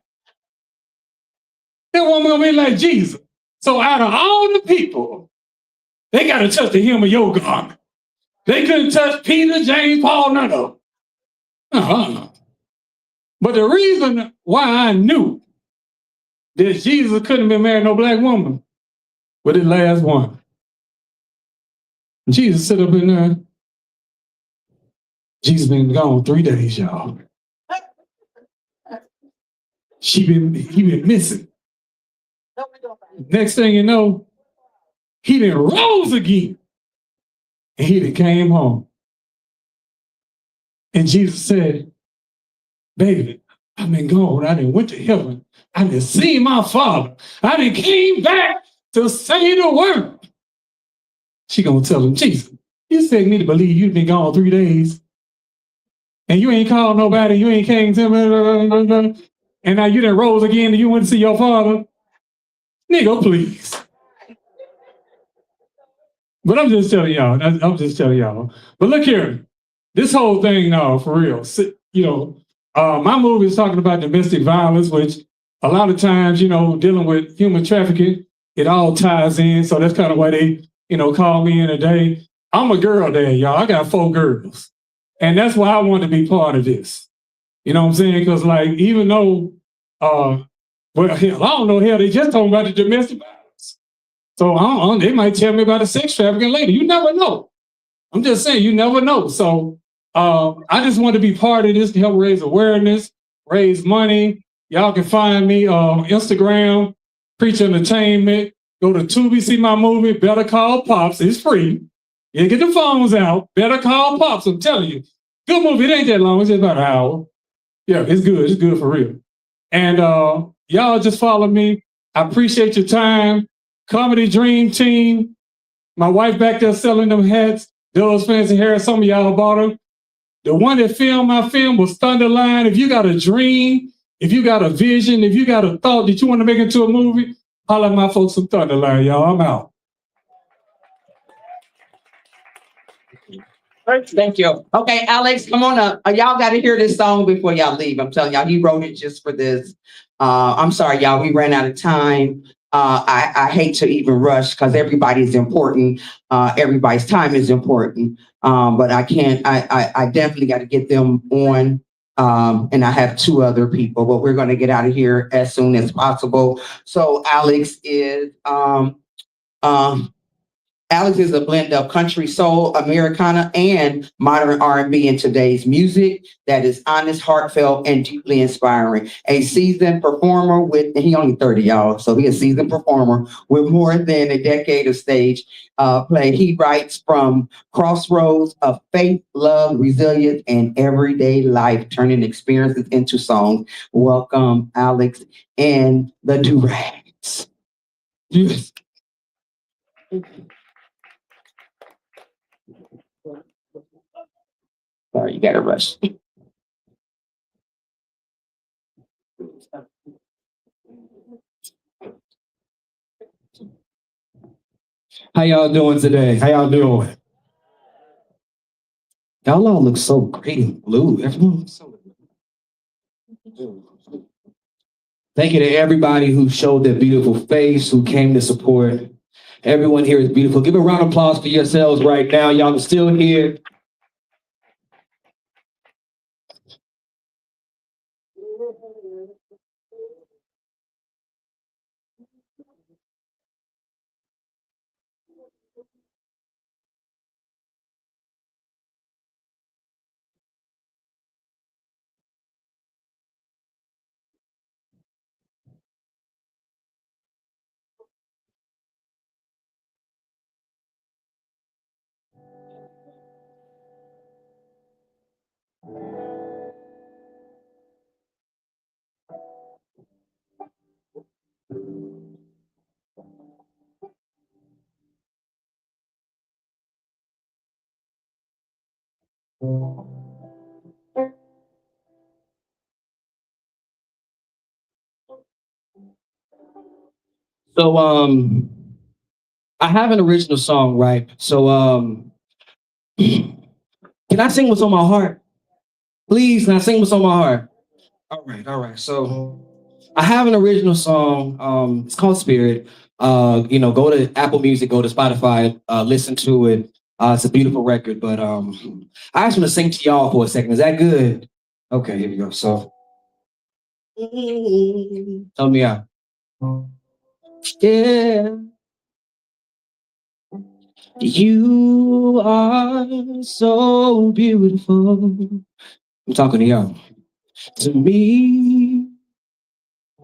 That woman gonna be like Jesus. So out of all the people, they got to touch the hem of your garment. They couldn't touch Peter, James, Paul, none of them. Uh-huh. But the reason why I knew that Jesus couldn't have been married to no black woman was the last one. Jesus sit up in there. Jesus been gone 3 days, y'all. He been missing. Next thing you know, he done rose again. And he done came home. And Jesus said, baby, I've been gone. I done went to heaven. I done seen my father. I done came back to say the word. She gonna tell him, Jesus, you said me to believe you've been gone 3 days. And you ain't called nobody. You ain't came to me. And now you done rose again and you went to see your father. Nigga, please. But I'm just telling y'all. But look here. This whole thing now, for real. My movie is talking about domestic violence, which a lot of times, dealing with human trafficking, it all ties in. So that's kind of why they, call me in today. I'm a girl dad, y'all. I got 4 girls. And that's why I wanted to be part of this. You know what I'm saying? Because, even though, hell, I don't know, they just talking about the domestic violence. So they might tell me about the sex trafficking later. You never know. I'm just saying, you never know. So I just want to be part of this to help raise awareness, raise money. Y'all can find me on Instagram, Preach Entertainment. Go to Tubi, see my movie, Better Call Pops. It's free. You get the phones out. Better Call Pops, I'm telling you. Good movie. It ain't that long. It's just about an hour. Yeah, it's good. It's good for real. And y'all just follow me. I appreciate your time. Comedy Dream Team. My wife back there selling them hats. Those fancy hair. Some of y'all bought them. The one that filmed my film was Thunderline. If you got a dream, if you got a vision, if you got a thought that you want to make into a movie, holler at my folks from Thunderline, y'all. I'm out.
Thank you. Okay, Alex, come on up. Y'all got to hear this song before y'all leave. I'm telling y'all, he wrote it just for this. I'm sorry, y'all. We ran out of time. I hate to even rush because everybody's important. Everybody's time is important. But I can't. I definitely got to get them on. And I have 2 other people, but we're going to get out of here as soon as possible. So Alex is Alex is a blend of country, soul, Americana, and modern R&B in today's music that is honest, heartfelt, and deeply inspiring. A seasoned performer and he only 30, y'all, so he's a seasoned performer with more than a decade of stage play. He writes from crossroads of faith, love, resilience, and everyday life, turning experiences into songs. Welcome, Alex and the Durags. Yes. Sorry, you gotta rush.
How y'all doing today? How y'all doing? Y'all all look so great in blue. Everyone looks so Thank you to everybody who showed their beautiful face, who came to support. Everyone here is beautiful. Give a round of applause for yourselves right now. Y'all are still here. So I have an original song, right? So can I sing what's on my heart? Please, can I sing what's on my heart? All right. So I have an original song. It's called Spirit. Go to Apple Music, go to Spotify, listen to it. It's a beautiful record, but I just want to sing to y'all for a second. Is that good? Okay, here we go. So help me out. Yeah. You are so beautiful. I'm talking to y'all. To me,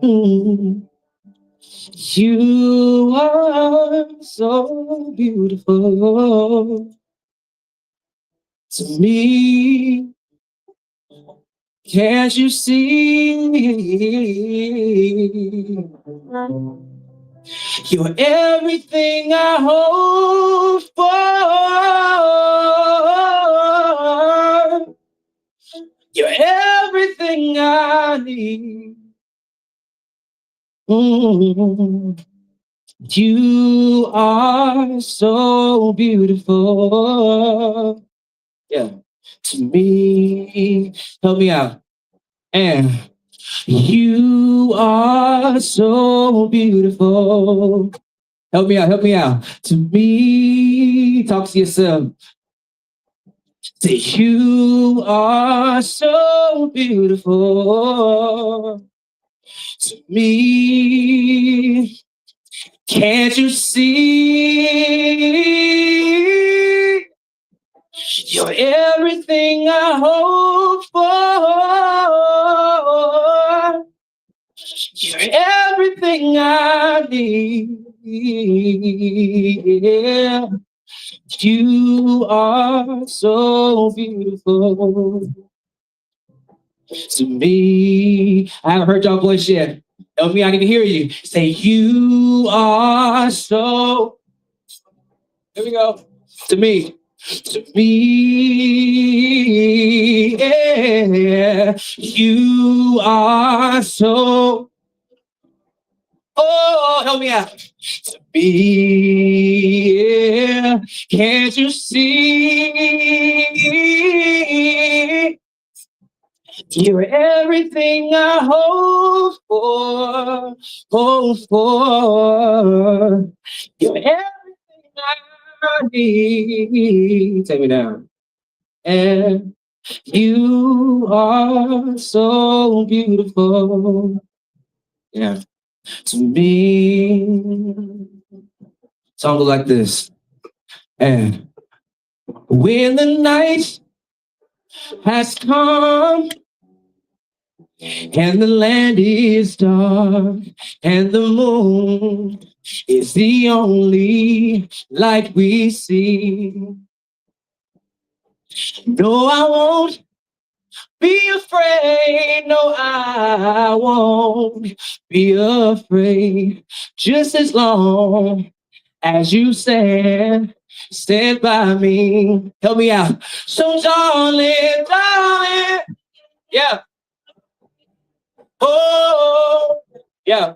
mm, you are so beautiful. To me, can't you see? You're everything I hope for. You're everything I need. Mm. You are so beautiful. Yeah. To me, help me out. And you are so beautiful. Help me out. To me, talk to yourself. Say you are so beautiful. To me, can't you see? You're everything I hope for. You're everything I need. Yeah. You are so beautiful to me. I haven't heard y'all voice yet. Help me, I need to hear you. Say, you are so. Here we go. To me. To me. Yeah. You are so. Oh, help me out. To be, yeah. Can't you see? You're everything I hope for. You're everything I need. Take me down. And you are so beautiful. Yeah. To me, song goes like this. And when the night has come and the land is dark and the moon is the only light we see. No, I won't be afraid. No, I won't be afraid. Just as long as you stand by me. Help me out. So darling, yeah. Oh, yeah.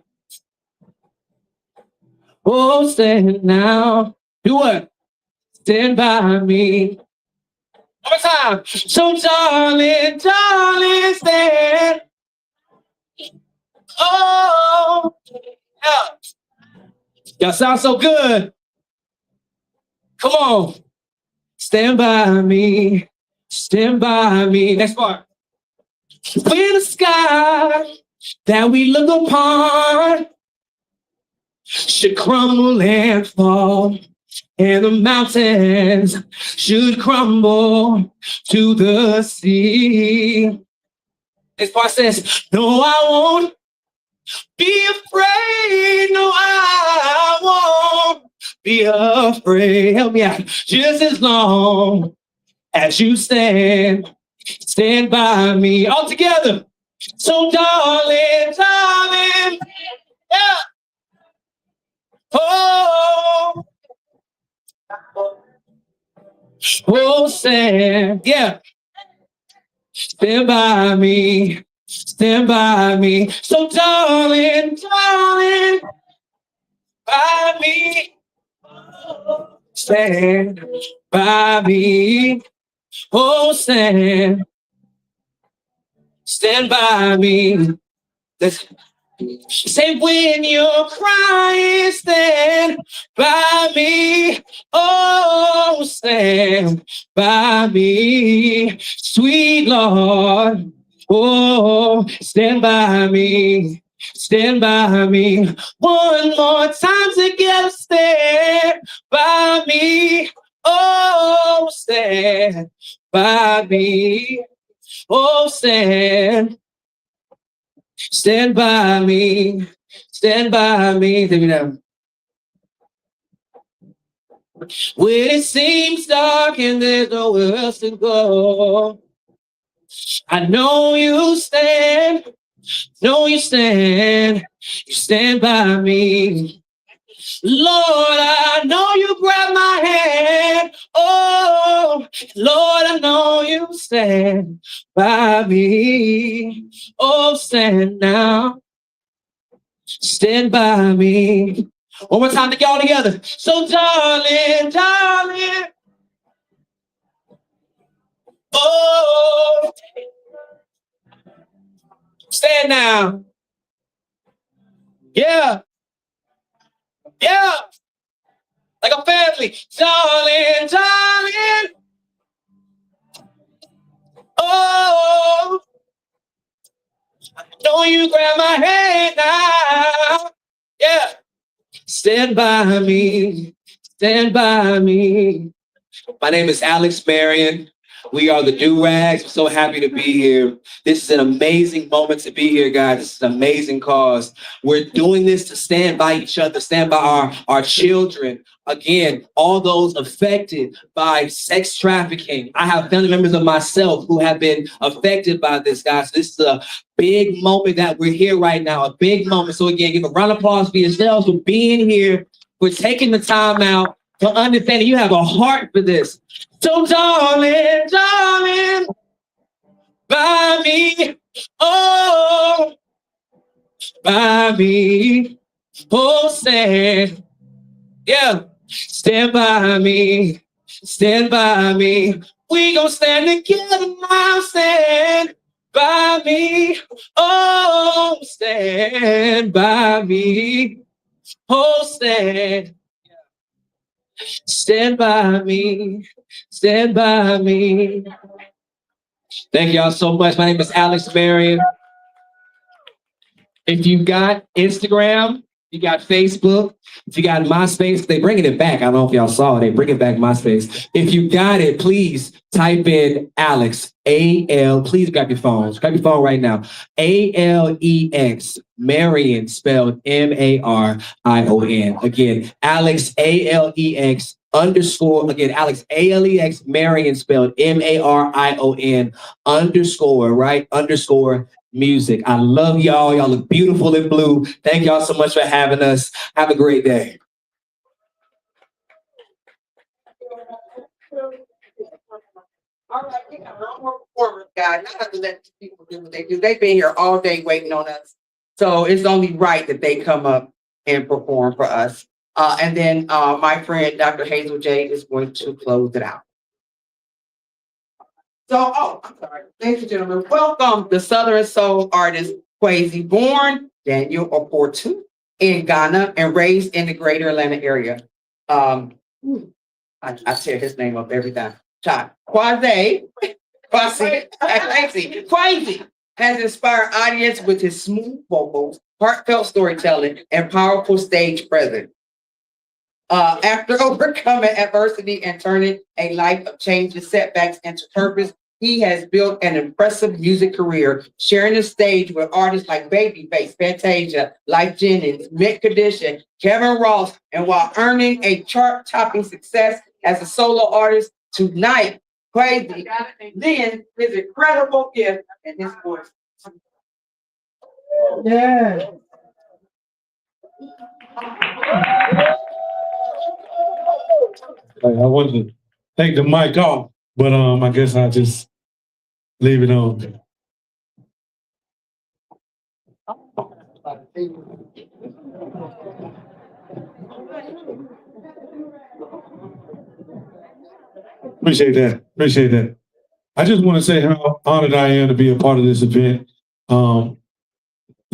Oh, stand now. Do what? Stand by me. One more time. So darling, stand. Oh, yeah. Y'all sound so good. Come on. Stand by me. Stand by me. Next part. When the sky that we look upon should crumble and fall, and the mountains should crumble to the sea. This part says, no, I won't be afraid. No, I won't be afraid. Help me out. Just as long as you stand by me. All together. So darling, yeah. Oh, stand, yeah. Stand by me. So darling, by me. Stand by me. Oh, stand by me. Listen. Say when you're crying, stand by me. Oh, stand by me, sweet Lord. Oh, stand by me. Stand by me. One more time together, stand by me. Oh, stand by me. Oh, stand by me. Stand by me. Take me down. When it seems dark and there's nowhere else to go, I know you stand. You stand by me. Lord, I know you grab my hand. Oh, Lord, I know you stand by me. Oh, stand now. Stand by me. One more time, all together. So, darling, darling, oh, stand now. Yeah, yeah, like a family. Darling, darling, oh, don't you grab my hand now. Yeah, stand by me. Stand by me. My name is Alex Marion. We are the Do-Rags. I'm so happy to be here. This is an amazing moment to be here, guys. This is an amazing cause. We're doing this to stand by each other, stand by our children. Again, all those affected by sex trafficking. I have family members of myself who have been affected by this, guys. This is a big moment that we're here right now, a big moment. So again, give a round of applause for yourselves for being here, for taking the time out, for understanding you have a heart for this. So darling, darling, by me, oh, by me, oh, stand by me, stand by me. We gon' stand together now, stand by me, oh, stand by me, oh, stand by me, stand by me. Thank y'all so much. My name is Alex Marion. If you got Instagram, you got Facebook, if you got MySpace, they bringing it back. I don't know if y'all saw it. They bringing back MySpace. If you got it, please type in Alex, A-L. Please grab your phones. Grab your phone right now. A-L-E-X, Marion, spelled M-A-R-I-O-N. Again, Alex, A-L-E-X, underscore, again, Alex, A-L-E-X, Marion, spelled M-A-R-I-O-N, underscore, right? Underscore music. I love y'all. Y'all look beautiful in blue. Thank y'all so much for having us. Have a great day.
All right, we got one more performance, guys. I have to let these people do what they do. They've been here all day waiting on us. So it's only right that they come up and perform for us. And then my friend, Dr. Hazel Jade, is going to close it out. So, I'm sorry. Ladies and gentlemen, welcome the Southern Soul artist, Kwesi, born Daniel Oportu in Ghana and raised in the greater Atlanta area. I tear his name up every time. Kwesi has inspired audience with his smooth vocals, heartfelt storytelling, and powerful stage presence. After overcoming adversity and turning a life of changes, setbacks into purpose, he has built an impressive music career, sharing the stage with artists like Babyface, Fantasia, Life Jennings, Mint Condition, Kevin Ross, and while earning a chart-topping success as a solo artist, tonight, Kwesi lends his incredible gift in his voice. Yeah.
I wanted to take the mic off, but I guess I'll just leave it on. Appreciate that. Appreciate that. I just want to say how honored I am to be a part of this event. The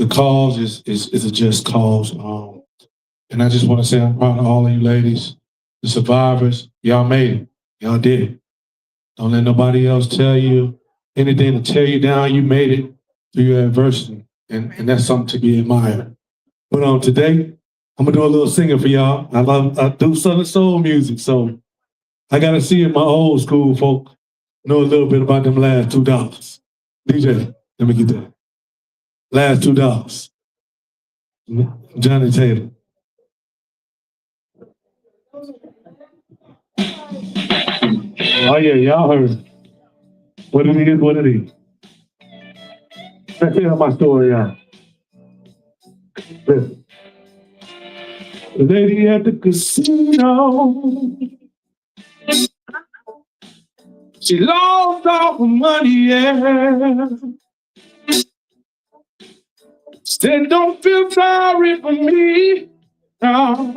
cause is a just cause. And I just want to say I'm proud of all of you ladies, the survivors. Y'all made it. Y'all did it. Don't let nobody else tell you anything to tear you down. You made it through your adversity. And that's something to be admired. But today, I'm gonna do a little singing for y'all. I do Southern soul music, so I gotta see if my old school folk know a little bit about them last $2. DJ, let me get that. Last $2. Johnny Taylor. Oh yeah, y'all heard what it is, what it is. Let's tell my story, y'all. Listen. The lady at the casino, she lost all her money, yeah. Said, don't feel sorry for me, no.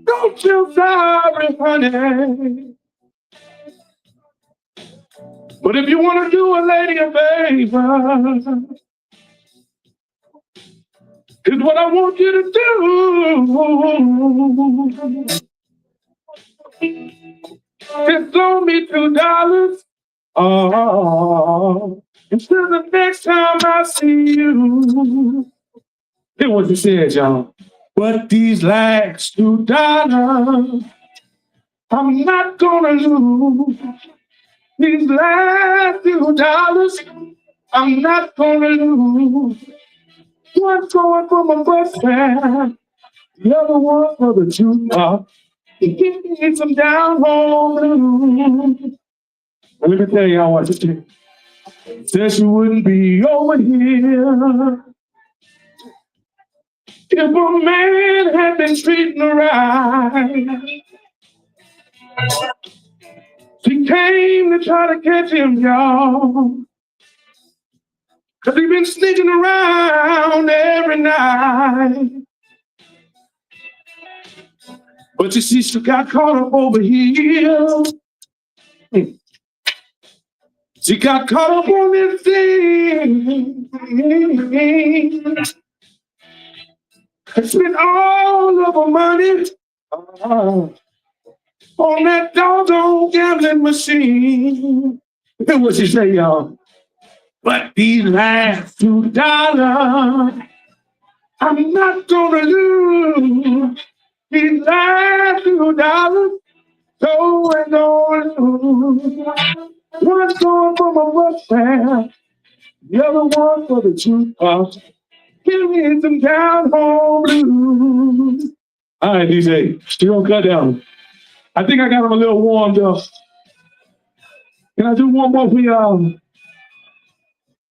Don't feel sorry, honey. But if you want to do a lady a favor, it's what I want you to do. Just loan me $2. Oh, until the next time I see you. Here's what you said, y'all. But these last $2, I'm not gonna lose. These last $2, I'm not gonna lose. One's going for my bus fare, the other one for the jukebox. Give me some down home blues. Now, let me tell y'all what to do. Said she wouldn't be over here if a man had been treating her right. She came to try to catch him, y'all, 'cause he been sneaking around every night. But you see, she got caught up over here. She got caught up on this thing. And spent all of her money on that doggone gambling machine. Here's what she say, y'all. But these last $2, I'm not gonna lose. These last $2, so ain't gonna lose. One's going for my bus fare, the other one for the jukebox. Give me some down home blues. All right, DJ, you gonna cut down. I think I got him a little warmed up. Can I do one more for y'all?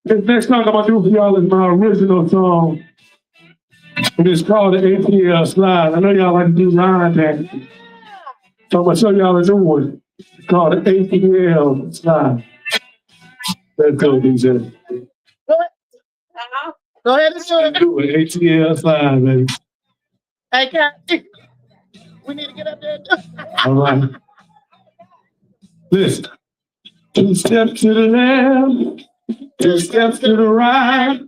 This next song I'm gonna do for y'all is my original song. And it's called the ATL Slide. I know y'all like to do line dancing, so I'm gonna show y'all a new one. It's called the ATL Slide. Let's go, DJ.
Go ahead and do it.
Do it, ATL Slide, baby.
Hey, Cat. We need to get up there.
All right. Listen. 2 steps to the left, 2 steps to the right.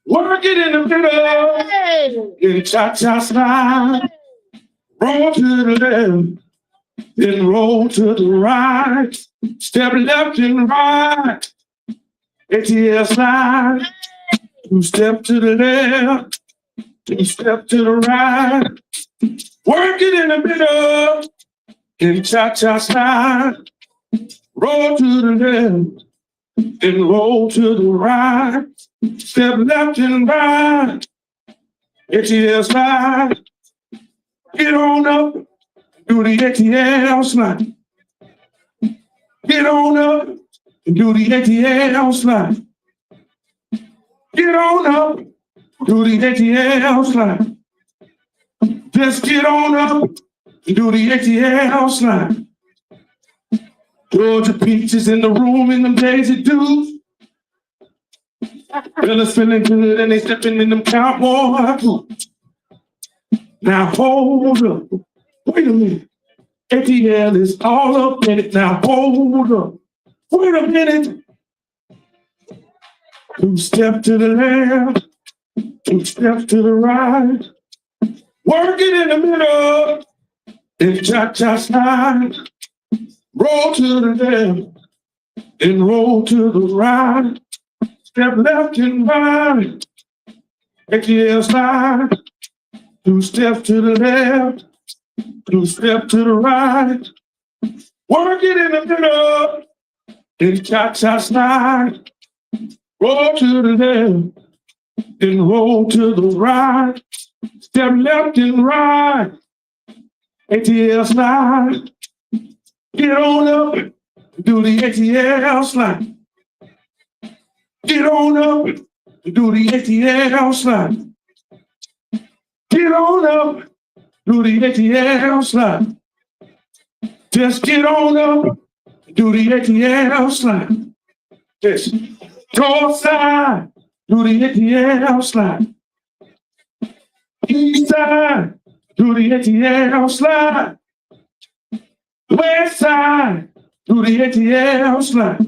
Work it in the middle, in cha-cha slide. Roll to the left, then roll to the right. Step left and right, ATL slide. 2 steps to the left, 2 steps to the right. Work it in the middle, in cha-cha slide. Roll to the left, then roll to the right. Step left and right, ATL slide. Get on up, do the ATL slide. Get on up and do the ATL slide. Get on up, do the ATL slide. Just get on up and do the ATL slide. Georgia peaches in the room in them Daisy Dukes. Fellas feeling good and they stepping in them cowboy boots. Now hold up, wait a minute. ATL is all up in it. Now hold up. Wait a minute. 2 steps to the left, 2 steps to the right. Work it in the middle. Then cha-cha slide. Roll to the left, then roll to the right. Step left and right. ATL slide. 2 steps to the left, 2 steps to the right. Work it in the middle. Then cha-cha slide. Roll to the left, then roll to the right. Step left and right. ATL slide. Get on up, do the ATL slide. Get on up, do the ATL slide. Get on up, do the ATL slide. Just get on up, do the ATL slide. Yes. North side, do the ATL slide. East side, do the ATL slide. West side, do the ATL slide.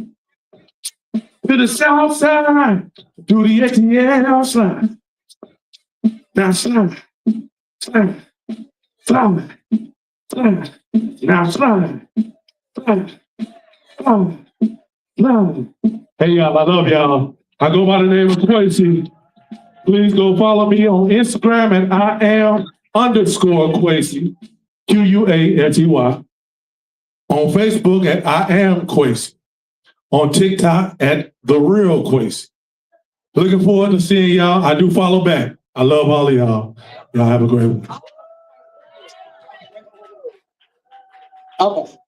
To the south side, do the ATL slide. Now slide, slide, slide, slide. Now slide, slide, slide, slide. Hey y'all, I love y'all. I go by the name of Quasi. Please go follow me on Instagram at @I am_Quasi, QUASEY. On Facebook at I Am Quasi. On TikTok at The Real Quasi. Looking forward to seeing y'all. I do follow back. I love all of y'all. Y'all have a great one.
Okay.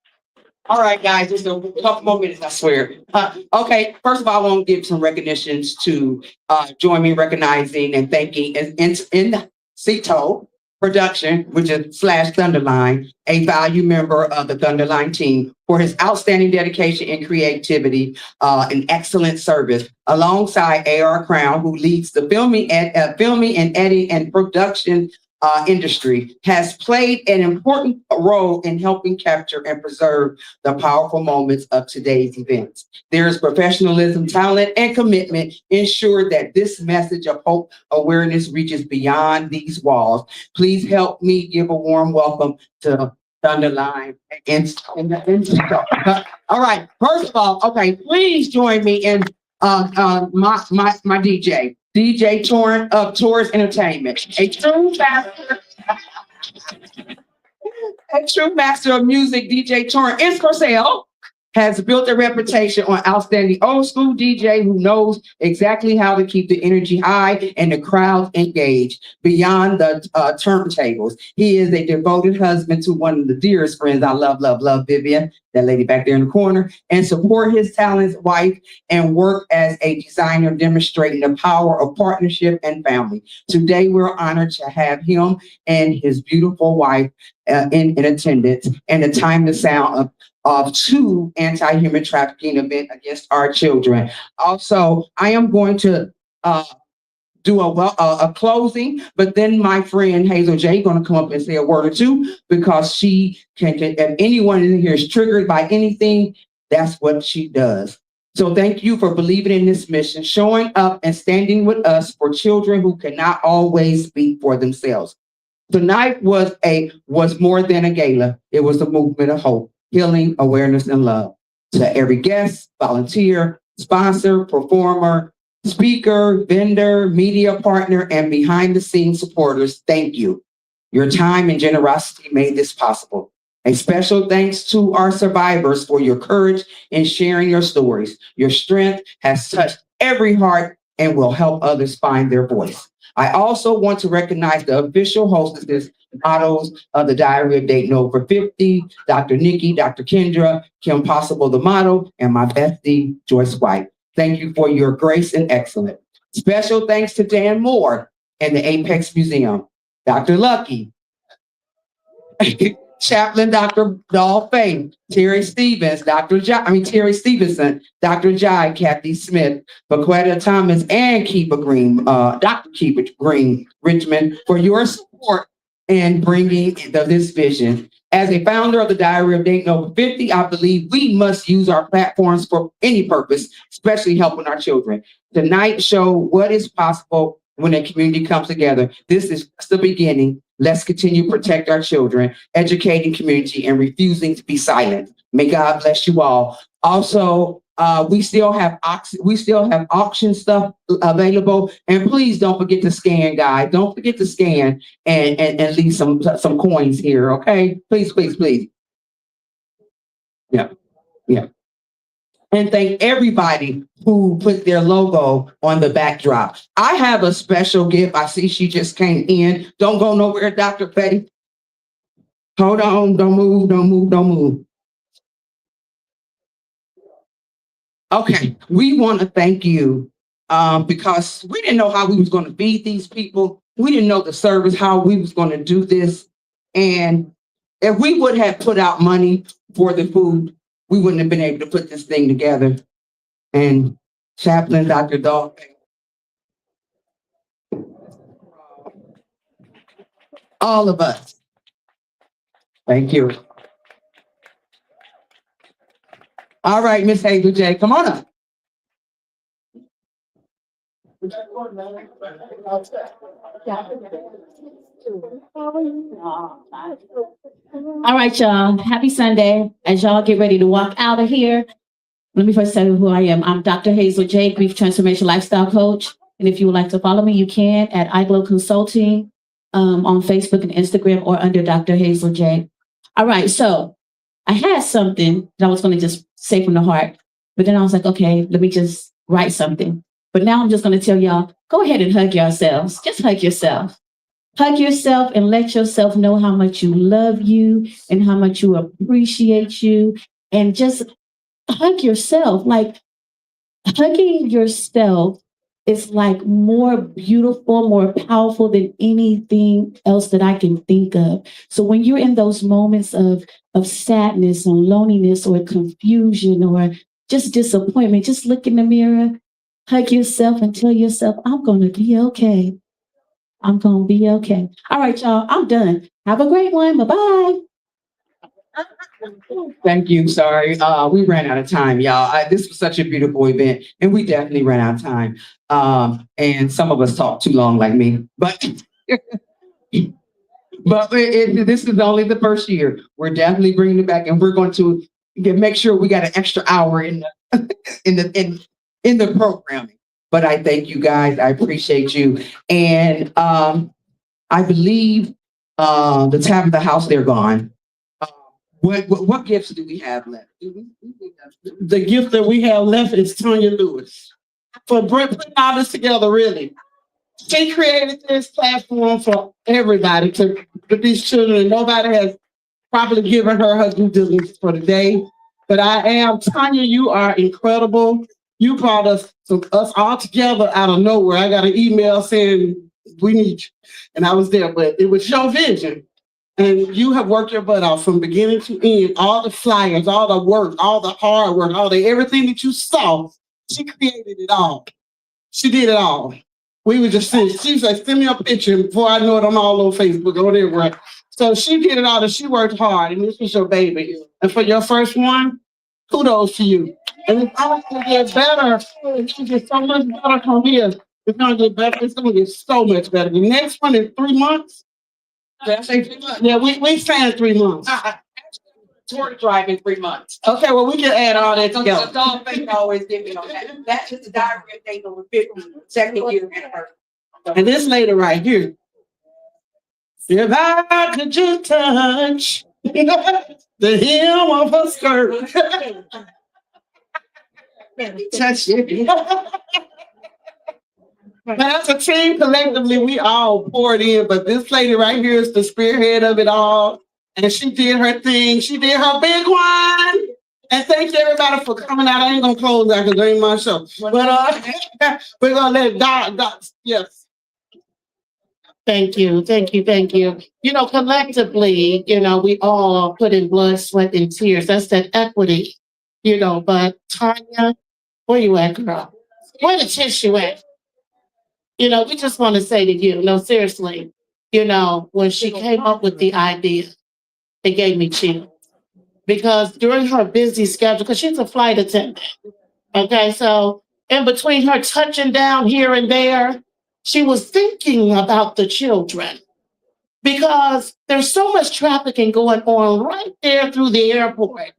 All right, guys, just a couple more minutes, I swear. Okay, first of all, I want to give some recognitions to join me recognizing and thanking in Cito Production, which is /Thunderline, a value member of the Thunderline team, for his outstanding dedication and creativity and excellent service, alongside A.R. Crown, who leads the filming and editing and production industry, has played an important role in helping capture and preserve the powerful moments of today's events. There is professionalism, talent, and commitment ensure that this message of hope awareness reaches beyond these walls. Please help me give a warm welcome to Thunderline. All right, first of all, okay, please join me in my DJ. DJ Torrent of Tours Entertainment, a true master of music. DJ Torrent Escorcel has built a reputation on outstanding old school DJ who knows exactly how to keep the energy high and the crowd engaged beyond the turntables. He is a devoted husband to one of the dearest friends I love, Vivian, that lady back there in the corner, and support his talents, wife, and work as a designer, demonstrating the power of partnership and family. Today, we're honored to have him and his beautiful wife in attendance, and the timeless sound of 2 anti-human trafficking events against our children. Also, I am going to do a closing, but then my friend Hazel J going to come up and say a word or two, because she can, if anyone in here is triggered by anything, that's what she does. So thank you for believing in this mission, showing up and standing with us for children who cannot always speak for themselves. Tonight was more than a gala. It was a movement of hope, healing, awareness, and love. To every guest, volunteer, sponsor, performer, speaker, vendor, media partner, and behind the scenes supporters, thank you. Your time and generosity made this possible. A special thanks to our survivors for your courage in sharing your stories. Your strength has touched every heart and will help others find their voice. I also want to recognize the official hostesses, models of the Diary of Dayton Over 50, Dr. Nikki, Dr. Kendra, Kim Possible, the model, and my bestie, Joyce White. Thank you for your grace and excellence. Special thanks to Dan Moore and the Apex Museum, Dr. Lucky, Chaplain Dr. Dahl Faye, Terry Stevenson, Dr. Jai, Kathy Smith, Paquetta Thomas, and Keeper Green, Dr. Keeper Green Richmond, for your support in bringing this vision. As a founder of the Diary of Dayton Over 50, I believe we must use our platforms for any purpose, especially helping our children. Tonight show what is possible when a community comes together. This is just the beginning. Let's continue to protect our children, educating community, and refusing to be silent. May God bless you all. Also, we still have auction stuff available, and please don't forget to scan, guys. Don't forget to scan and leave some coins here, okay? Please, please, please. Yeah, yeah. And thank everybody who put their logo on the backdrop. I have a special gift. I see she just came in. Don't go nowhere, Dr. Petty. Hold on, don't move, don't move, don't move. Okay, we want to thank you because we didn't know how we was going to feed these people. We didn't know the service, how we was going to do this. And if we would have put out money for the food, we wouldn't have been able to put this thing together. And Chaplain Dr. Dawg, all of us. Thank you. All right, Miss Hazel J, come on up.
All right, y'all. Happy Sunday. As y'all get ready to walk out of here, let me first tell you who I am. I'm Dr. Hazel J, Grief Transformation Lifestyle Coach. And if you would like to follow me, you can at iGlow Consulting on Facebook and Instagram, or under Dr. Hazel J. All right, so I had something that I was going to just say from the heart, but then I was like, okay, let me just write something. But now I'm just going to tell y'all, go ahead and hug yourselves. Just hug yourself. Hug yourself and let yourself know how much you love you and how much you appreciate you. And just hug yourself. Like, hugging yourself is like more beautiful, more powerful than anything else that I can think of. So when you're in those moments of sadness or loneliness or confusion or just disappointment, just look in the mirror, hug yourself and tell yourself, I'm going to be okay. I'm going to be okay. All right, y'all, I'm done. Have a great one. Bye-bye.
Thank you. Sorry, we ran out of time, y'all. This was such a beautiful event, and we definitely ran out of time. And some of us talked too long, like me. But this is only the first year. We're definitely bringing it back, and we're going to make sure we got an extra hour in the programming. But I thank you guys. I appreciate you, and I believe the time of the house, they're gone. What gifts do we have left?
The gift that we have left is Tanya Lewis for putting all this together, really. She created this platform for everybody to these children. Nobody has properly given her due diligence for the day. But Tanya, you are incredible. You brought us all together out of nowhere. I got an email saying, we need you. And I was there, but it was your vision. And you have worked your butt off from beginning to end. All the flyers, all the work, all the hard work, everything that you saw, she created it all. She did it all. We were just saying, she was like, send me a picture. Before I know it, I'm all over Facebook or whatever. So she did it all, and she worked hard, and this was your baby. And for your first one, kudos to you. And it's always going to get better. It's going to get so much better from here. It's going to get better. It's going to get so much better. The next one is 3 months. Did I say 3 months? Yeah, we saying 3 months.
Tour drive in 3 months.
Okay, well, we can add all that together.
The dog thing always give me on that. That's just the Diary of Dayton Over 50, second year anniversary.
And this lady right here. If I could just touch the hem of her skirt. Touch it. But as a team, collectively, we all poured in. But this lady right here is the spearhead of it all. And she did her thing. She did her big one. And thanks everybody for coming out. I ain't gonna close that because it ain't my show. But we're gonna let Doc, yes.
Thank you. You know, collectively, we all put in blood, sweat, and tears. That's that equity, but Tanya, where you at, girl? Where the tissue at? We just want to say to you, no, seriously, when she came up with the idea, it gave me chills. Because during her busy schedule, because she's a flight attendant, okay, so in between her touching down here and there, she was thinking about the children because there's so much trafficking going on right there through the airport,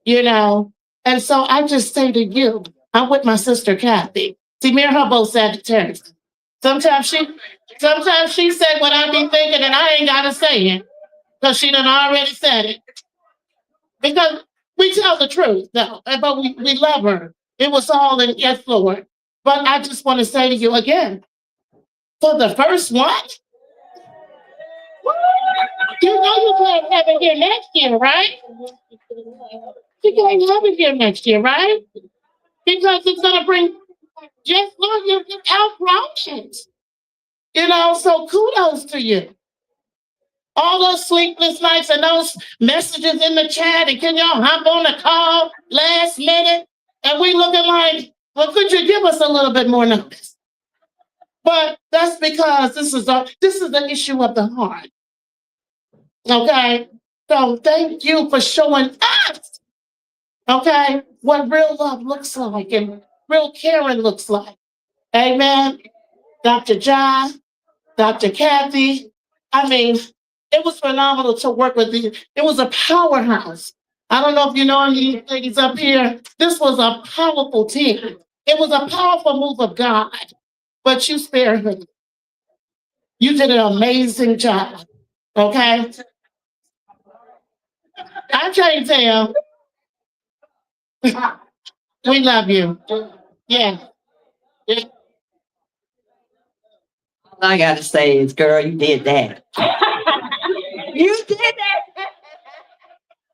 you know. And so I just say to you, I'm with my sister Kathy. See, me and her both Sagittarius. Sometimes she said what I be thinking, and I ain't gotta say it because she done already said it. Because we tell the truth, though, but we love her. It was all in yes, Lord. But I just want to say to you again, for the first one, you know you can't have it here next year, right? You can't have it here next year, right? Because it's gonna bring just Lord, you outgrown. You know, so kudos to you. All those sleepless nights and those messages in the chat, and can y'all hop on the call last minute? And we looking like, well, could you give us a little bit more notice? But that's because this is the issue of the heart. Okay? So thank you for showing us, okay, what real love looks like and real caring looks like. Amen. Dr. John, Dr. Kathy, I mean, it was phenomenal to work with you. It was a powerhouse. I don't know if you know any ladies up here. This was a powerful team. It was a powerful move of God, but you spared him. You did an amazing job. Okay? I can't tell. We love you. Yeah. Yeah.
All I gotta say is, girl, you did that. You did that.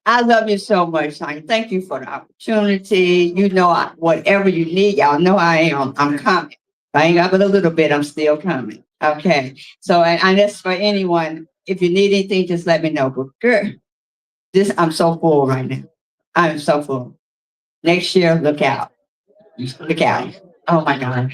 I love you so much, honey. Thank you for the opportunity. You know, whatever you need, y'all know I am. I'm coming. If I ain't got but a little bit, I'm still coming. Okay. So, and that's for anyone. If you need anything, just let me know. But girl, I'm so full right now. I am so full. Next year, look out. Look out. Oh my God.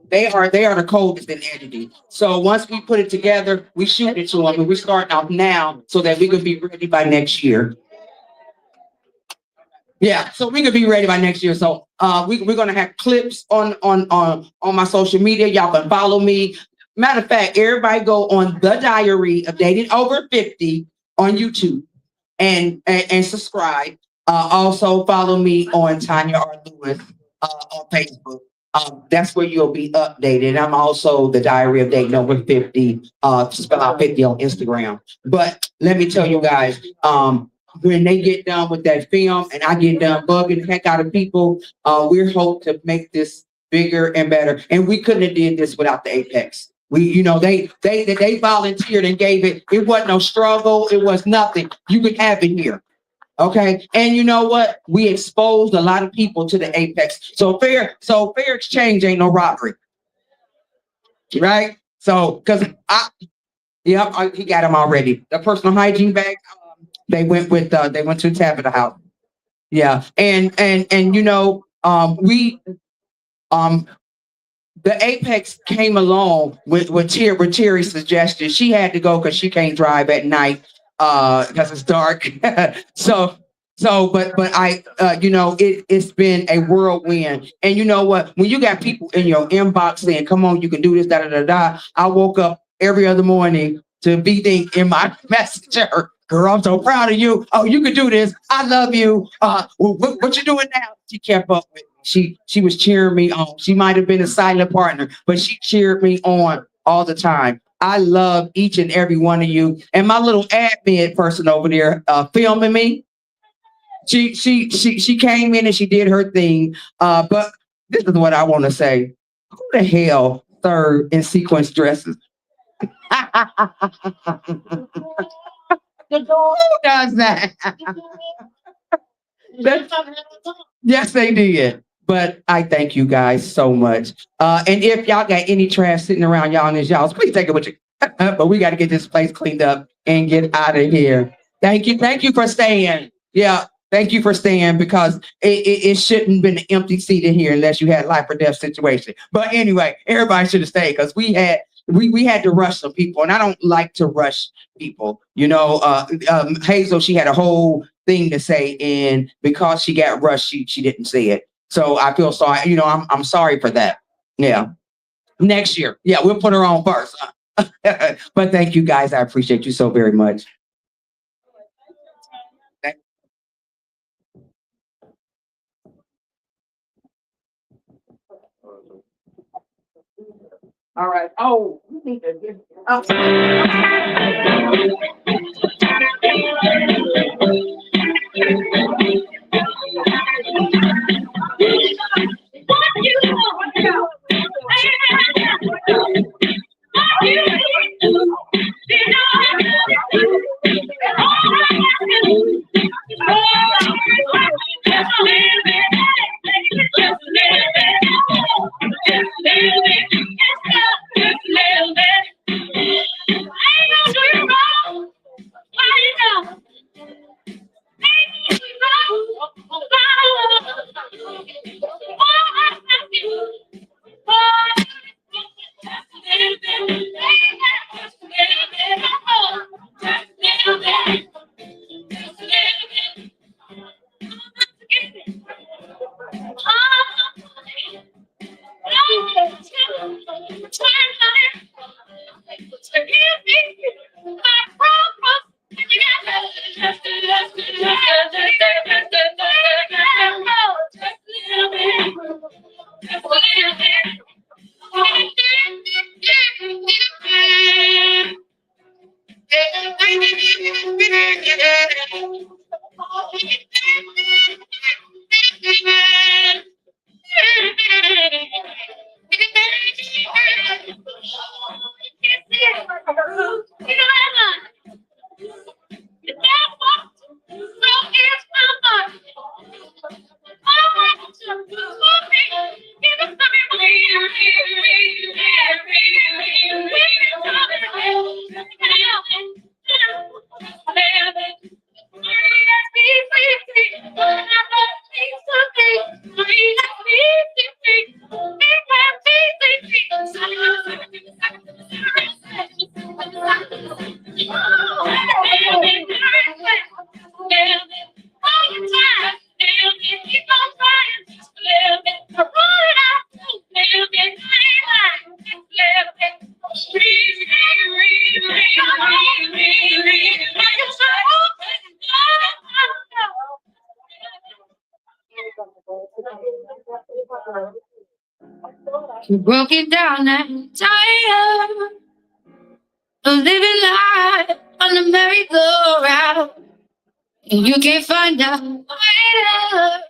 They are the coldest in entity. So once we put it together, we shoot it to them, and we're starting off now so that we could be ready by next year. Yeah, so we could be ready by next year. So we're gonna have clips on my social media. Y'all can follow me. Matter of fact, everybody go on The Diary of Dating Over 50 on YouTube and subscribe. Also follow me on Tanya R. Lewis on Facebook. That's where you'll be updated. I'm also The Diary of Dating Over 50, spell out 50 on Instagram. But let me tell you guys, when they get done with that film and I get done bugging the heck out of people, we're hope to make this bigger and better. And we couldn't have did this without the Apex. They volunteered and gave it. It wasn't no struggle. It was nothing. You could have it here. Okay. And you know what? We exposed a lot of people to the Apex. So fair exchange ain't no robbery. Right? So, he got them already. The personal hygiene bag, they went to the Tabitha house. Yeah. And you know, the Apex came along with Terry's suggestion. She had to go because she can't drive at night because it's dark. But I you know, it's been a whirlwind. And you know what? When you got people in your inbox saying, "Come on, you can do this," I woke up every other morning to be in my messenger. Girl, I'm so proud of you. Oh, you can do this. I love you. What you doing now? She kept up with me. She was cheering me on. She might have been a silent partner, but she cheered me on all the time. I love each and every one of you. And my little admin person over there filming me. She came in and she did her thing. But this is what I want to say. Who the hell third in sequence dresses? Who does that? Yes, they did. But I thank you guys so much. And if y'all got any trash sitting around y'all in this y'all, please take it with you. But we got to get this place cleaned up and get out of here. Thank you for staying. Yeah. Thank you for staying because it shouldn't been an empty seat in here unless you had life or death situation. But anyway, everybody should have stayed because we had to rush some people, and I don't like to rush people. You know, Hazel, she had a whole thing to say, and because she got rushed, she didn't say it. So I feel sorry. You know, I'm sorry for that. Yeah. Next year, yeah, we'll put her on first. But thank you guys. I appreciate you so very much.
All right. Oh, you need to give.
You broke it down and tired of living life on the merry-go-round. And you can't find out why,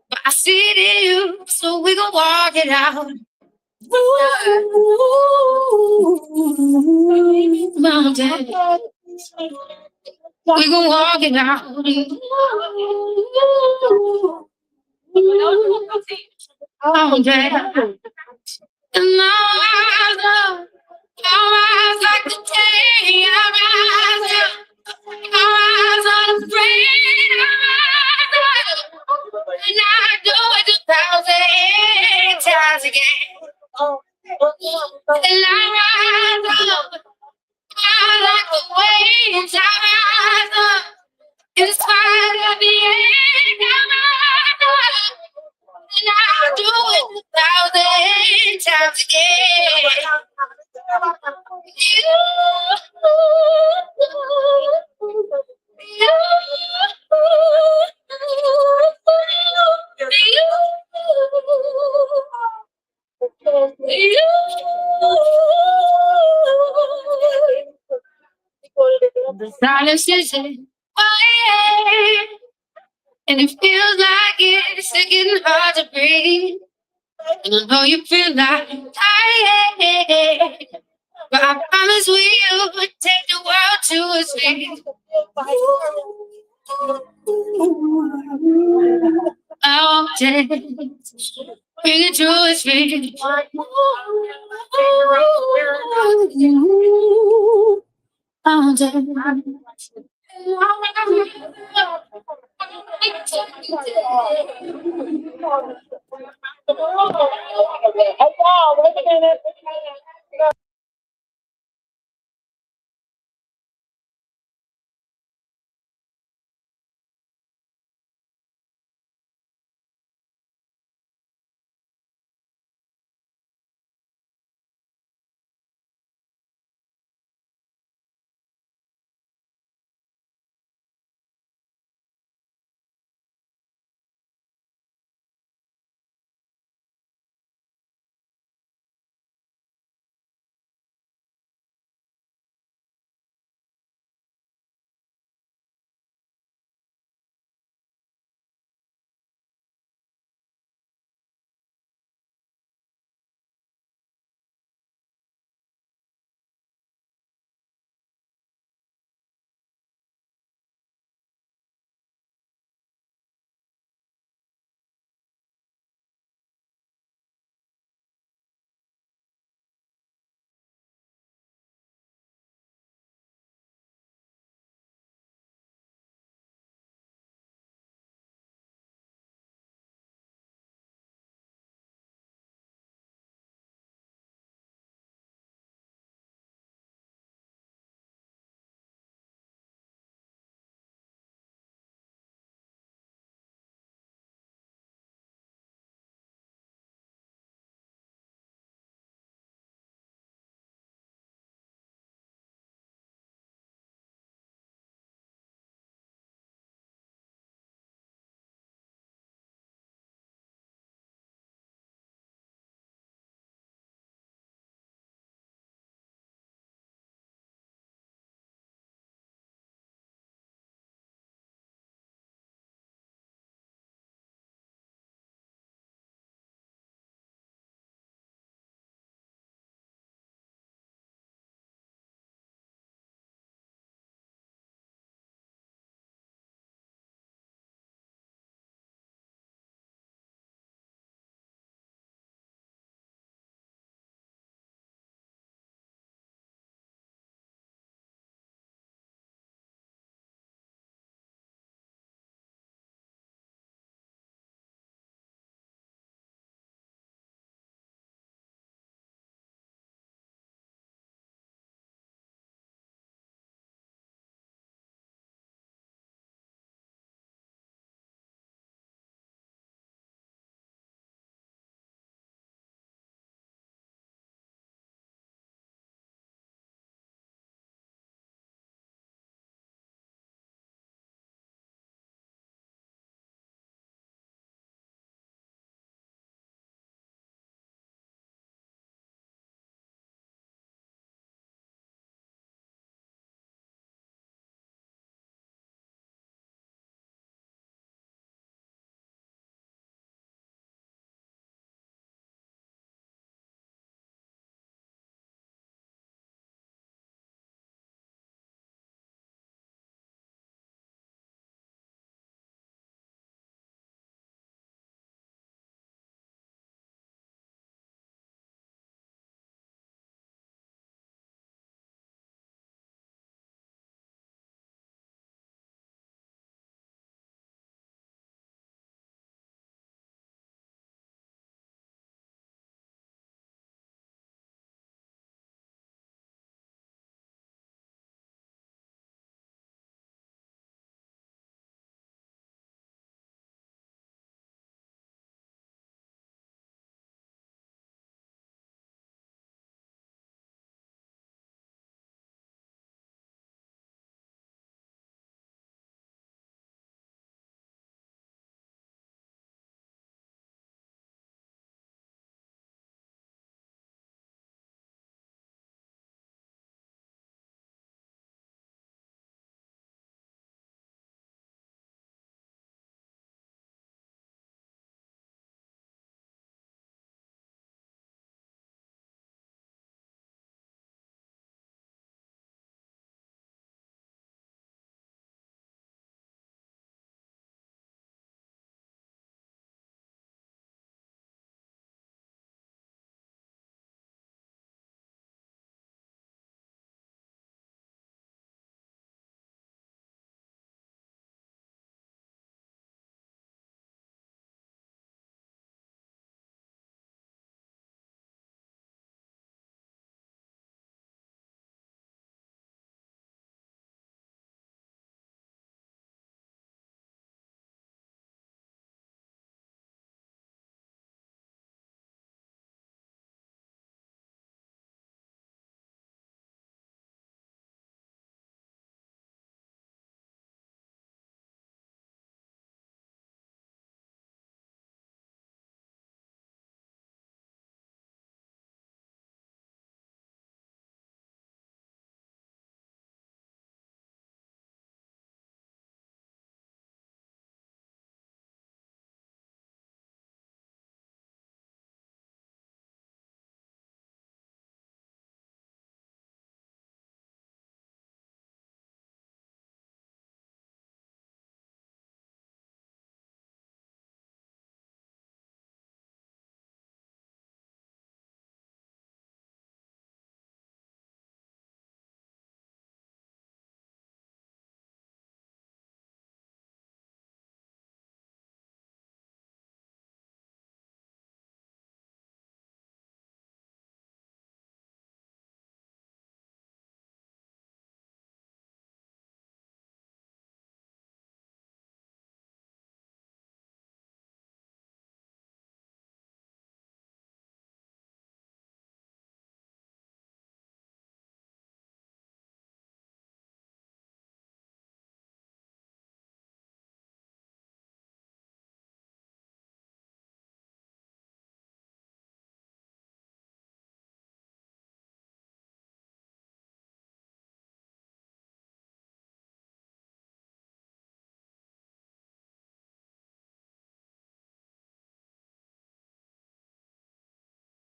but I see it in you, so we gon' walk it out. Ooh, mountain, we gon' walk it out. Mountain. And I rise like the day, I rise unafraid, I rise up, and I do it 1,000 times again. And I rise up, I like the waves, I rise up, in spite of the end, I rise up. And I'll do it 1,000 times again. The silence is in quiet, and it feels like it's getting hard to breathe. And I know you feel like tired, but I promise we'll take the world to its feet. I'll take, bring it to its feet. I'll take.